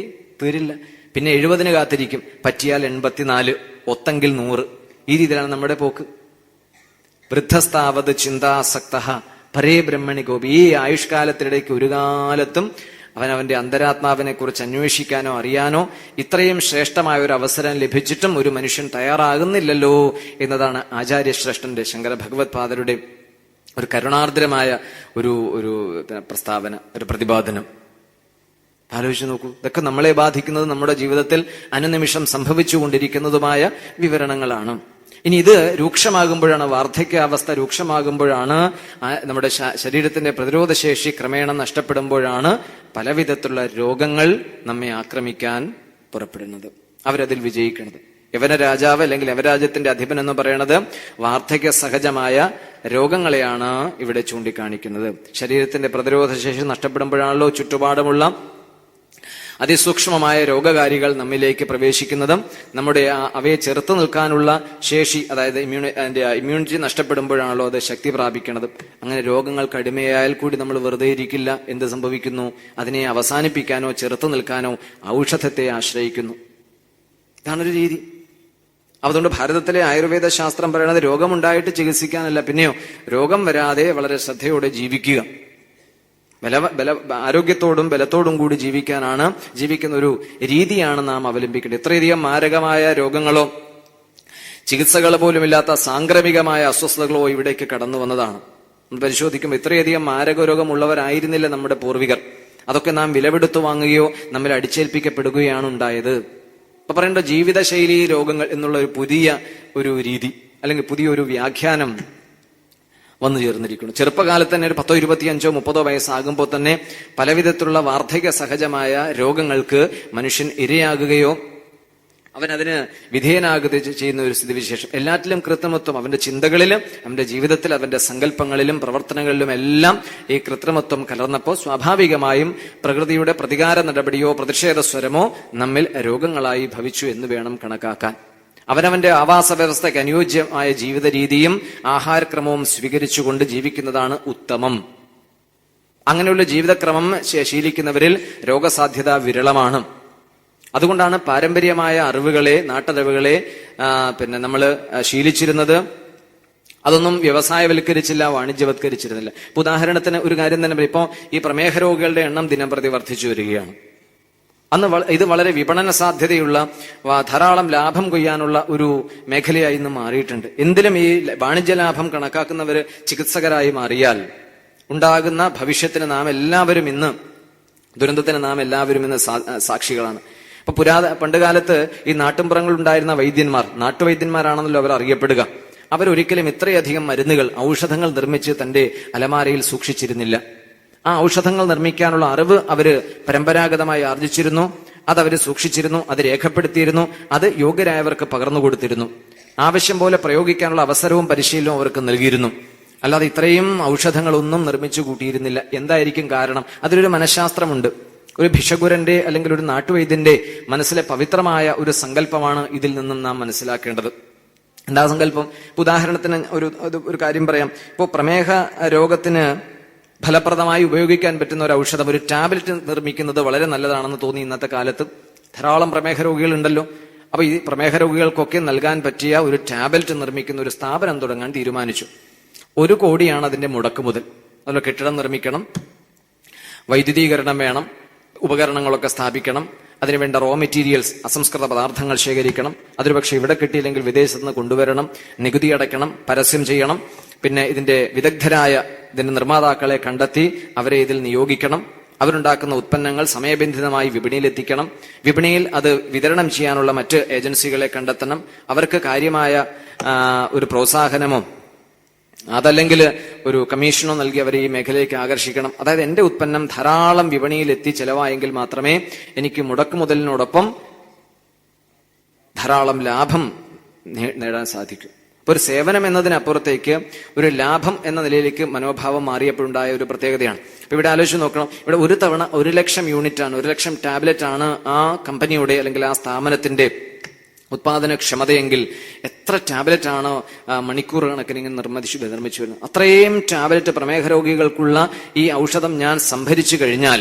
തീരില്ല, പിന്നെ 70 കാത്തിരിക്കും, പറ്റിയാൽ 84, ഒത്തെങ്കിൽ 100. ഈ രീതിയിലാണ് നമ്മുടെ പോക്ക്. വൃദ്ധസ്ഥാവത് ചിന്താസക്ത പരേ ബ്രഹ്മണി ഗോപി. ഈ ആയുഷ്കാലത്തിനിടയ്ക്ക് ഒരു കാലത്തും അവനവന്റെ അന്തരാത്മാവിനെ കുറിച്ച് അന്വേഷിക്കാനോ അറിയാനോ ഇത്രയും ശ്രേഷ്ഠമായ ഒരു അവസരം ലഭിച്ചിട്ടും ഒരു മനുഷ്യൻ തയ്യാറാകുന്നില്ലല്ലോ എന്നതാണ് ആചാര്യശ്രേഷ്ഠന്റെ ശങ്കര ഭഗവത് പാദരുടെ ഒരു കരുണാർദ്രമായ ഒരു പ്രസ്താവന, ഒരു പ്രതിപാദനം. ആലോചിച്ച് നോക്കൂ. ഇതൊക്കെ നമ്മളെ ബാധിക്കുന്നത്, നമ്മുടെ ജീവിതത്തിൽ അനുനിമിഷം സംഭവിച്ചുകൊണ്ടിരിക്കുന്നതുമായ വിവരണങ്ങളാണ്. ഇനി ഇത് രൂക്ഷമാകുമ്പോഴാണ്, വാർദ്ധക്യാവസ്ഥ രൂക്ഷമാകുമ്പോഴാണ്, നമ്മുടെ ശരീരത്തിന്റെ പ്രതിരോധശേഷി ക്രമേണ നഷ്ടപ്പെടുമ്പോഴാണ് പലവിധത്തിലുള്ള രോഗങ്ങൾ നമ്മെ ആക്രമിക്കാൻ പുറപ്പെടുന്നത്, അവരതിൽ വിജയിക്കുന്നത്. യവന രാജാവ് അല്ലെങ്കിൽ യവരാജ്യത്തിന്റെ അധിപൻ എന്ന് പറയുന്നത് വാർദ്ധക്യ സഹജമായ രോഗങ്ങളെയാണ് ഇവിടെ ചൂണ്ടിക്കാണിക്കുന്നത്. ശരീരത്തിന്റെ പ്രതിരോധശേഷി നഷ്ടപ്പെടുമ്പോഴാണല്ലോ ചുറ്റുപാടുമുള്ള അതിസൂക്ഷ്മമായ രോഗകാരികൾ നമ്മിലേക്ക് പ്രവേശിക്കുന്നതും നമ്മുടെ അവയെ ചെറുത്തു നിൽക്കാനുള്ള ശേഷി, അതായത് ഇമ്മ്യൂണിറ്റി നഷ്ടപ്പെടുമ്പോഴാണല്ലോ അത് ശക്തി പ്രാപിക്കുന്നത്. അങ്ങനെ രോഗങ്ങൾ കടുമയായാൽ കൂടി നമ്മൾ വെറുതെ ഇരിക്കില്ല. എന്ത് സംഭവിക്കുന്നു? അതിനെ അവസാനിപ്പിക്കാനോ ചെറുത്തു നിൽക്കാനോ ഔഷധത്തെ ആശ്രയിക്കുന്നു. ഇതാണൊരു രീതി. അതുകൊണ്ട് ഭാരതത്തിലെ ആയുർവേദ ശാസ്ത്രം പറയുന്നത് രോഗമുണ്ടായിട്ട് ചികിത്സിക്കാനല്ല, പിന്നെയോ രോഗം വരാതെ വളരെ ശ്രദ്ധയോടെ ജീവിക്കുക, ആരോഗ്യത്തോടും ബലത്തോടും കൂടി ജീവിക്കുന്ന ഒരു രീതിയാണ് നാം അവലംബിക്കേണ്ടത്. ഇത്രയധികം മാരകമായ രോഗങ്ങളോ ചികിത്സകൾ പോലുമില്ലാത്ത സാംക്രമികമായ അസ്വസ്ഥതകളോ ഇവിടേക്ക് കടന്നു വന്നതാണ്. നമ്മൾ പരിശോധിക്കുമ്പോൾ ഇത്രയധികം മാരകരോഗമുള്ളവരായിരുന്നില്ല നമ്മുടെ പൂർവികർ. അതൊക്കെ നാം വിലവെടുത്തു വാങ്ങുകയോ നമ്മിൽ അടിച്ചേൽപ്പിക്കപ്പെടുകയാണ് ഉണ്ടായത്. ഇപ്പൊ പറയേണ്ട ജീവിതശൈലി രോഗങ്ങൾ എന്നുള്ള ഒരു പുതിയ ഒരു രീതി അല്ലെങ്കിൽ പുതിയൊരു വ്യാഖ്യാനം വന്നു ചേർന്നിരിക്കുന്നു. ചെറുപ്പകാലത്ത് തന്നെ ഒരു 10, 25, 30 വയസ്സാകുമ്പോൾ തന്നെ പലവിധത്തിലുള്ള വാർദ്ധക്യ സഹജമായ രോഗങ്ങൾക്ക് മനുഷ്യൻ ഇരയാകുകയോ അവനതിന് വിധേയനാകുകയോ ചെയ്യുന്ന ഒരു സ്ഥിതിവിശേഷം. എല്ലാറ്റിലും കൃത്രിമത്വം, അവന്റെ ചിന്തകളിലും അവന്റെ ജീവിതത്തിൽ അവന്റെ സങ്കല്പങ്ങളിലും പ്രവർത്തനങ്ങളിലും എല്ലാം ഈ കൃത്രിമത്വം കലർന്നപ്പോൾ സ്വാഭാവികമായും പ്രകൃതിയുടെ പ്രതികാര നടപടിയോ പ്രതിഷേധ സ്വരമോ നമ്മിൽ രോഗങ്ങളായി ഭവിച്ചു എന്ന് വേണം കണക്കാക്കാൻ. അവനവന്റെ ആവാസ വ്യവസ്ഥയ്ക്ക് അനുയോജ്യമായ ജീവിത രീതിയും ആഹാരക്രമവും സ്വീകരിച്ചുകൊണ്ട് ജീവിക്കുന്നതാണ് ഉത്തമം. അങ്ങനെയുള്ള ജീവിതക്രമം ശീലിക്കുന്നവരിൽ രോഗസാധ്യത വിരളമാണ്. അതുകൊണ്ടാണ് പാരമ്പര്യമായ അറിവുകളെ, നാട്ടറിവുകളെ നമ്മൾ ശീലിച്ചിരുന്നത്. അതൊന്നും വ്യവസായവൽക്കരിച്ചില്ല, വാണിജ്യവത്കരിച്ചിരുന്നില്ല. ഇപ്പൊ ഉദാഹരണത്തിന് ഒരു കാര്യം തന്നെ പറയും. ഇപ്പോ ഈ പ്രമേഹ രോഗികളുടെ എണ്ണം ദിനംപ്രതി വർദ്ധിച്ചു വരികയാണ്. അന്ന് ഇത് വളരെ വിപണന സാധ്യതയുള്ള ധാരാളം ലാഭം കൊയ്യാനുള്ള ഒരു മേഖലയായി ഇന്ന് മാറിയിട്ടുണ്ട്. എന്തിലും ഈ വാണിജ്യ ലാഭം കണക്കാക്കുന്നവര് ചികിത്സകരായി മാറിയാൽ ഉണ്ടാകുന്ന ഭവിഷ്യത്തിന് നാം എല്ലാവരും ഇന്ന്, ദുരന്തത്തിന് നാം എല്ലാവരും ഇന്ന് സാക്ഷികളാണ്. ഇപ്പൊ പണ്ടുകാലത്ത് ഈ നാട്ടുംപുറങ്ങളിൽ ഉണ്ടായിരുന്ന വൈദ്യന്മാർ നാട്ടുവൈദ്യന്മാരാണെന്നല്ലോ അവർ അറിയപ്പെടുക. അവരൊരിക്കലും ഇത്രയധികം മരുന്നുകൾ, ഔഷധങ്ങൾ നിർമ്മിച്ച് തന്റെ അലമാരയിൽ സൂക്ഷിച്ചിരുന്നില്ല. ആ ഔഷധങ്ങൾ നിർമ്മിക്കാനുള്ള അറിവ് അവര് പരമ്പരാഗതമായി ആർജിച്ചിരുന്നു. അതവര് സൂക്ഷിച്ചിരുന്നു, അത് രേഖപ്പെടുത്തിയിരുന്നു, അത് യോഗ്യരായവർക്ക് പകർന്നു കൊടുത്തിരുന്നു. ആവശ്യം പോലെ പ്രയോഗിക്കാനുള്ള അവസരവും പരിശീലനവും അവർക്ക് നൽകിയിരുന്നു. അല്ലാതെ ഇത്രയും ഔഷധങ്ങളൊന്നും നിർമ്മിച്ചു കൂട്ടിയിരുന്നില്ല. എന്തായിരിക്കും കാരണം? അതിലൊരു മനഃശാസ്ത്രമുണ്ട്. ഒരു ഭിഷഗുരന്റെ അല്ലെങ്കിൽ ഒരു നാട്ടുവൈദ്യന്റെ മനസ്സിലെ പവിത്രമായ ഒരു സങ്കല്പമാണ് ഇതിൽ നിന്നും നാം മനസ്സിലാക്കേണ്ടത്. എന്താ സങ്കല്പം? ഉദാഹരണത്തിന് ഒരു കാര്യം പറയാം. ഇപ്പോ പ്രമേഹ രോഗത്തിന് ഫലപ്രദമായി ഉപയോഗിക്കാൻ പറ്റുന്ന ഒരു ഔഷധം, ഒരു ടാബ്ലറ്റ് നിർമ്മിക്കുന്നത് വളരെ നല്ലതാണെന്ന് തോന്നി. ഇന്നത്തെ കാലത്ത് ധാരാളം പ്രമേഹ രോഗികളുണ്ടല്ലോ. അപ്പൊ ഈ പ്രമേഹ രോഗികൾക്കൊക്കെ നൽകാൻ പറ്റിയ ഒരു ടാബ്ലറ്റ് നിർമ്മിക്കുന്ന ഒരു സ്ഥാപനം തുടങ്ങാൻ തീരുമാനിച്ചു. 1 കോടിയാണ് അതിന്റെ മുടക്ക് മുതൽ. അതിൽ കെട്ടിടം നിർമ്മിക്കണം, വൈദ്യുതീകരണം വേണം, ഉപകരണങ്ങളൊക്കെ സ്ഥാപിക്കണം, അതിനുവേണ്ട റോ മെറ്റീരിയൽസ്, അസംസ്കൃത പദാർത്ഥങ്ങൾ ശേഖരിക്കണം. അതൊരു പക്ഷെ ഇവിടെ കിട്ടിയില്ലെങ്കിൽ വിദേശത്ത് നിന്ന് കൊണ്ടുവരണം, നികുതി അടയ്ക്കണം, പരസ്യം ചെയ്യണം. പിന്നെ ഇതിന്റെ വിദഗ്ധരായ ഇതിന്റെ നിർമ്മാതാക്കളെ കണ്ടെത്തി അവരെ ഇതിൽ നിയോഗിക്കണം. അവരുണ്ടാക്കുന്ന ഉത്പന്നങ്ങൾ സമയബന്ധിതമായി വിപണിയിലെത്തിക്കണം. വിപണിയിൽ അത് വിതരണം ചെയ്യാനുള്ള മറ്റ് ഏജൻസികളെ കണ്ടെത്തണം. അവർക്ക് കാര്യമായ ഒരു പ്രോത്സാഹനമോ അതല്ലെങ്കിൽ ഒരു കമ്മീഷനോ നൽകി അവരെ ഈ മേഖലയിലേക്ക് ആകർഷിക്കണം. അതായത് എന്റെ ഉത്പന്നം ധാരാളം വിപണിയിലെത്തി ചെലവായെങ്കിൽ മാത്രമേ എനിക്ക് മുടക്കുമുതലിനോടൊപ്പം ധാരാളം ലാഭം നേടാൻ സാധിക്കൂ. അപ്പൊ ഒരു സേവനം എന്നതിനപ്പുറത്തേക്ക് ഒരു ലാഭം എന്ന നിലയിലേക്ക് മനോഭാവം മാറിയപ്പോഴുണ്ടായ ഒരു പ്രത്യേകതയാണ്. അപ്പൊ ഇവിടെ ആലോചിച്ച് നോക്കണം. ഇവിടെ ഒരു തവണ 1,00,000 യൂണിറ്റാണ്, 1,00,000 ടാബ്ലറ്റ് ആണ് ആ കമ്പനിയുടെ അല്ലെങ്കിൽ ആ സ്ഥാപനത്തിന്റെ ഉത്പാദനക്ഷമതയെങ്കിൽ എത്ര ടാബ്ലറ്റ് ആണ് മണിക്കൂർ കണക്കിന് ഇങ്ങനെ നിർമ്മിച്ചു വരുന്നത്? അത്രയും ടാബ്ലറ്റ് പ്രമേഹ രോഗികൾക്കുള്ള ഈ ഔഷധം ഞാൻ സംഭരിച്ചു കഴിഞ്ഞാൽ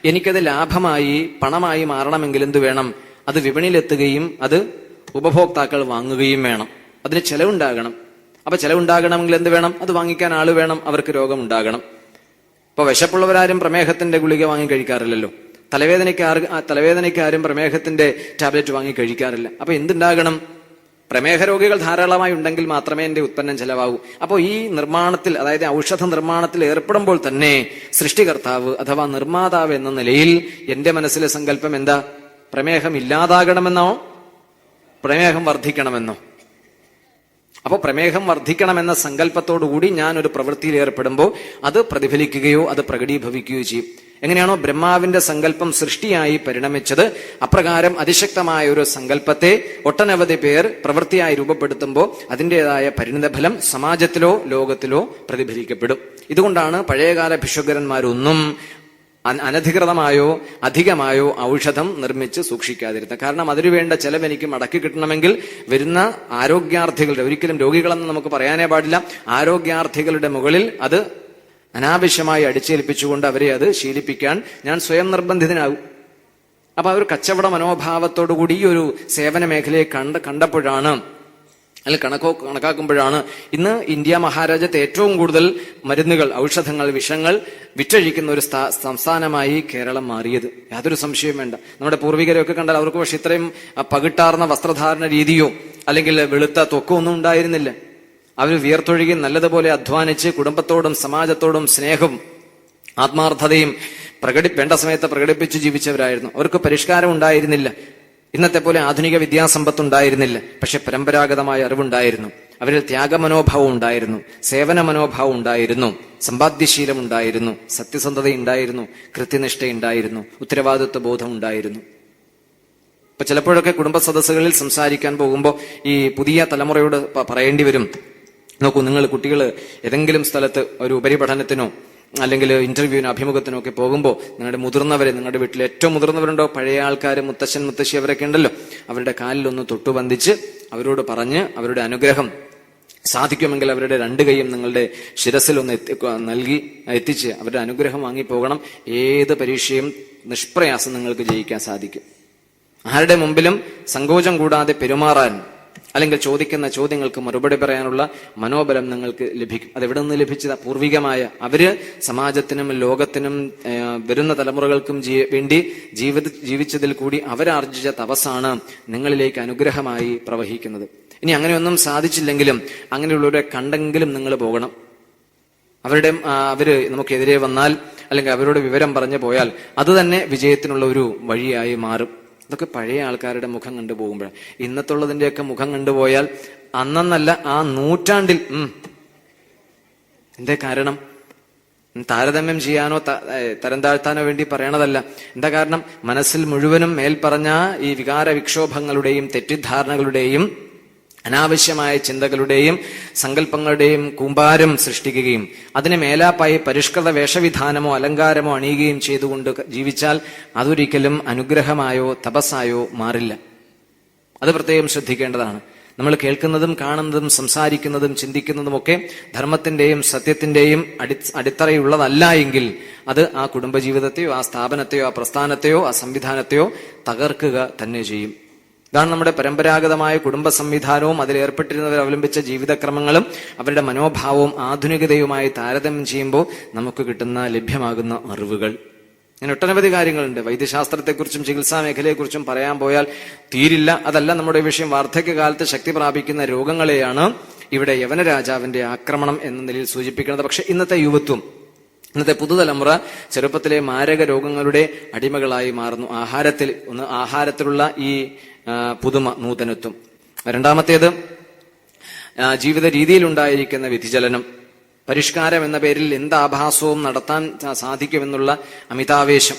എനിക്കത് ലാഭമായി പണമായി മാറണമെങ്കിൽ എന്ത് വേണം? അത് വിപണിയിലെത്തുകയും അത് ഉപഭോക്താക്കൾ വാങ്ങുകയും വേണം. അതിന് ചെലവുണ്ടാകണം. അപ്പൊ ചെലവുണ്ടാകണമെങ്കിൽ എന്ത് വേണം? അത് വാങ്ങിക്കാൻ ആള് വേണം, അവർക്ക് രോഗമുണ്ടാകണം. ഇപ്പൊ വിശപ്പുള്ളവരാരും പ്രമേഹത്തിന്റെ ഗുളിക വാങ്ങി കഴിക്കാറില്ലല്ലോ. തലവേദനയ്ക്ക് ആരും പ്രമേഹത്തിന്റെ ടാബ്ലറ്റ് വാങ്ങി കഴിക്കാറില്ല. അപ്പൊ എന്തുണ്ടാകണം? പ്രമേഹ രോഗികൾ ധാരാളമായി ഉണ്ടെങ്കിൽ മാത്രമേ എന്റെ ഉത്പന്നം ചെലവാകൂ. അപ്പോൾ ഈ നിർമ്മാണത്തിൽ, അതായത് ഔഷധ നിർമ്മാണത്തിൽ ഏർപ്പെടുമ്പോൾ തന്നെ സൃഷ്ടികർത്താവ് അഥവാ നിർമ്മാതാവ് എന്ന നിലയിൽ എന്റെ മനസ്സിലെ സങ്കല്പം എന്താ? പ്രമേഹം ഇല്ലാതാകണമെന്നോ പ്രമേഹം വർദ്ധിക്കണമെന്നോ? അപ്പോൾ പ്രമേഹം വർദ്ധിക്കണമെന്ന സങ്കല്പത്തോടുകൂടി ഞാൻ ഒരു പ്രവൃത്തിയിൽ ഏർപ്പെടുമ്പോൾ അത് പ്രതിഫലിക്കുകയോ അത് പ്രകടീഭവിക്കുകയോ ചെയ്യും. എങ്ങനെയാണോ ബ്രഹ്മാവിന്റെ സങ്കല്പം സൃഷ്ടിയായി പരിണമിച്ചത്, അപ്രകാരം അതിശക്തമായ ഒരു സങ്കല്പത്തെ ഒട്ടനവധി പേർ പ്രവൃത്തിയായി രൂപപ്പെടുത്തുമ്പോൾ അതിൻ്റെതായ പരിണിതഫലം സമാജത്തിലോ ലോകത്തിലോ പ്രതിഫലിക്കപ്പെടും. ഇതുകൊണ്ടാണ് പഴയകാല ഭിഷഗ്വരന്മാരൊന്നും അനധികൃതമായോ അധികമായോ ഔഷധം നിർമ്മിച്ച് സൂക്ഷിക്കാതിരുന്നത്. കാരണം അതിനുവേണ്ട ചെലവ് എനിക്ക് മടക്കി കിട്ടണമെങ്കിൽ വരുന്ന ആരോഗ്യാർത്ഥികളുടെ, ഒരിക്കലും രോഗികളെന്ന് നമുക്ക് പറയാനേ പാടില്ല, ആരോഗ്യാർത്ഥികളുടെ മുകളിൽ അത് അനാവശ്യമായി അടിച്ചേൽപ്പിച്ചുകൊണ്ട് അവരെ അത് ശീലിപ്പിക്കാൻ ഞാൻ സ്വയം നിർബന്ധിതനാകും. അപ്പൊ ആ ഒരു കച്ചവട മനോഭാവത്തോടുകൂടി ഈ ഒരു സേവന മേഖലയെ കണ്ടപ്പോഴാണ്, അല്ലെങ്കിൽ കണക്കാക്കുമ്പോഴാണ് ഇന്ന് ഇന്ത്യ മഹാരാജ്യത്ത് ഏറ്റവും കൂടുതൽ മരുന്നുകൾ, ഔഷധങ്ങൾ, വിഷങ്ങൾ വിറ്റഴിക്കുന്ന ഒരു സംസ്ഥാനമായി കേരളം മാറിയത്. യാതൊരു സംശയവും വേണ്ട. നമ്മുടെ പൂർവികരെയൊക്കെ കണ്ടാൽ അവർക്ക് പക്ഷെ ഇത്രയും പകിട്ടാർന്ന വസ്ത്രധാരണ രീതിയോ അല്ലെങ്കിൽ വെളുത്ത ത്വക്കൊന്നും ഉണ്ടായിരുന്നില്ല. അവർ വിയർത്തൊഴുകി നല്ലതുപോലെ അധ്വാനിച്ച് കുടുംബത്തോടും സമാജത്തോടും സ്നേഹവും ആത്മാർത്ഥതയും വേണ്ട സമയത്ത് പ്രകടിപ്പിച്ച് ജീവിച്ചവരായിരുന്നു. അവർക്ക് പരിഷ്കാരം ഉണ്ടായിരുന്നില്ല. ഇന്നത്തെ പോലെ ആധുനിക വിദ്യാസമ്പത്ത് ഉണ്ടായിരുന്നില്ല. പക്ഷെ പരമ്പരാഗതമായ അറിവുണ്ടായിരുന്നു. അവരിൽ ത്യാഗമനോഭാവം ഉണ്ടായിരുന്നു, സേവന മനോഭാവം ഉണ്ടായിരുന്നു, സമ്പാദ്യശീലം ഉണ്ടായിരുന്നു, സത്യസന്ധത ഉണ്ടായിരുന്നു, കൃത്യനിഷ്ഠ ഉണ്ടായിരുന്നു, ഉത്തരവാദിത്വ ബോധം ഉണ്ടായിരുന്നു. ഇപ്പൊ ചിലപ്പോഴൊക്കെ കുടുംബ സദസ്സുകളിൽ സംസാരിക്കാൻ പോകുമ്പോൾ ഈ പുതിയ തലമുറയോട് പറയേണ്ടി വരും, നോക്കൂ, നിങ്ങൾ കുട്ടികൾ ഏതെങ്കിലും സ്ഥലത്ത് ഒരു ഉപരിപഠനത്തിനോ അല്ലെങ്കിൽ ഇന്റർവ്യൂവിനോ അഭിമുഖത്തിനോ ഒക്കെ പോകുമ്പോൾ നിങ്ങളുടെ മുതിർന്നവരെ, നിങ്ങളുടെ വീട്ടിൽ ഏറ്റവും മുതിർന്നവരുണ്ടോ, പഴയ ആൾക്കാർ, മുത്തശ്ശൻ മുത്തശ്ശി അവരൊക്കെ ഉണ്ടല്ലോ, അവരുടെ കാലിലൊന്ന് തൊട്ടുബന്ധിച്ച് അവരോട് പറഞ്ഞ് അവരുടെ അനുഗ്രഹം സാധിക്കുമെങ്കിൽ അവരുടെ രണ്ട് കൈയും നിങ്ങളുടെ ശിരസിൽ ഒന്ന് എത്തിച്ച് അവരുടെ അനുഗ്രഹം വാങ്ങി പോകണം. ഏത് പരീക്ഷയും നിഷ്പ്രയാസം നിങ്ങൾക്ക് ജയിക്കാൻ സാധിക്കും. ആരുടെ മുമ്പിലും സങ്കോചം കൂടാതെ പെരുമാറാൻ അല്ലെങ്കിൽ ചോദിക്കുന്ന ചോദ്യങ്ങൾക്ക് മറുപടി പറയാനുള്ള മനോബലം നിങ്ങൾക്ക് ലഭിക്കും. അതെവിടെ നിന്ന് ലഭിച്ചത്? പൂർവികമായ അവര് സമാജത്തിനും ലോകത്തിനും വരുന്ന തലമുറകൾക്കും വേണ്ടി ജീവിച്ചതിൽ കൂടി അവരാർജിച്ച തപസ്സാണ് നിങ്ങളിലേക്ക് അനുഗ്രഹമായി പ്രവഹിക്കുന്നത്. ഇനി അങ്ങനെയൊന്നും സാധിച്ചില്ലെങ്കിലും അങ്ങനെയുള്ളവരെ കണ്ടെങ്കിലും നിങ്ങൾ പോകണം. അവര് നമുക്കെതിരെ വന്നാൽ അല്ലെങ്കിൽ അവരോട് വിവരം പറഞ്ഞു പോയാൽ അത് തന്നെ വിജയത്തിനുള്ള ഒരു വഴിയായി മാറും. ഇതൊക്കെ പഴയ ആൾക്കാരുടെ മുഖം കണ്ടുപോകുമ്പോഴാണ്. ഇന്നത്തുള്ളതിന്റെയൊക്കെ മുഖം കണ്ടുപോയാൽ അന്നല്ല ആ നൂറ്റാണ്ടിൽ എന്തേ കാരണം? താരതമ്യം ചെയ്യാനോ തരം താഴ്ത്താനോ വേണ്ടി പറയണതല്ല. എന്താ കാരണം? മനസ്സിൽ മുഴുവനും മേൽപ്പറഞ്ഞ ഈ വികാര വിക്ഷോഭങ്ങളുടെയും തെറ്റിദ്ധാരണകളുടെയും അനാവശ്യമായ ചിന്തകളുടെയും സങ്കല്പങ്ങളുടെയും കൂമ്പാരം സൃഷ്ടിക്കുകയും അതിന് മേലാപ്പായി പരിഷ്കൃത വേഷവിധാനമോ അലങ്കാരമോ അണിയുകയും ചെയ്തുകൊണ്ട് ജീവിച്ചാൽ അതൊരിക്കലും അനുഗ്രഹമായോ തപസ്സായോ മാറില്ല. അത് പ്രത്യേകം ശ്രദ്ധിക്കേണ്ടതാണ്. നമ്മൾ കേൾക്കുന്നതും കാണുന്നതും സംസാരിക്കുന്നതും ചിന്തിക്കുന്നതുമൊക്കെ ധർമ്മത്തിന്റെയും സത്യത്തിന്റെയും അടിത്തറയുള്ളതല്ല എങ്കിൽ അത് ആ കുടുംബജീവിതത്തെയോ ആ സ്ഥാപനത്തെയോ ആ പ്രസ്ഥാനത്തെയോ ആ സംവിധാനത്തെയോ തകർക്കുക തന്നെ ചെയ്യും. ഇതാണ് നമ്മുടെ പരമ്പരാഗതമായ കുടുംബ സംവിധാനവും അതിലേർപ്പെട്ടിരുന്നവർ അവലംബിച്ച ജീവിതക്രമങ്ങളും അവരുടെ മനോഭാവവും ആധുനികതയുമായി താരതമ്യം ചെയ്യുമ്പോൾ നമുക്ക് കിട്ടുന്ന ലഭ്യമാകുന്ന അറിവുകൾ. ഇങ്ങനെ ഒട്ടനവധി കാര്യങ്ങളുണ്ട്. വൈദ്യശാസ്ത്രത്തെക്കുറിച്ചും ചികിത്സാ മേഖലയെക്കുറിച്ചും പറയാൻ പോയാൽ തീരില്ല. അതല്ല നമ്മുടെ വിഷയം. വാർദ്ധക്യകാലത്ത് ശക്തി പ്രാപിക്കുന്ന രോഗങ്ങളെയാണ് ഇവിടെ യവനരാജാവിന്റെ ആക്രമണം എന്ന നിലയിൽ സൂചിപ്പിക്കുന്നത്. പക്ഷെ ഇന്നത്തെ യുവത്വം, ഇന്നത്തെ പുതുതലമുറ ചെറുപ്പത്തിലെ മാരക രോഗങ്ങളുടെ അടിമകളായി മാറുന്നു. ആഹാരത്തിലുള്ള ഈ പുതുമ, നൂതനത്വം. രണ്ടാമത്തേത് ജീവിത രീതിയിലുണ്ടായിരിക്കുന്ന വ്യതിചലനം. പരിഷ്കാരം എന്ന പേരിൽ എന്ത് ആഭാസവും നടത്താൻ സാധിക്കുമെന്നുള്ള അമിതാവേശം,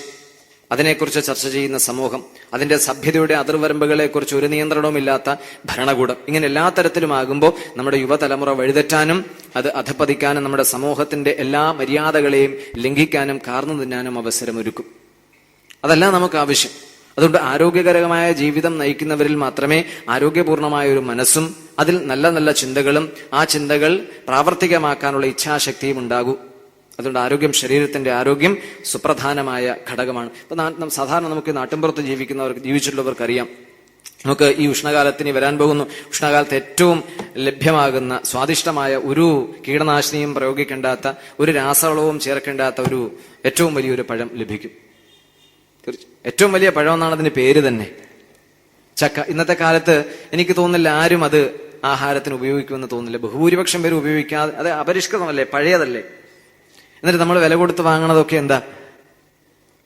അതിനെക്കുറിച്ച് ചർച്ച ചെയ്യുന്ന സമൂഹം, അതിന്റെ സഭ്യതയുടെ അതിർവരമ്പുകളെക്കുറിച്ച് ഒരു നിയന്ത്രണവുമില്ലാത്ത ഭരണകൂടം. ഇങ്ങനെ എല്ലാ തരത്തിലുമാകുമ്പോൾ നമ്മുടെ യുവതലമുറ വഴിതെറ്റാനും അത് അധപ്പതിക്കാനും നമ്മുടെ സമൂഹത്തിന്റെ എല്ലാ മര്യാദകളെയും ലംഘിക്കാനും കാർന്നു തിന്നാനും അവസരമൊരുക്കും. അതല്ല നമുക്ക് ആവശ്യം. അതുകൊണ്ട് ആരോഗ്യകരമായ ജീവിതം നയിക്കുന്നവരിൽ മാത്രമേ ആരോഗ്യപൂർണമായ ഒരു മനസ്സും അതിൽ നല്ല നല്ല ചിന്തകളും ആ ചിന്തകൾ പ്രാവർത്തികമാക്കാനുള്ള ഇച്ഛാശക്തിയും ഉണ്ടാകൂ. അതുകൊണ്ട് ആരോഗ്യം, ശരീരത്തിന്റെ ആരോഗ്യം സുപ്രധാനമായ ഘടകമാണ്. ഇപ്പൊ സാധാരണ നമുക്ക് നാട്ടിൻപുറത്ത് ജീവിച്ചിട്ടുള്ളവർക്കറിയാം, നമുക്ക് ഈ ഉഷ്ണകാലത്തിന് വരാൻ പോകുന്നു. ഉഷ്ണകാലത്ത് ഏറ്റവും ലഭ്യമാകുന്ന സ്വാദിഷ്ടമായ ഒരു കീടനാശിനിയും പ്രയോഗിക്കേണ്ടാത്ത, ഒരു രാസവളവും ചേർക്കേണ്ടാത്ത ഒരു ഏറ്റവും വലിയൊരു പഴം ലഭിക്കും. ഏറ്റവും വലിയ പഴം എന്നാണ് അതിന് പേര് തന്നെ, ചക്ക. ഇന്നത്തെ കാലത്ത് എനിക്ക് തോന്നുന്നില്ല ആരും അത് ആഹാരത്തിന് ഉപയോഗിക്കുമെന്ന് തോന്നുന്നില്ല. ബഹുഭൂരിപക്ഷം പേര് ഉപയോഗിക്കാതെ, അത് അപരിഷ്കൃതമല്ലേ, പഴയതല്ലേ. എന്നിട്ട് നമ്മൾ വില കൊടുത്ത് വാങ്ങണതൊക്കെ എന്താ?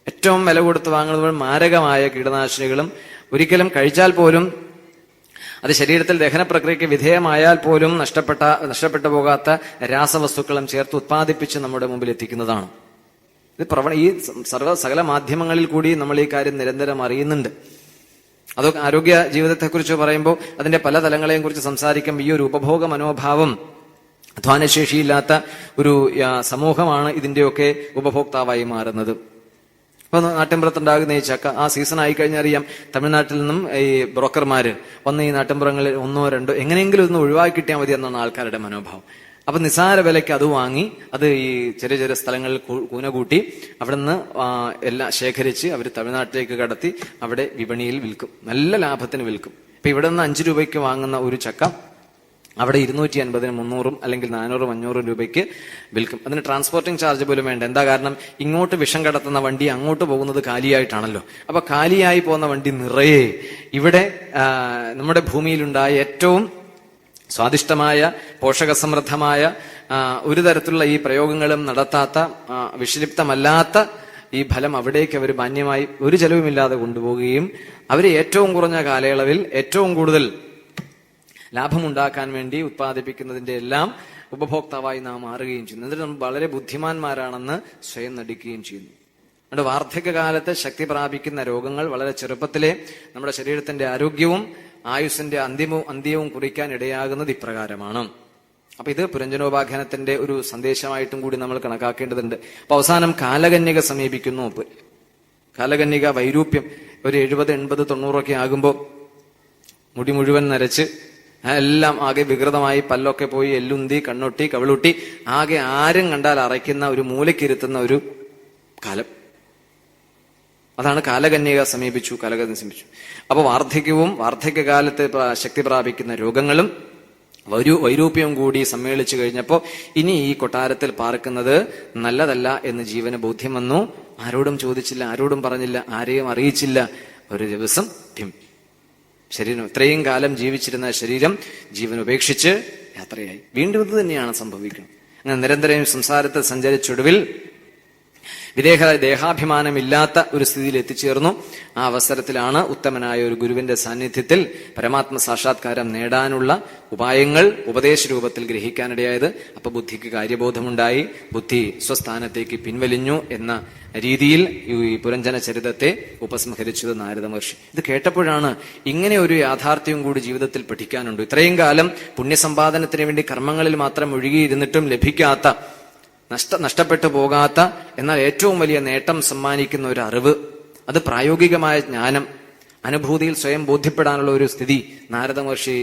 ഏറ്റവും വില കൊടുത്ത് വാങ്ങുന്നത് മാരകമായ കീടനാശിനികളും ഒരിക്കലും കഴിച്ചാൽ പോലും അത് ശരീരത്തിൽ ദഹന പ്രക്രിയയ്ക്ക് വിധേയമായാൽ പോലും നഷ്ടപ്പെട്ടു പോകാത്ത രാസവസ്തുക്കളും ചേർത്ത് ഉത്പാദിപ്പിച്ച് നമ്മുടെ മുമ്പിൽ എത്തിക്കുന്നതാണ്. ഇത് ഈ സകല മാധ്യമങ്ങളിൽ കൂടി നമ്മൾ ഈ കാര്യം നിരന്തരം അറിയുന്നുണ്ട്. അതൊക്കെ ആരോഗ്യ ജീവിതത്തെക്കുറിച്ച് പറയുമ്പോൾ അതിന്റെ പല തലങ്ങളെയും കുറിച്ച് സംസാരിക്കുമ്പോൾ ഈ ഒരു ഉപഭോഗ മനോഭാവം, അധ്വാനശേഷിയില്ലാത്ത ഒരു സമൂഹമാണ് ഇതിന്റെയൊക്കെ ഉപഭോക്താവായി മാറുന്നത്. അപ്പൊ നാട്ടിൻപുറത്തുണ്ടാകുന്ന ഈ ചക്ക ആ സീസൺ ആയി കഴിഞ്ഞാൽ അറിയാം, തമിഴ്നാട്ടിൽ നിന്നും ഈ ബ്രോക്കർമാര് വന്ന് ഈ നാട്ടിൻപുറങ്ങളിൽ ഒന്നോ രണ്ടോ എങ്ങനെയെങ്കിലും ഒന്ന് ഒഴിവാക്കി കിട്ടിയാൽ മതി എന്നാണ് ആൾക്കാരുടെ മനോഭാവം. അപ്പൊ നിസാര വിലയ്ക്ക് അത് വാങ്ങി അത് ഈ ചെറിയ ചെറിയ സ്ഥലങ്ങളിൽ കൂന കൂട്ടി അവിടെ നിന്ന് എല്ലാം ശേഖരിച്ച് അവർ തമിഴ്നാട്ടിലേക്ക് കടത്തി അവിടെ വിപണിയിൽ വിൽക്കും, നല്ല ലാഭത്തിന് വിൽക്കും. ഇപ്പൊ ഇവിടെ നിന്ന് 5 രൂപയ്ക്ക് വാങ്ങുന്ന ഒരു ചക്ക അവിടെ 250-ന് 300 അല്ലെങ്കിൽ 400-500 രൂപയ്ക്ക് വിൽക്കും. അതിന് ട്രാൻസ്പോർട്ടിംഗ് ചാർജ് പോലും വേണ്ട. എന്താ കാരണം? ഇങ്ങോട്ട് വിഷം കടത്തുന്ന വണ്ടി അങ്ങോട്ട് പോകുന്നത് കാലിയായിട്ടാണല്ലോ. അപ്പൊ കാലിയായി പോകുന്ന വണ്ടി നിറയെ ഇവിടെ നമ്മുടെ ഭൂമിയിലുണ്ടായ ഏറ്റവും സ്വാദിഷ്ടമായ പോഷകസമൃദ്ധമായ ഒരു തരത്തിലുള്ള ഈ പ്രയോഗങ്ങളും നടത്താത്ത വിഷലിപ്തമല്ലാത്ത ഈ ഫലം അവിടേക്ക് അവർ മാന്യമായി ഒരു ചെലവുമില്ലാതെ കൊണ്ടുപോവുകയും അവര് ഏറ്റവും കുറഞ്ഞ കാലയളവിൽ ഏറ്റവും കൂടുതൽ ലാഭമുണ്ടാക്കാൻ വേണ്ടി ഉത്പാദിപ്പിക്കുന്നതിന്റെ എല്ലാം ഉപഭോക്താവായി നാം മാറുകയും ചെയ്യുന്നു. എന്നിട്ട് നമ്മൾ വളരെ ബുദ്ധിമാന്മാരാണെന്ന് സ്വയം നടിക്കുകയും ചെയ്യുന്നു. അതുകൊണ്ട് വാർദ്ധക്യകാലത്ത് ശക്തി പ്രാപിക്കുന്ന രോഗങ്ങൾ വളരെ ചെറുപ്പത്തിലെ നമ്മുടെ ശരീരത്തിന്റെ ആരോഗ്യവും ആയുസ്സിന്റെ അന്ത്യവും കുറിക്കാൻ ഇടയാകുന്നത് ഇപ്രകാരമാണ്. അപ്പൊ ഇത് പുരഞ്ജനോപാഖ്യാനത്തിന്റെ ഒരു സന്ദേശമായിട്ടും കൂടി നമ്മൾ കണക്കാക്കേണ്ടതുണ്ട്. അപ്പൊ അവസാനം കാലകന്യക സമീപിക്കുന്നു. കാലകന്യക വൈരൂപ്യം ഒരു 70, 80, 90 ആകുമ്പോൾ മുടി മുഴുവൻ നരച്ച് എല്ലാം ആകെ വികൃതമായി, പല്ലൊക്കെ പോയി, എല്ലുന്തി, കണ്ണൊട്ടി, കവിളൊട്ടി, ആകെ ആരും കണ്ടാൽ അറയ്ക്കുന്ന ഒരു മൂലക്കിരുത്തുന്ന ഒരു കാലം. അതാണ് കാലകന്യക സമീപിച്ചു. അപ്പൊ വാർദ്ധക്യവും വാർദ്ധക്യകാലത്ത് ശക്തി പ്രാപിക്കുന്ന രോഗങ്ങളും വൈരൂപ്യവും കൂടി സമ്മേളിച്ചു കഴിഞ്ഞപ്പോ ഇനി ഈ കൊട്ടാരത്തിൽ പാർക്കുന്നത് നല്ലതല്ല എന്ന് ജീവന് ബോധ്യം വന്നു. ആരോടും ചോദിച്ചില്ല, ആരോടും പറഞ്ഞില്ല, ആരെയും അറിയിച്ചില്ല. ഒരു ദിവസം ശരീരം, ഇത്രയും കാലം ജീവിച്ചിരുന്ന ശരീരം ജീവൻ ഉപേക്ഷിച്ച് യാത്രയായി. വീണ്ടും ഇത് തന്നെയാണ് സംഭവിക്കുന്നത്. അങ്ങനെ നിരന്തരം സംസാരത്തിൽ സഞ്ചരിച്ചൊടുവിൽ ദേഹാഭിമാനമില്ലാത്ത ഒരു സ്ഥിതിയിൽ എത്തിച്ചേർന്നു. ആ അവസരത്തിലാണ് ഉത്തമനായ ഒരു ഗുരുവിന്റെ സാന്നിധ്യത്തിൽ പരമാത്മ സാക്ഷാത്കാരം നേടാനുള്ള ഉപായങ്ങൾ ഉപദേശ രൂപത്തിൽ ഗ്രഹിക്കാനിടയായത്. അപ്പൊ ബുദ്ധിക്ക് കാര്യബോധമുണ്ടായി, ബുദ്ധി സ്വസ്ഥാനത്തേക്ക് പിൻവലിഞ്ഞു എന്ന രീതിയിൽ ഈ പുരഞ്ജന ചരിതത്തെ ഉപസംഹരിച്ചത് നാരദ മഹർഷി. ഇത് കേട്ടപ്പോഴാണ് ഇങ്ങനെ ഒരു യാഥാർത്ഥ്യം കൂടി ജീവിതത്തിൽ പഠിക്കാനുണ്ട്. ഇത്രയും കാലം പുണ്യസമ്പാദനത്തിന് വേണ്ടി കർമ്മങ്ങളിൽ മാത്രം ഒഴുകിയിരുന്നിട്ടും ലഭിക്കാത്ത, നഷ്ടപ്പെട്ടു പോകാത്ത, എന്നാൽ ഏറ്റവും വലിയ നേട്ടം സമ്മാനിക്കുന്ന ഒരു അറിവ്, അത് പ്രായോഗികമായ ജ്ഞാനം, അനുഭൂതിയിൽ സ്വയം ബോധ്യപ്പെടാനുള്ള ഒരു സ്ഥിതി നാരദ മഹർഷി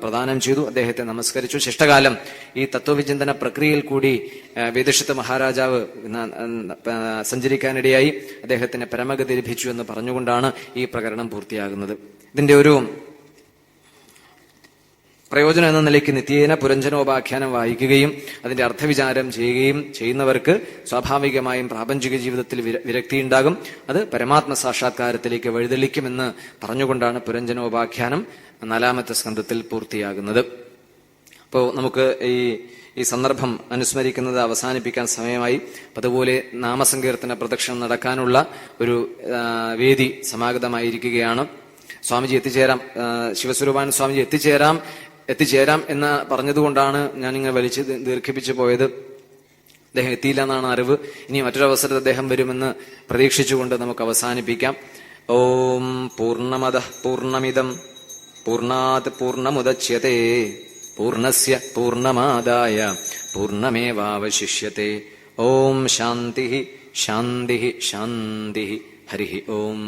പ്രദാനം ചെയ്തു. അദ്ദേഹത്തെ നമസ്കരിച്ചു. ശിഷ്ടകാലം ഈ തത്വവിചിന്തന പ്രക്രിയയിൽ കൂടി വേദശിത്ത മഹാരാജാവ് സഞ്ചരിക്കാനിടയായി. അദ്ദേഹത്തിന് പരമഗതി ലഭിച്ചു എന്ന് പറഞ്ഞുകൊണ്ടാണ് ഈ പ്രകരണം പൂർത്തിയാകുന്നത്. ഇതിന്റെ ഒരു പ്രയോജനം എന്ന നിലയ്ക്ക് നിത്യേന പുരഞ്ജനോപാഖ്യാനം വായിക്കുകയും അതിന്റെ അർത്ഥവിചാരം ചെയ്യുകയും ചെയ്യുന്നവർക്ക് സ്വാഭാവികമായും പ്രാപഞ്ചിക ജീവിതത്തിൽ വിരക്തിയുണ്ടാകും. അത് പരമാത്മ സാക്ഷാത്കാരത്തിലേക്ക് വഴിതെളിക്കുമെന്ന് പറഞ്ഞുകൊണ്ടാണ് പുരഞ്ജനോപാഖ്യാനം 4-ാമത്തെ സ്കന്ധത്തിൽ പൂർത്തിയാകുന്നത്. അപ്പോൾ നമുക്ക് ഈ സന്ദർഭം അനുസ്മരിക്കുന്നത് അവസാനിപ്പിക്കാൻ സമയമായി. അതുപോലെ നാമസങ്കീർത്തന പ്രദക്ഷിണം നടക്കാനുള്ള ഒരു വേദി സമാഗതമായിരിക്കുകയാണ്. സ്വാമിജി എത്തിച്ചേരാം, ശിവസ്വരൂപാനന്ദ സ്വാമിജി എത്തിച്ചേരാം എന്ന് പറഞ്ഞതുകൊണ്ടാണ് ഞാനിങ്ങനെ വലിച്ച് ദീർഘിപ്പിച്ചു പോയത്. അദ്ദേഹം എത്തിയില്ല എന്നാണ് അറിവ്. ഇനി മറ്റൊരു അവസരത്തിൽ അദ്ദേഹം വരുമെന്ന് പ്രതീക്ഷിച്ചുകൊണ്ട് നമുക്ക് അവസാനിപ്പിക്കാം. ഓം പൂർണ്ണമദഃ പൂർണ്ണമിദം പൂർണ്ണാത് പൂർണ്ണമുദച്യതേ പൂർണ്ണസ്യ പൂർണ്ണമാദായ പൂർണ്ണമേവാവശിഷ്യത്തെ. ഓം ശാന്തിഃ ശാന്തിഃ ശാന്തിഃ. ഹരിഃ ഓം.